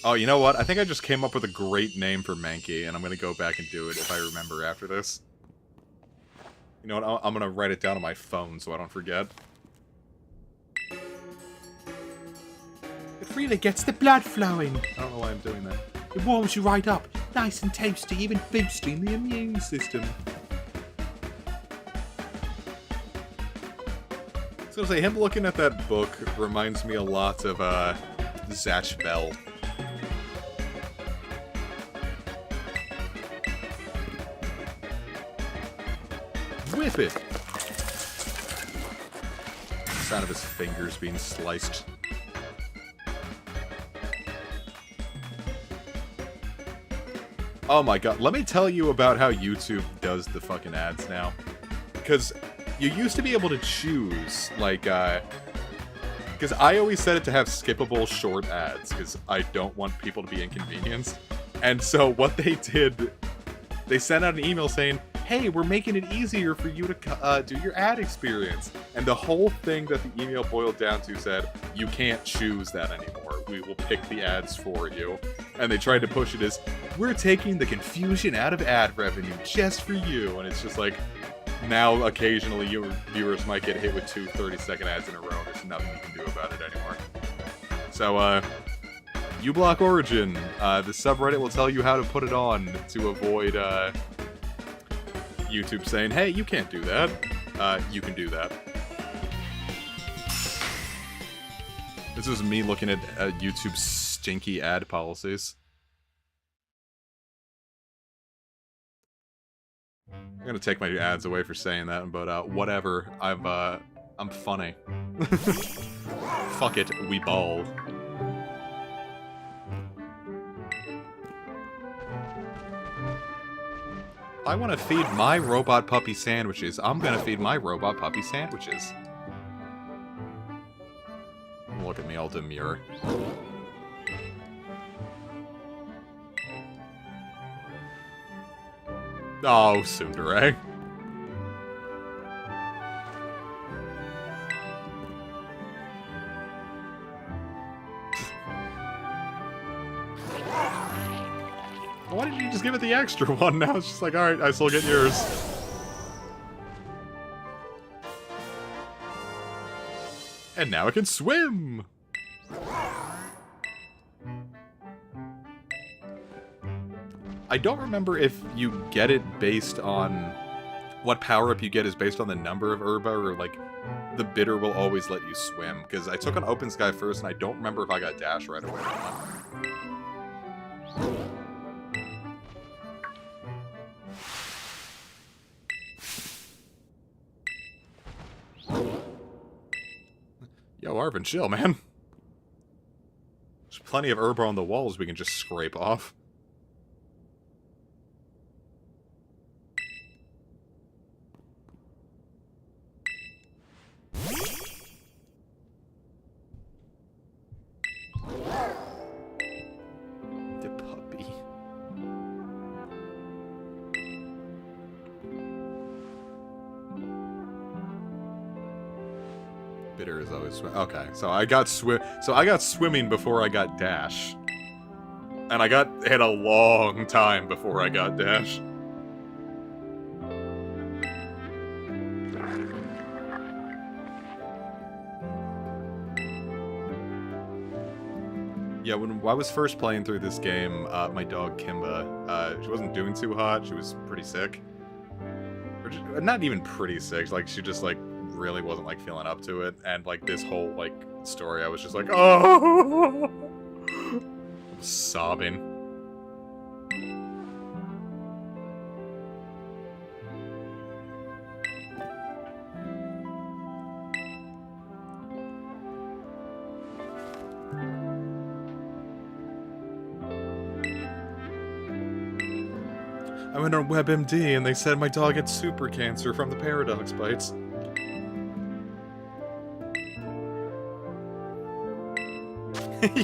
Oh, you know what? I think I just came up with a great name for Mankey, and I'm gonna go back and do it if I remember after this. You know what? I'm gonna write it down on my phone so I don't forget. It really gets the blood flowing. I don't know why I'm doing that. It warms you right up. Nice and toasty, even boosting the immune system. I was gonna say, him looking at that book reminds me a lot of, Zatch Bell. Whip it! The sound of his fingers being sliced. Oh my god, let me tell you about how YouTube does the fucking ads now. Because you used to be able to choose, like, because I always set it to have skippable short ads, because I don't want people to be inconvenienced. And so what they did, they sent out an email saying, hey, we're making it easier for you to do your ad experience. And the whole thing that the email boiled down to said, you can't choose that anymore. We will pick the ads for you. And they tried to push it as, we're taking the confusion out of ad revenue just for you. And it's just like, now occasionally your viewers might get hit with 2 30-second ads in a row. There's nothing you can do about it anymore. So, uBlock Origin, the subreddit will tell you how to put it on to avoid, YouTube saying, hey, you can't do that. You can do that. This is me looking at YouTube's stinky ad policies. I'm gonna take my ads away for saying that, but whatever. I'm funny. Fuck it, we ball. I want to feed my robot puppy sandwiches. I'm gonna feed my robot puppy sandwiches. Look at me, all demure. Oh, Tsundere. Why didn't you just give it the extra one? Now it's just like, alright, I still get yours. And now it can swim! I don't remember if you get it based on... What power-up you get is based on the number of herba, or like, the bidder will always let you swim. Because I took on Open Sky first, and I don't remember if I got dash right away or not. Yo, Arvin, chill, man. There's plenty of herba on the walls we can just scrape off. The puppy. Bitter is always okay. So I got swimming before I got dash, and I got hit a long time before I got dash. Yeah, when I was first playing through this game, my dog Kimba, she wasn't doing too hot. She was pretty sick. Not even pretty sick. Like, she just, like, really wasn't, like, feeling up to it. And, like, this whole, like, story, I was just like, oh! I was sobbing. I went on WebMD and they said my dog had super cancer from the paradox bites.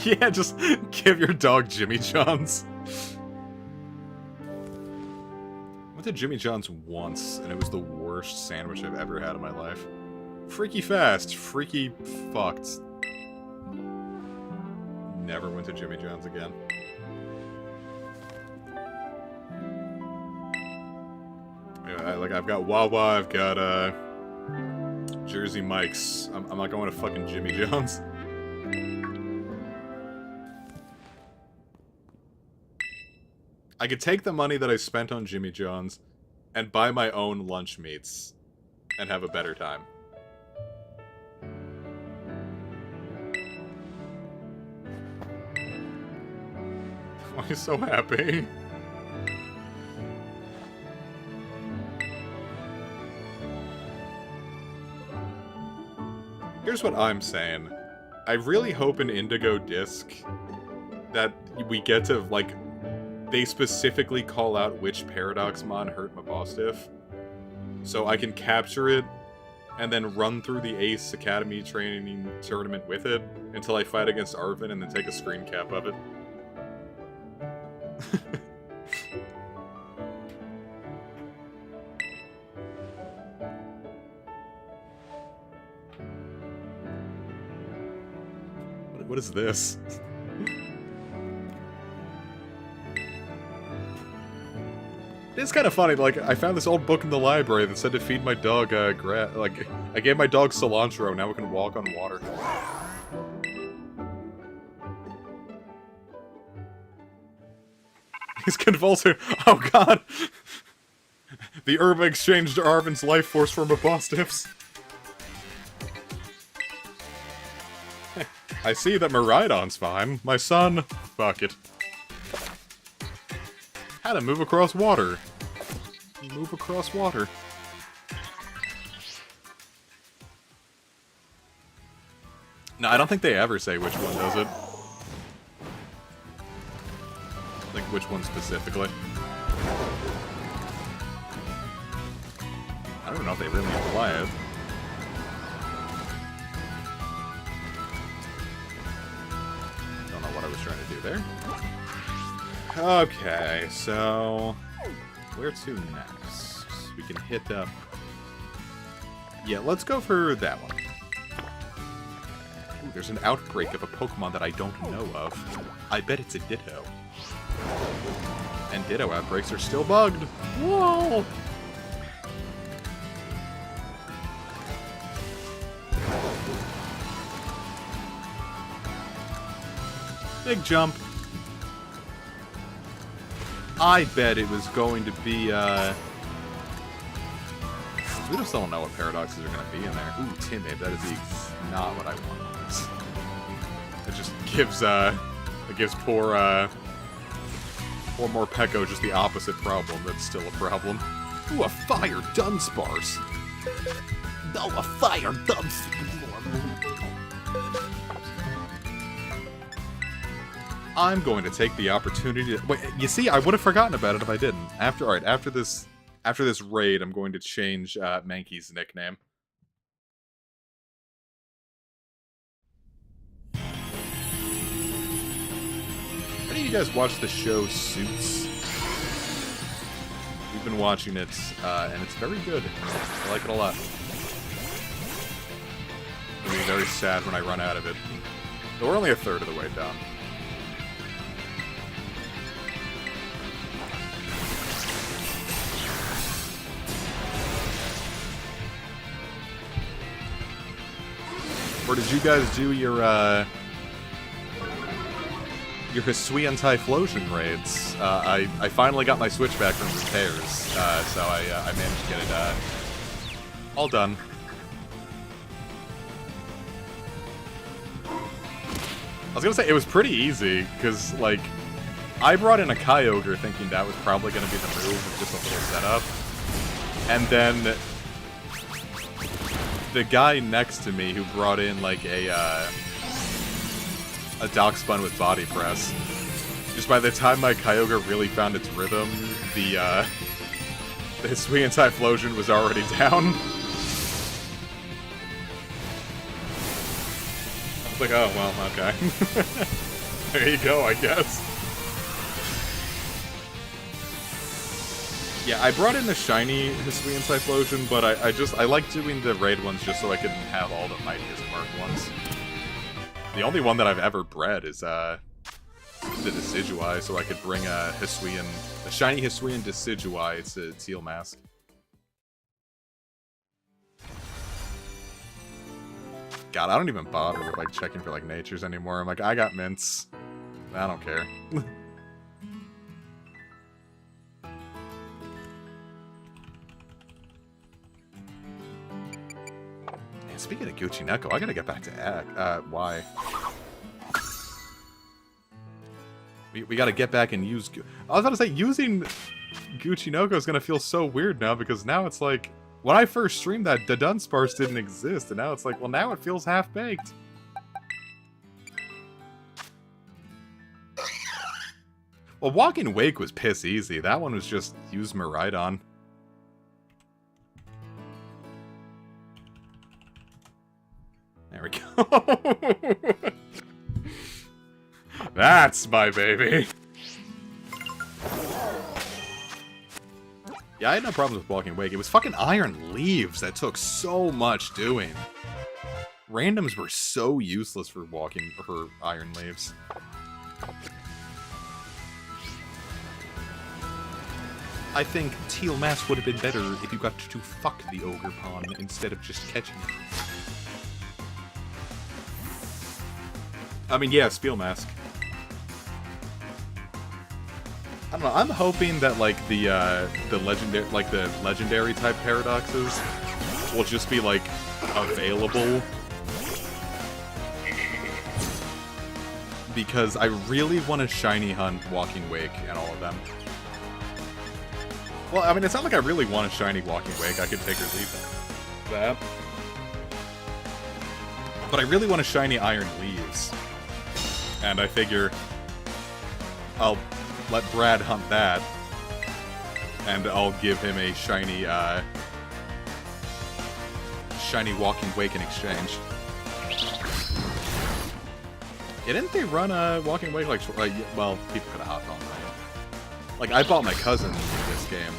Yeah, just give your dog Jimmy John's. I went to Jimmy John's once, and it was the worst sandwich I've ever had in my life. Freaky fast, freaky fucked. Never went to Jimmy John's again. Like, I've got Wawa, I've got, Jersey Mike's. I'm not going to fucking Jimmy John's. I could take the money that I spent on Jimmy John's and buy my own lunch meats and have a better time. Why are you so happy? Here's what I'm saying. I really hope in Indigo Disc that we get to, like, they specifically call out which Paradoxmon hurt my Mabostiff, so I can capture it and then run through the Ace Academy training tournament with it until I fight against Arvin and then take a screen cap of it. What is this? It's kind of funny, like, I found this old book in the library that said to feed my dog, like, I gave my dog cilantro, now it can walk on water. He's convulsing. Oh god! The herb exchanged Arvin's life force for Mabostiff's. I see that Miraidon's fine. My son... Fuck it. How to move across water. Move across water. No, I don't think they ever say which one does it. Like, which one specifically. I don't know if they really imply it. What I was trying to do there. Okay, so where to next? We can hit up. Yeah, let's go for that one. Ooh, there's an outbreak of a Pokemon that I don't know of. I bet it's a Ditto. And Ditto outbreaks are still bugged. Whoa! Big jump. I bet it was going to be, we just don't know what paradoxes are going to be in there. Ooh, Timid, that is not what I want. It just gives, poor Morpeko just the opposite problem that's still a problem. Ooh, a fire Dunsparce. No, a fire Dunsparce. I'm going to take the opportunity to... Wait, you see, I would have forgotten about it if I didn't. After this raid, I'm going to change Mankey's nickname. Any of you guys watch the show Suits? We've been watching it, and it's very good. I like it a lot. I'll be very sad when I run out of it. But we're only a third of the way down. Or did you guys do your your Hisui anti-Flosion raids. I finally got my switchback from repairs, so I managed to get it all done. I was gonna say, it was pretty easy, because, like, I brought in a Kyogre thinking that was probably gonna be the move with just a little setup. And then the guy next to me who brought in, like, a Dock Spun with Body Press, just by the time my Kyogre really found its rhythm, the Hisui anti-Flosion was already down. I was like, oh, well, okay. There you go, I guess. Yeah, I brought in the shiny Hisui anti-Flosion, but I like doing the raid ones just so I can have all the mightiest mark ones. The only one that I've ever bred is the Decidueye, so I could bring a shiny Hisuian Decidueye to Teal Mask. God, I don't even bother with, like, checking for, like, natures anymore. I'm like, I got mints. I don't care. And speaking of Gucci Neko, I gotta get back to Y. We gotta get back and use... I was about to say, using Gucci Noko is gonna feel so weird now, because now it's like... When I first streamed that, the Dunsparce didn't exist, and now it's like, well, now it feels half-baked. Well, Walking Wake was piss easy. That one was just use Miraidon. There we go. That's my baby. Yeah, I had no problems with Walking Wake. It was fucking Iron Leaves that took so much doing. Randoms were so useless for Iron Leaves. I think Teal Mask would have been better if you got to fuck the Ogerpon instead of just catching it. I mean, yeah, Steel Mask. I don't know. I'm hoping that like the legendary type paradoxes will just be like available, because I really want to shiny hunt Walking Wake and all of them. Well, I mean, it's not like I really want a shiny Walking Wake. I could take or leave that. But I really want a shiny Iron Leaves, and I figure I'll let Brad hunt that, and I'll give him a shiny, shiny Walking Wake in exchange. Yeah, didn't they run a Walking Wake, like, well, people could have hopped on that. Like, I bought my cousin this game,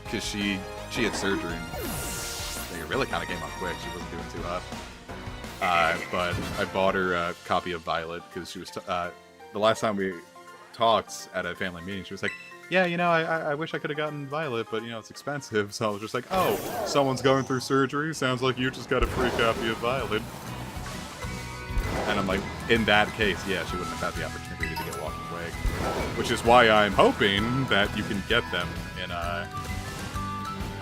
because she had surgery, and I think it really kind of came up quick. She wasn't doing too hot. But I bought her a copy of Violet, because she was, the last time we talked at a family meeting, she was like, yeah, you know, I wish I could have gotten Violet, but, you know, it's expensive. So I was just like, oh, someone's going through surgery? Sounds like you just got a free copy of Violet. And I'm like, in that case, yeah, she wouldn't have had the opportunity to get Walking Wake. Which is why I'm hoping that you can get them in, I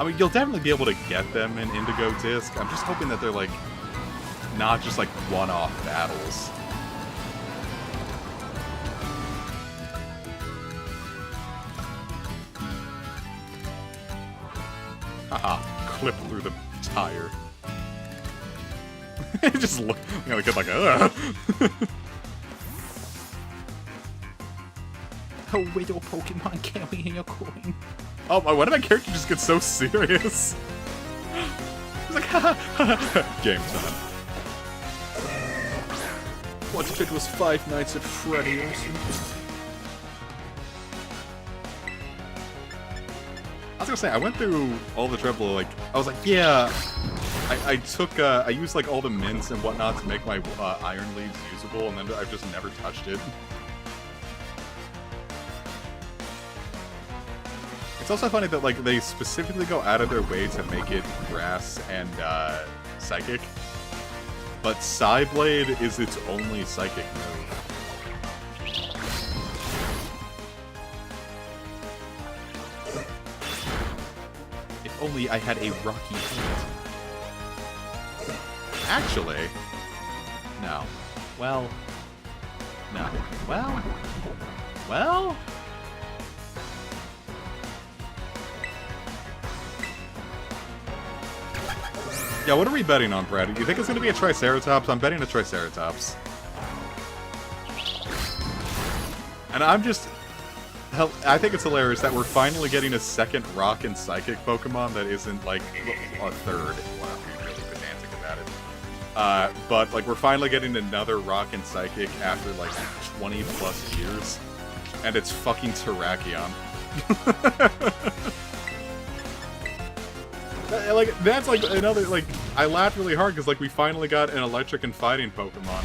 mean, you'll definitely be able to get them in Indigo Disc. I'm just hoping that they're, like, not just, like, one-off battles. Haha, clip through the tire. Just look, you know, like, Oh, widow Pokemon carrying a coin. Oh, why did my character just get so serious? He's like, ha ha. Game time. What if it was Five Nights at Freddy's? I was gonna say, I went through all the trouble, like, I was like, yeah, I used, like, all the mints and whatnot to make my Iron Leaves usable, and then I've just never touched it. It's also funny that, like, they specifically go out of their way to make it Grass and, Psychic, but Psyblade is its only Psychic move. only I had a rocky feet. Actually, no. Well, no. Well. Yeah, what are we betting on, Brad? Do you think it's going to be a Triceratops? I'm betting a Triceratops. And I'm just... Hell, I think it's hilarious that we're finally getting a second Rock and Psychic Pokemon that isn't, like, a third. Well, I'm really pedantic about it. But, like, we're finally getting another Rock and Psychic after, like, 20-plus years. And it's fucking Terrakion. Like, that's, like, another, like, I laughed really hard because, like, we finally got an electric and fighting Pokemon.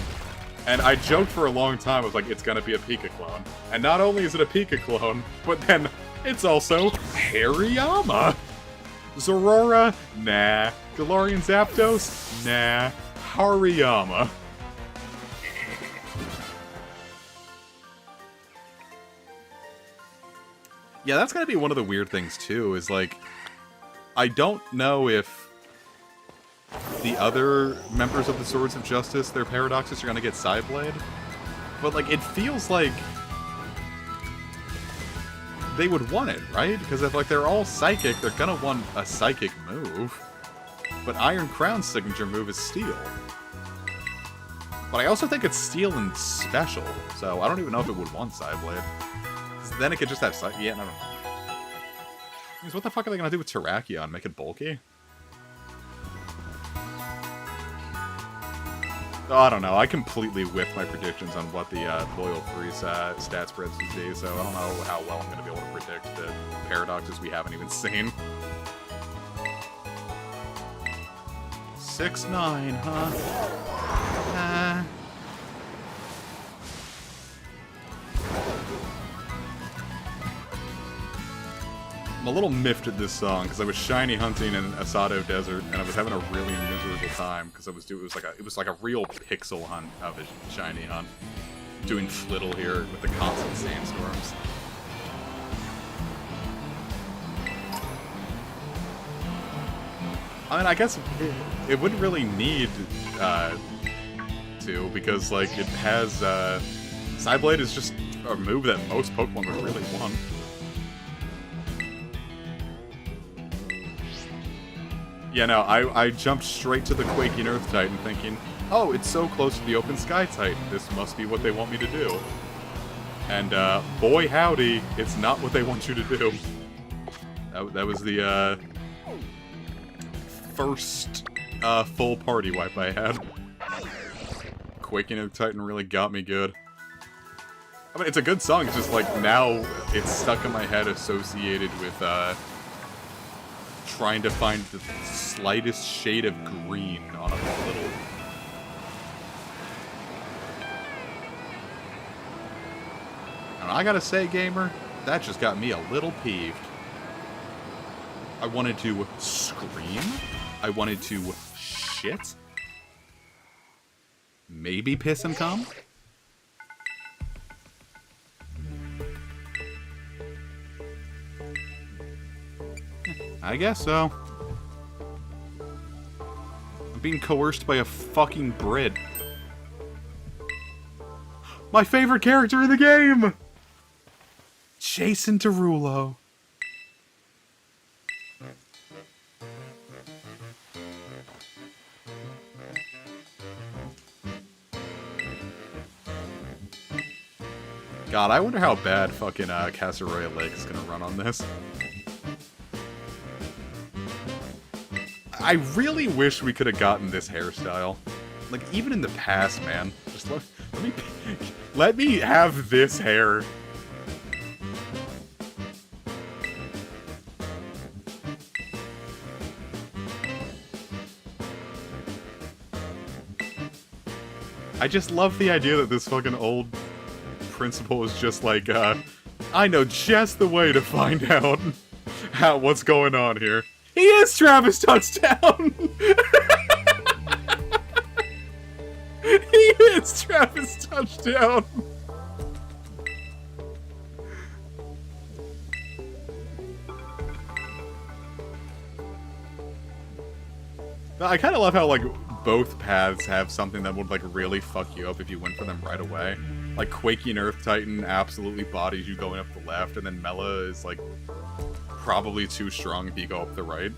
And I joked for a long time, I was like, it's gonna be a Pika clone. And not only is it a Pika clone, but then it's also Hariyama! Zorora? Nah. Galarian Zapdos? Nah. Hariyama. Yeah, that's gonna be one of the weird things, too, is, like, I don't know if the other members of the Swords of Justice, their Paradoxes, are gonna get Psyblade. But, like, it feels like they would want it, right? Because if, like, they're all Psychic, they're gonna want a Psychic move. But Iron Crown's signature move is Steel. But I also think it's Steel and Special, so I don't even know if it would want Psyblade. Then it could just have Psychic. Yeah, no. What the fuck are they gonna do with Terrakion? Make it bulky? Oh, I don't know. I completely whiffed my predictions on what the Loyal Freeze stat spreads would be, so I don't know how well I'm going to be able to predict the paradoxes we haven't even seen. 6-9, huh? I'm a little miffed at this song because I was shiny hunting in Asado Desert and I was having a really miserable time because it was like a real pixel hunt of a shiny hunt, doing flittle here with the constant sandstorms. I mean, I guess it wouldn't really need to because like it has Psyblade is just a move that most Pokemon would really want. Yeah, no, I jumped straight to the Quaking Earth Titan thinking, oh, it's so close to the Open Sky Titan, this must be what they want me to do. And, boy howdy, it's not what they want you to do. That was the, first, full party wipe I had. Quaking Earth Titan really got me good. I mean, it's a good song, it's just, like, now it's stuck in my head associated with, trying to find the slightest shade of green on a little. And I gotta say, gamer, that just got me a little peeved. I wanted to scream. I wanted to shit. Maybe piss and cum. I guess so. I'm being coerced by a fucking Brit. My favorite character in the game! Jason Derulo. God, I wonder how bad fucking Casseroya Lake is gonna run on this. I really wish we could have gotten this hairstyle. Like, even in the past, man. Just let me have this hair. I just love the idea that this fucking old principal is just like, I know just the way to find out what's going on here. He is Travis Touchdown! He is Travis Touchdown! I kind of love how, like, both paths have something that would, like, really fuck you up if you went for them right away. Like, Quaking Earth Titan absolutely bodies you going up the left, and then Mela is, like, probably too strong if you go up the right.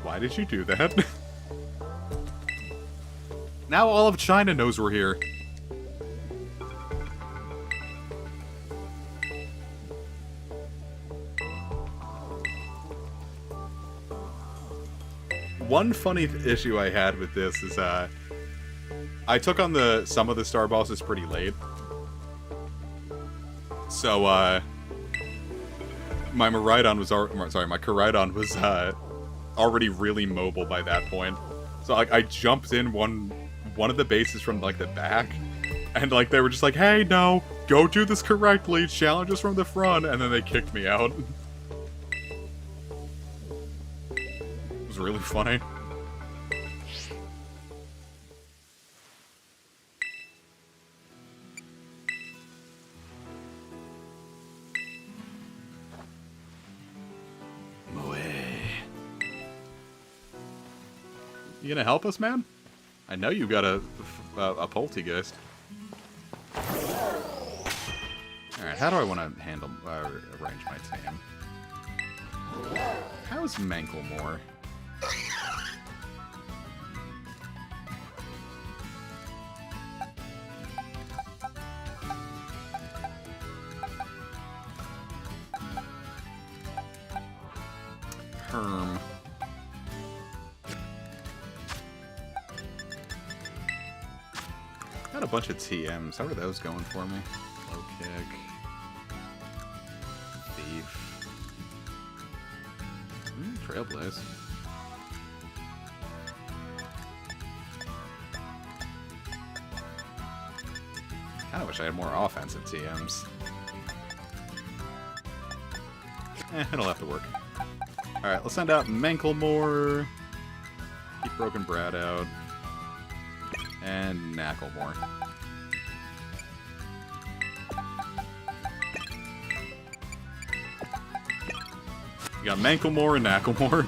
Why did you do that? Now all of China knows we're here. One funny issue I had with this is, I took on some of the star bosses pretty late. So, my Miraidon was my Koraidon was, already really mobile by that point. So, like, I jumped in one of the bases from, like, the back, and, like, they were just like, hey, no, go do this correctly, challenge us from the front, and then they kicked me out. It was really funny. You gonna help us, man? I know you got a poltergeist. Alright, how do I want to handle, arrange my team? How's Manklemore? Herm. Got a bunch of TMs. How are those going for me? Low kick. Thief. Trailblaze. Kinda wish I had more offensive TMs. It'll have to work. Alright, let's send out Manklemore. Keep Broken Brad out. And Knacklemore. You got Manklemore and Knacklemore.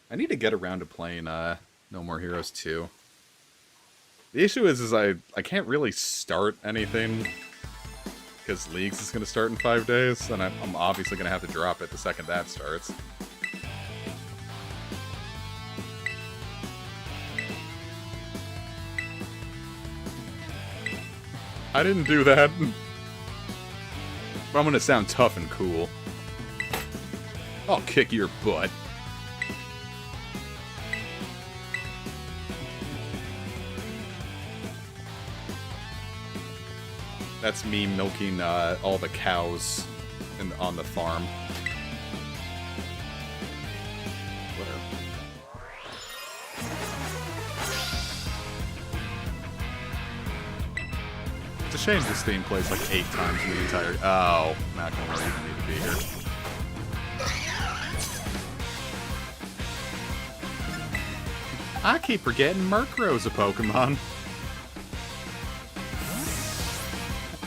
I need to get around to playing No More Heroes 2. The issue is I can't really start anything because Leagues is going to start in 5 days, and I'm obviously going to have to drop it the second that starts. I didn't do that. But I'm going to sound tough and cool. I'll kick your butt. That's me milking all the cows on the farm. Whatever. It's a shame this theme plays like 8 times in the entire... Oh, Macklemore, you don't need to be here. I keep forgetting Murkrow's a Pokemon.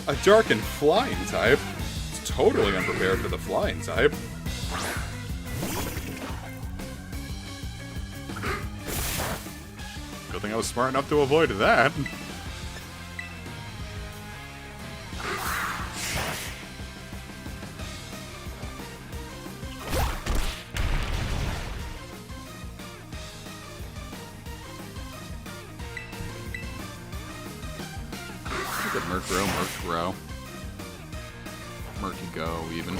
A dark and flying type? It's totally unprepared for the flying type. Good thing I was smart enough to avoid that. Look at Murkrow. Murky Go, even.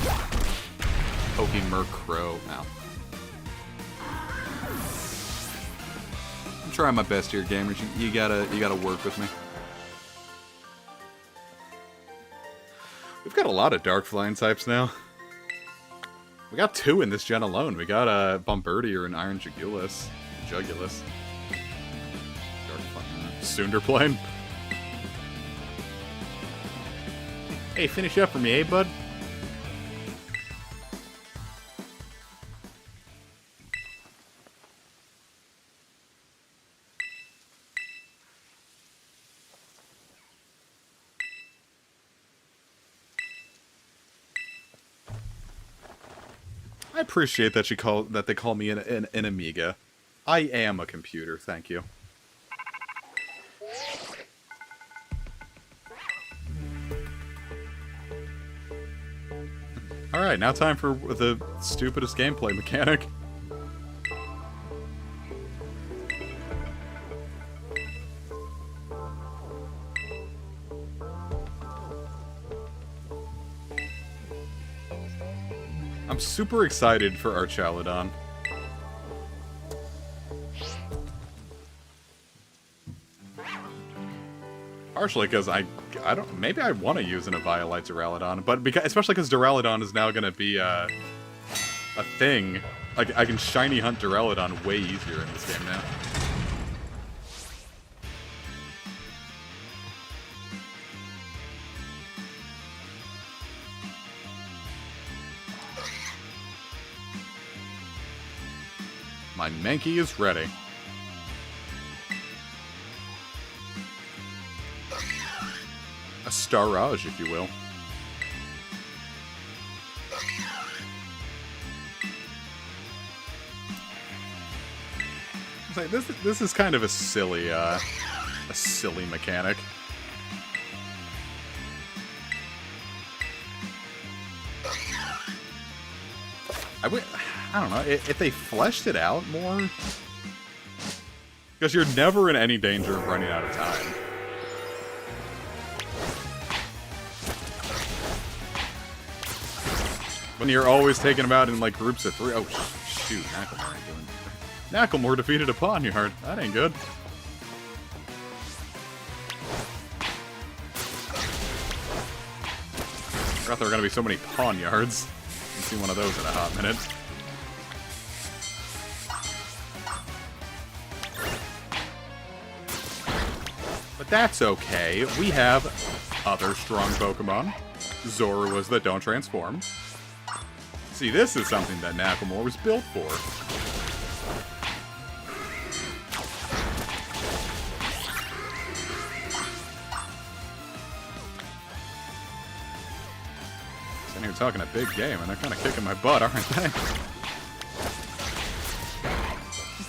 Poking Murkrow. Ow. I'm trying my best here, gamers. You gotta work with me. We've got a lot of dark flying types now. We got 2 in this gen alone. We got Bombardier and Iron Jugulus. Dark flying. Sunderplane. Hey, finish up for me, eh, bud? I appreciate that they call me an Amiga. I am a computer, thank you. Alright, now time for the stupidest gameplay mechanic. I'm super excited for Archaludon. Partially because I don't, maybe I want to use an Eviolite Duraludon, but especially because Duraludon is now going to be a thing. Like, I can shiny hunt Duraludon way easier in this game now. My Mankey is ready. A Starage, if you will. It's like, this is kind of a silly mechanic. I don't know, if they fleshed it out more... Because you're never in any danger of running out of time. When you're always taking them out in, like, groups of 3... Oh, shoot, Knacklemore ain't doing... Knacklemore defeated a Pawniard. That ain't good. I forgot there were gonna be so many Pawniards. I've seen one of those in a hot minute. But that's okay. We have other strong Pokemon. Zoruas that don't transform. See, this is something that Knacklemore was built for. Sitting here talking a big game, and they're kind of kicking my butt, aren't they?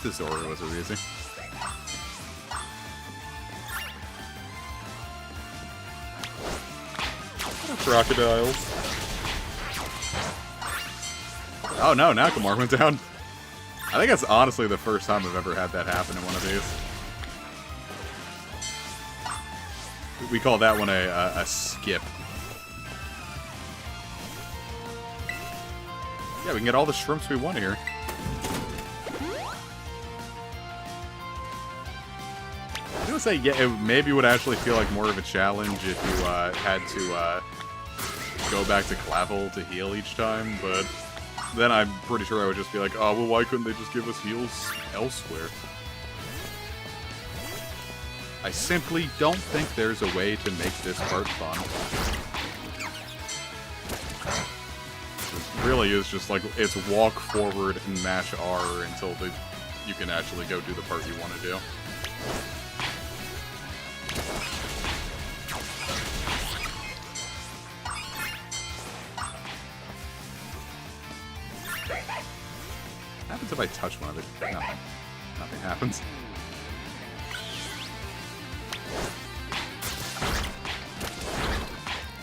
The Zoruas are easy. Crocodiles. Oh no, Knacklemore went down. I think that's honestly the first time I've ever had that happen in one of these. We call that one a skip. Yeah, we can get all the shrimps we want here. I was gonna say, yeah, it maybe would actually feel like more of a challenge if you had to go back to Clavel to heal each time, but then I'm pretty sure I would just be like, oh, well, why couldn't they just give us heals elsewhere? I simply don't think there's a way to make this part fun. It really is just like, it's walk forward and mash R until you can actually go do the part you want to do. What happens if I touch one of it? Nothing. Nothing happens.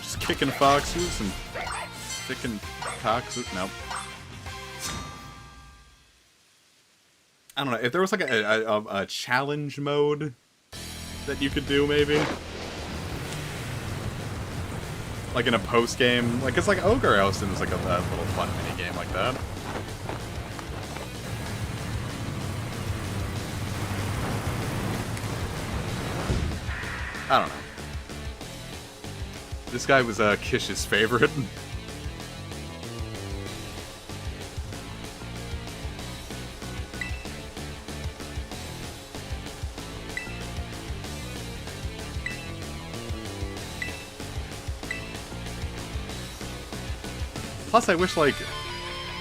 Just kicking foxes and sticking cocks. Nope. I don't know. If there was like a challenge mode that you could do, maybe? Like in a post-game. Like, it's like Ogre Elston is like a little fun mini-game like that. I don't know. This guy was Kish's favorite. Plus, I wish, like,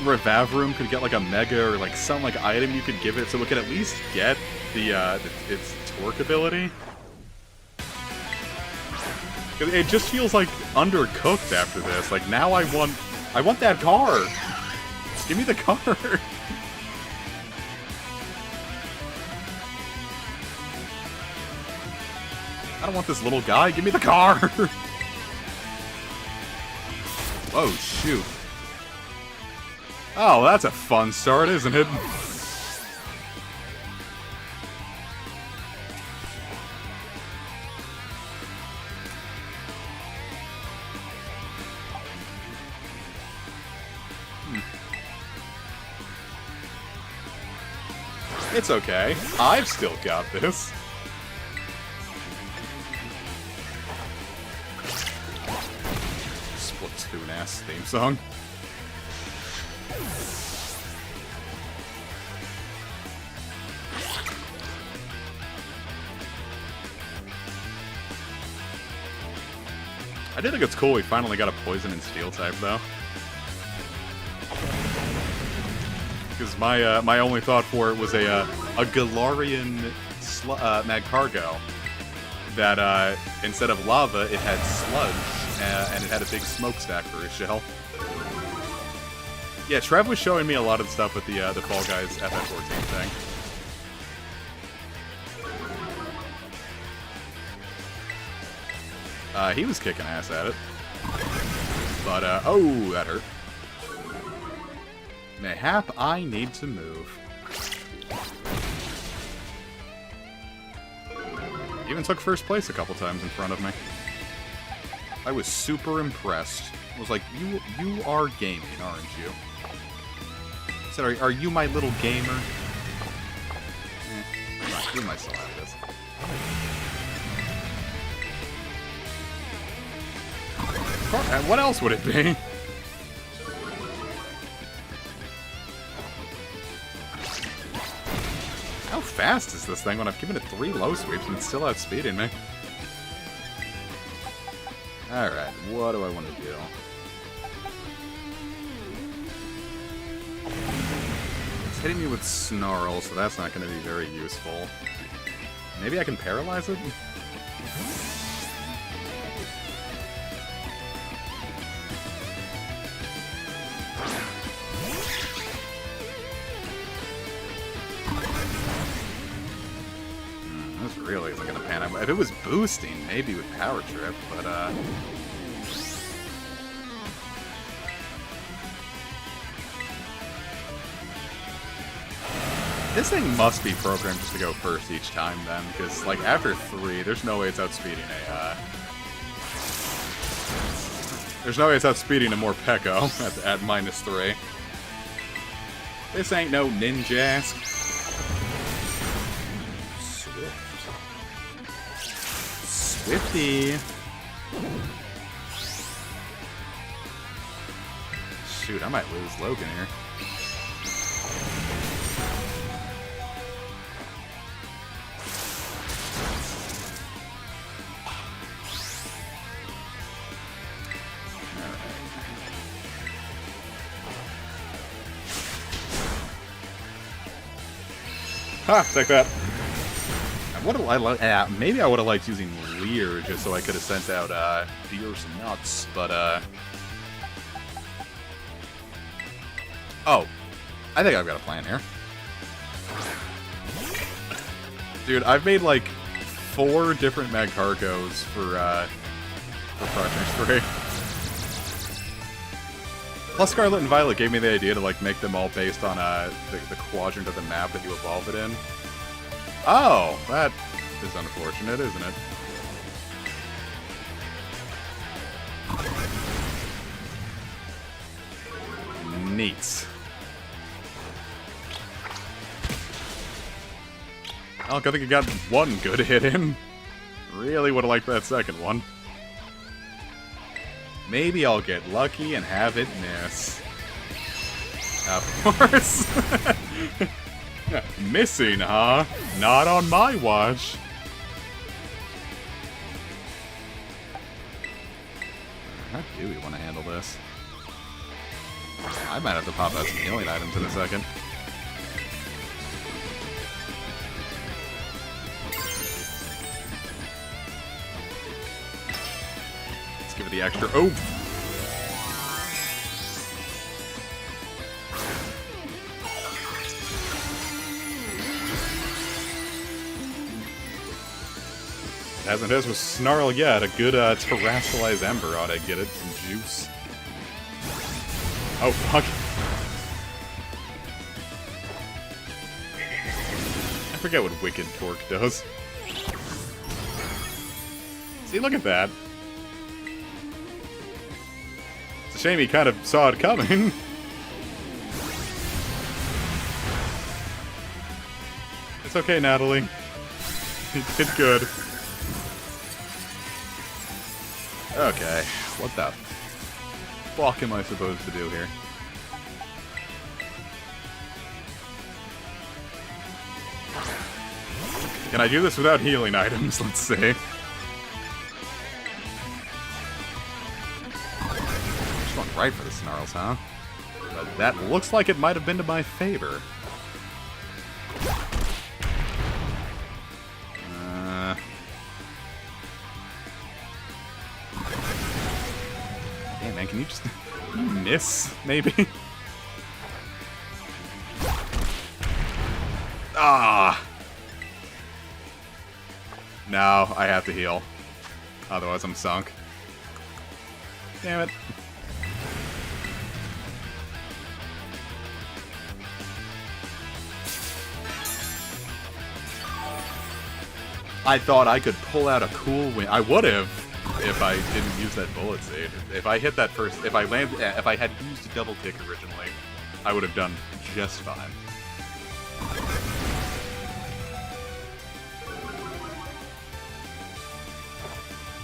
Revavroom could get, like, a Mega or, like, some, like, item you could give it so it could at least get its Torque ability. 'Cause it just feels, like, undercooked after this. Like, now I want that car! Give me the car! I don't want this little guy, give me the car! Whoa, shoot. Oh, that's a fun start, isn't it? It's okay. I've still got this. Splatoon-ass theme song. I do think it's cool we finally got a Poison and Steel type, though. Because my only thought for it was a Galarian Magcargo that instead of lava, it had sludge, and it had a big smokestack for its shell. Yeah, Trev was showing me a lot of stuff with the Fall Guys FF14 thing. He was kicking ass at it. But, oh, that hurt. Mayhap I need to move. Even took first place a couple times in front of me. I was super impressed. I was like, you are gaming, aren't you? I said, are you my little gamer? Come on, we might still have this. What else would it be? How fast is this thing when I've given it 3 low sweeps and it's still outspeeding me? Alright, what do I want to do? It's hitting me with Snarl, so that's not going to be very useful. Maybe I can paralyze it? This really isn't going to pan out. If it was boosting, maybe with Power Trip, but this thing must be programmed just to go first each time then, because, like, after 3, there's no way it's outspeeding a, there's no way it's outspeeding a Morpeko at -3. This ain't no Ninjask. Swifty. Shoot, I might lose Logan here. Ha! Take that. What do I like? Maybe I would have liked using Leer just so I could have sent out Deers Nuts, but oh, I think I've got a plan here. Dude, I've made like 4 different Magcargos for Project 3. Plus, Scarlet and Violet gave me the idea to like make them all based on the quadrant of the map that you evolve it in. Oh, that is unfortunate, isn't it? Neat. Oh, I think I got 1 good hit in. Really would have liked that second one. Maybe I'll get lucky and have it miss. Of course. Missing, huh? Not on my watch. How do we want to handle this? I might have to pop out some healing items in a second. Let's give it the extra oomph. It hasn't hit us with Snarl yet. A good Terrassalized Ember ought to get it some juice. Oh, fuck. I forget what Wicked Torque does. See, look at that. It's a shame he kind of saw it coming. It's okay, Natalie. You did good. Okay, what the fuck am I supposed to do here? Can I do this without healing items? Let's see. Just went right for the snarls, huh? But that looks like it might have been to my favor. Damn, man, can you just miss, maybe? Ah! No, I have to heal. Otherwise I'm sunk. Damn it. I thought I could pull out a cool win. I would have if I didn't use that bullet seed. If I hit that first, if I had used a double kick originally, I would have done just fine.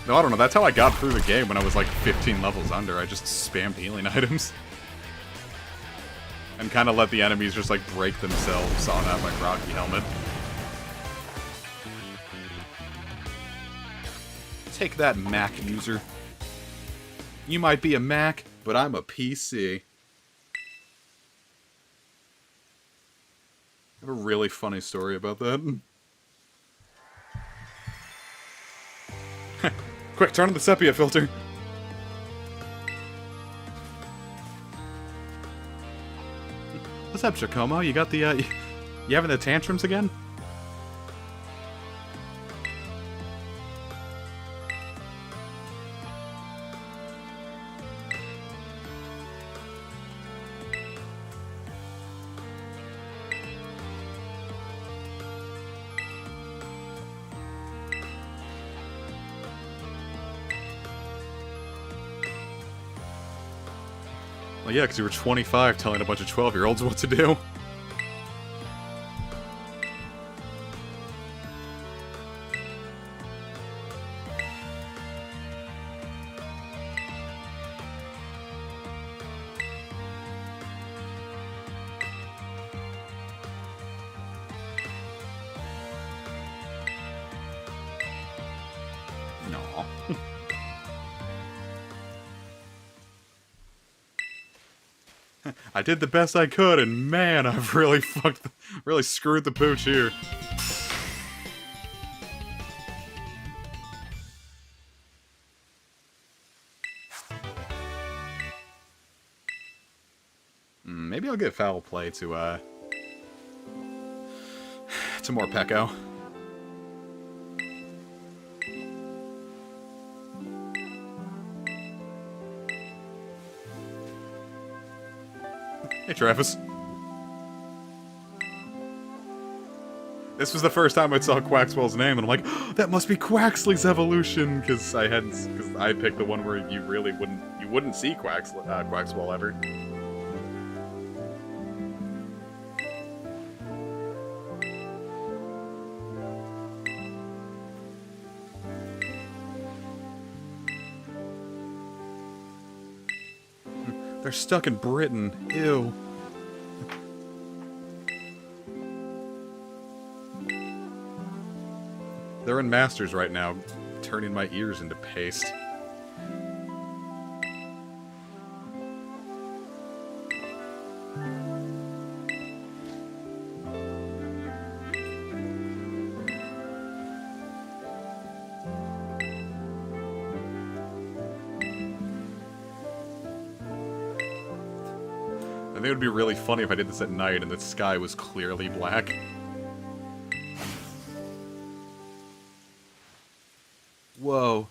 No, I don't know. That's how I got through the game when I was like 15 levels under. I just spammed healing items. And kind of let the enemies just like break themselves on that like Rocky Helmet. Take that, Mac user. You might be a Mac, but I'm a PC. I have a really funny story about that. Quick, turn on the sepia filter. What's up, Giacomo? You got the, you having the tantrums again? Well, yeah, because you were 25 telling a bunch of 12-year-olds what to do. No. I did the best I could, and man, I've really really screwed the pooch here. Maybe I'll get foul play to more Pecco. Hey, Travis. This was the first time I saw Quaxwell's name, and I'm like, oh, that must be Quaxley's evolution, because I picked the one where you really wouldn't see Quaxwell ever. They're stuck in Britain. Ew. They're in Masters right now, turning my ears into paste. think it would be really funny if I did this at night and the sky was clearly black. Whoa.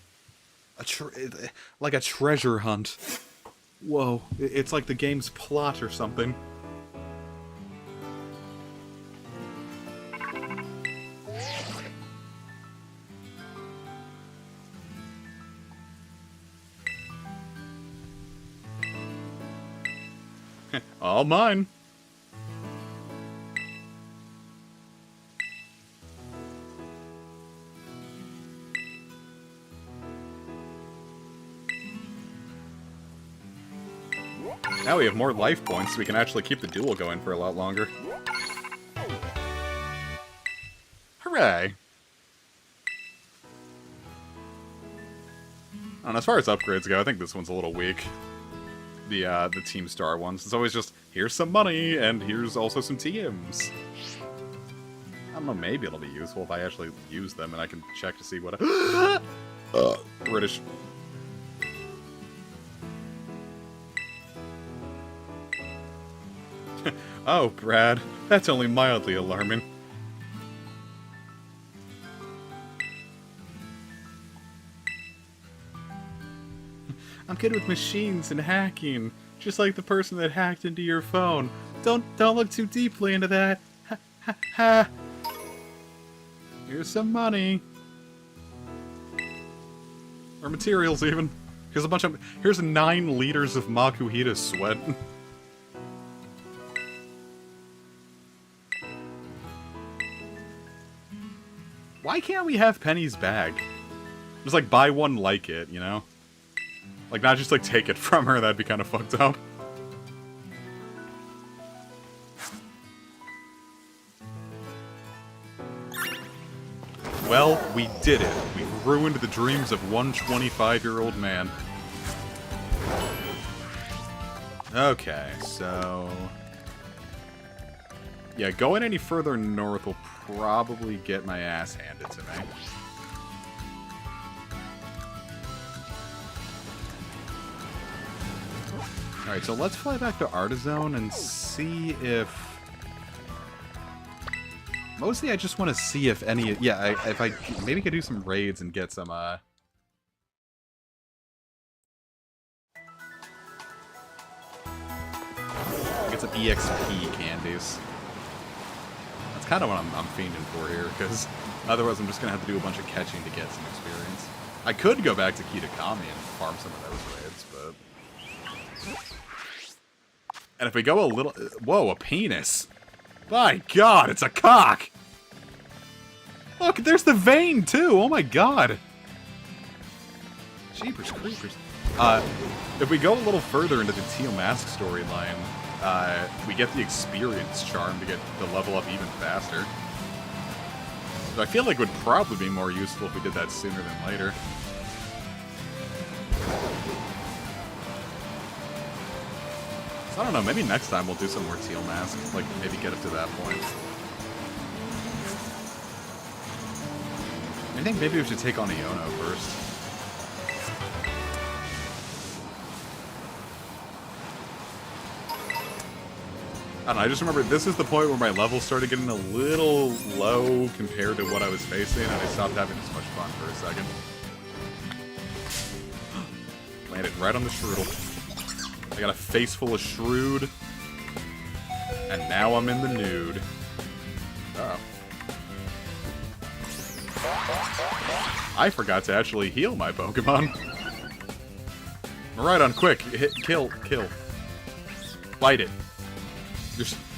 Like a treasure hunt. Whoa. It's like the game's plot or something. All mine. Now we have more life points, so we can actually keep the duel going for a lot longer. Hooray! And as far as upgrades go, I think this one's a little weak. The Team Star ones. It's always just, here's some money, and here's also some TMs. I don't know, maybe it'll be useful if I actually use them, and I can check to see what British. Oh, Brad, that's only mildly alarming. I'm good with machines and hacking, just like the person that hacked into your phone. Don't look too deeply into that. Ha ha ha. Here's some money. Or materials even. Here's 9 liters of Makuhita sweat. Why can't we have Penny's bag? Just like buy one like it, you know? Like, not just, like, take it from her, that'd be kind of fucked up. Well, we did it. We ruined the dreams of one 25-year-old man. Okay, so... yeah, going any further north will probably get my ass handed to me. Alright, so let's fly back to Artizone and see if... mostly I just want to see if any... yeah, if I maybe could do some raids and get some, get some EXP candies. That's kind of what I'm fiending for here, because otherwise I'm just going to have to do a bunch of catching to get some experience. I could go back to Kitakami and farm some of those raids, but... and if we go a little... whoa, a penis! My god, it's a cock! Look, there's the vein, too! Oh my god! Jeepers creepers. If we go a little further into the Teal Mask storyline, we get the experience charm to get the level up even faster. So I feel like it would probably be more useful if we did that sooner than later. So I don't know, maybe next time we'll do some more Teal Mask, like maybe get up to that point. I think maybe we should take on Iono first. I don't know, I just remember this is the point where my levels started getting a little low compared to what I was facing, and I stopped having as much fun for a second. Landed right on the Strudel. I got a face full of Shrewd, and now I'm in the nude. Uh-oh. I forgot to actually heal my Pokemon. Right on, quick, hit, kill. Bite it.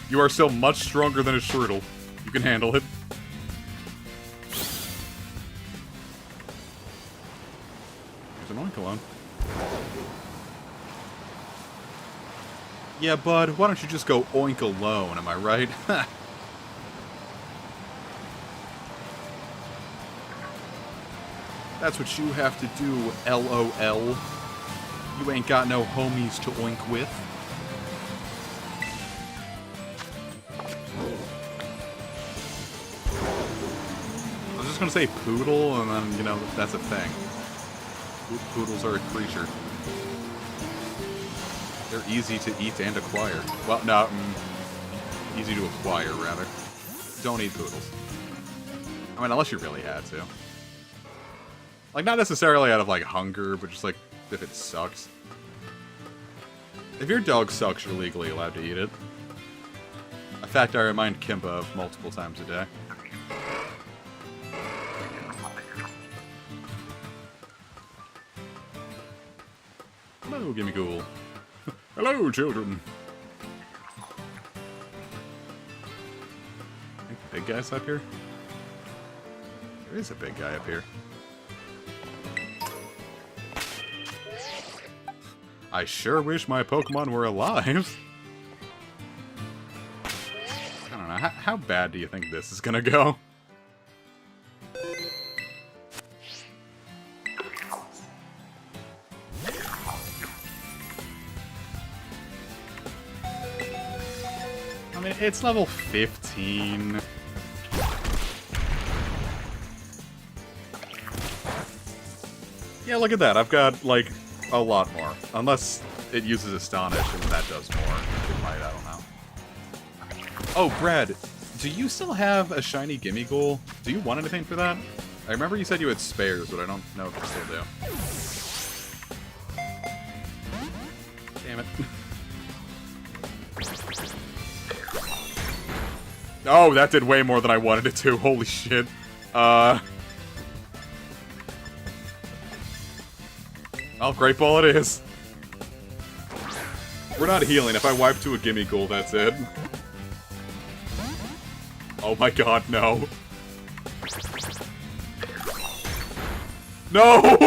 You are still much stronger than a Shrewdle. You can handle it. Here's an Oinkalone. Yeah, bud, why don't you just go oink alone, am I right? That's what you have to do, LOL. You ain't got no homies to oink with. I was just gonna say poodle, and then, you know, that's a thing. Poodles are a creature. They're easy to eat and acquire. Well, no, easy to acquire, rather. Don't eat poodles. I mean, unless you really had to. Like, not necessarily out of, like, hunger, but just, like, if it sucks. If your dog sucks, you're legally allowed to eat it. A fact I remind Kimba of multiple times a day. Hello, Gimme Ghoul. Hello, children. I think the big guy's up here. There is a big guy up here. I sure wish my Pokemon were alive. I don't know. How bad do you think this is gonna go? I mean, it's level 15. Yeah, look at that. I've got, like, a lot more. Unless it uses Astonish, and that does more. It might, I don't know. Oh, Brad, do you still have a shiny Gimme Ghoul? Do you want anything for that? I remember you said you had spares, but I don't know if you still do. Damn it. Oh, that did way more than I wanted it to. Holy shit. Well, Great Ball it is. We're not healing. If I wipe to a Gimme Ghoul, that's it. Oh my god, no. No! No!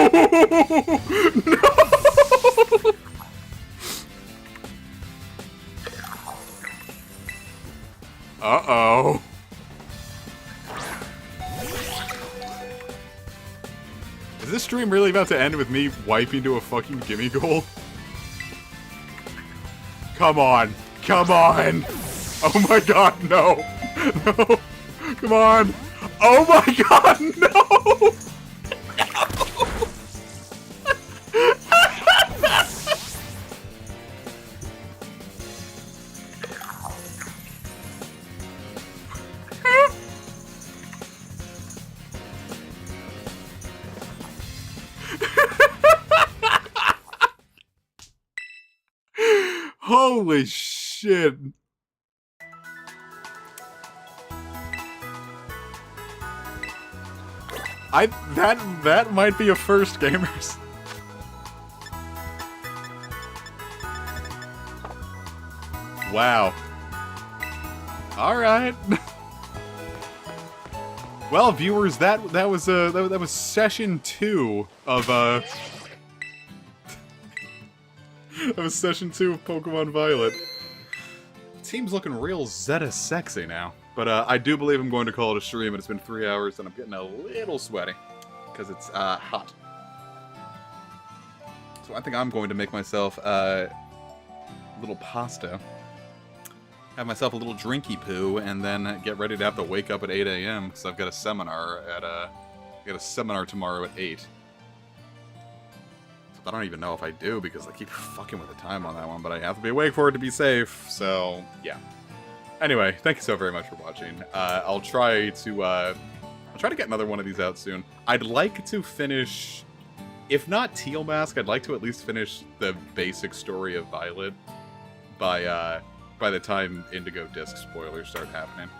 Uh-oh. Is this stream really about to end with me wiping to a fucking Gimme Ghoul? Come on. Come on! Oh my god, no! No! Come on! Oh my god, no! Holy shit. That might be a first, gamers. Wow. All right. Well, viewers, that was session 2 of that was session 2 of Pokemon Violet. Team's looking real Zeta sexy now. But I do believe I'm going to call it a stream, and it's been 3 hours, and I'm getting a little sweaty. Because it's hot. So I think I'm going to make myself a little pasta. Have myself a little drinky poo, and then get ready to have to wake up at 8 a.m. because I've got a seminar at tomorrow at 8. I don't even know if I do, because I keep fucking with the time on that one, but I have to be awake for it to be safe, so yeah. Anyway, thank you so very much for watching. I'll try to get another one of these out soon. I'd like to finish, if not Teal Mask, I'd like to at least finish the basic story of Violet by the time Indigo Disc spoilers start happening.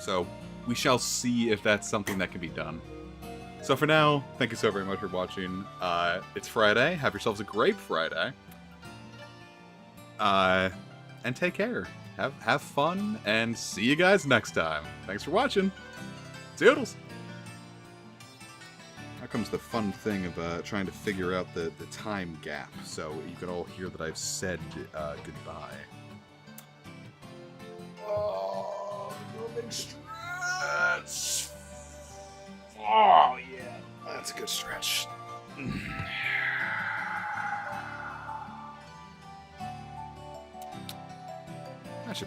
So, we shall see if that's something that can be done. So for now, thank you so very much for watching. It's Friday. Have yourselves a great Friday. And take care. Have fun, and see you guys next time. Thanks for watching. Toodles! Now comes the fun thing of trying to figure out the time gap, so you can all hear that I've said goodbye. Oh, a big stretch! Oh, yeah. That's a good stretch.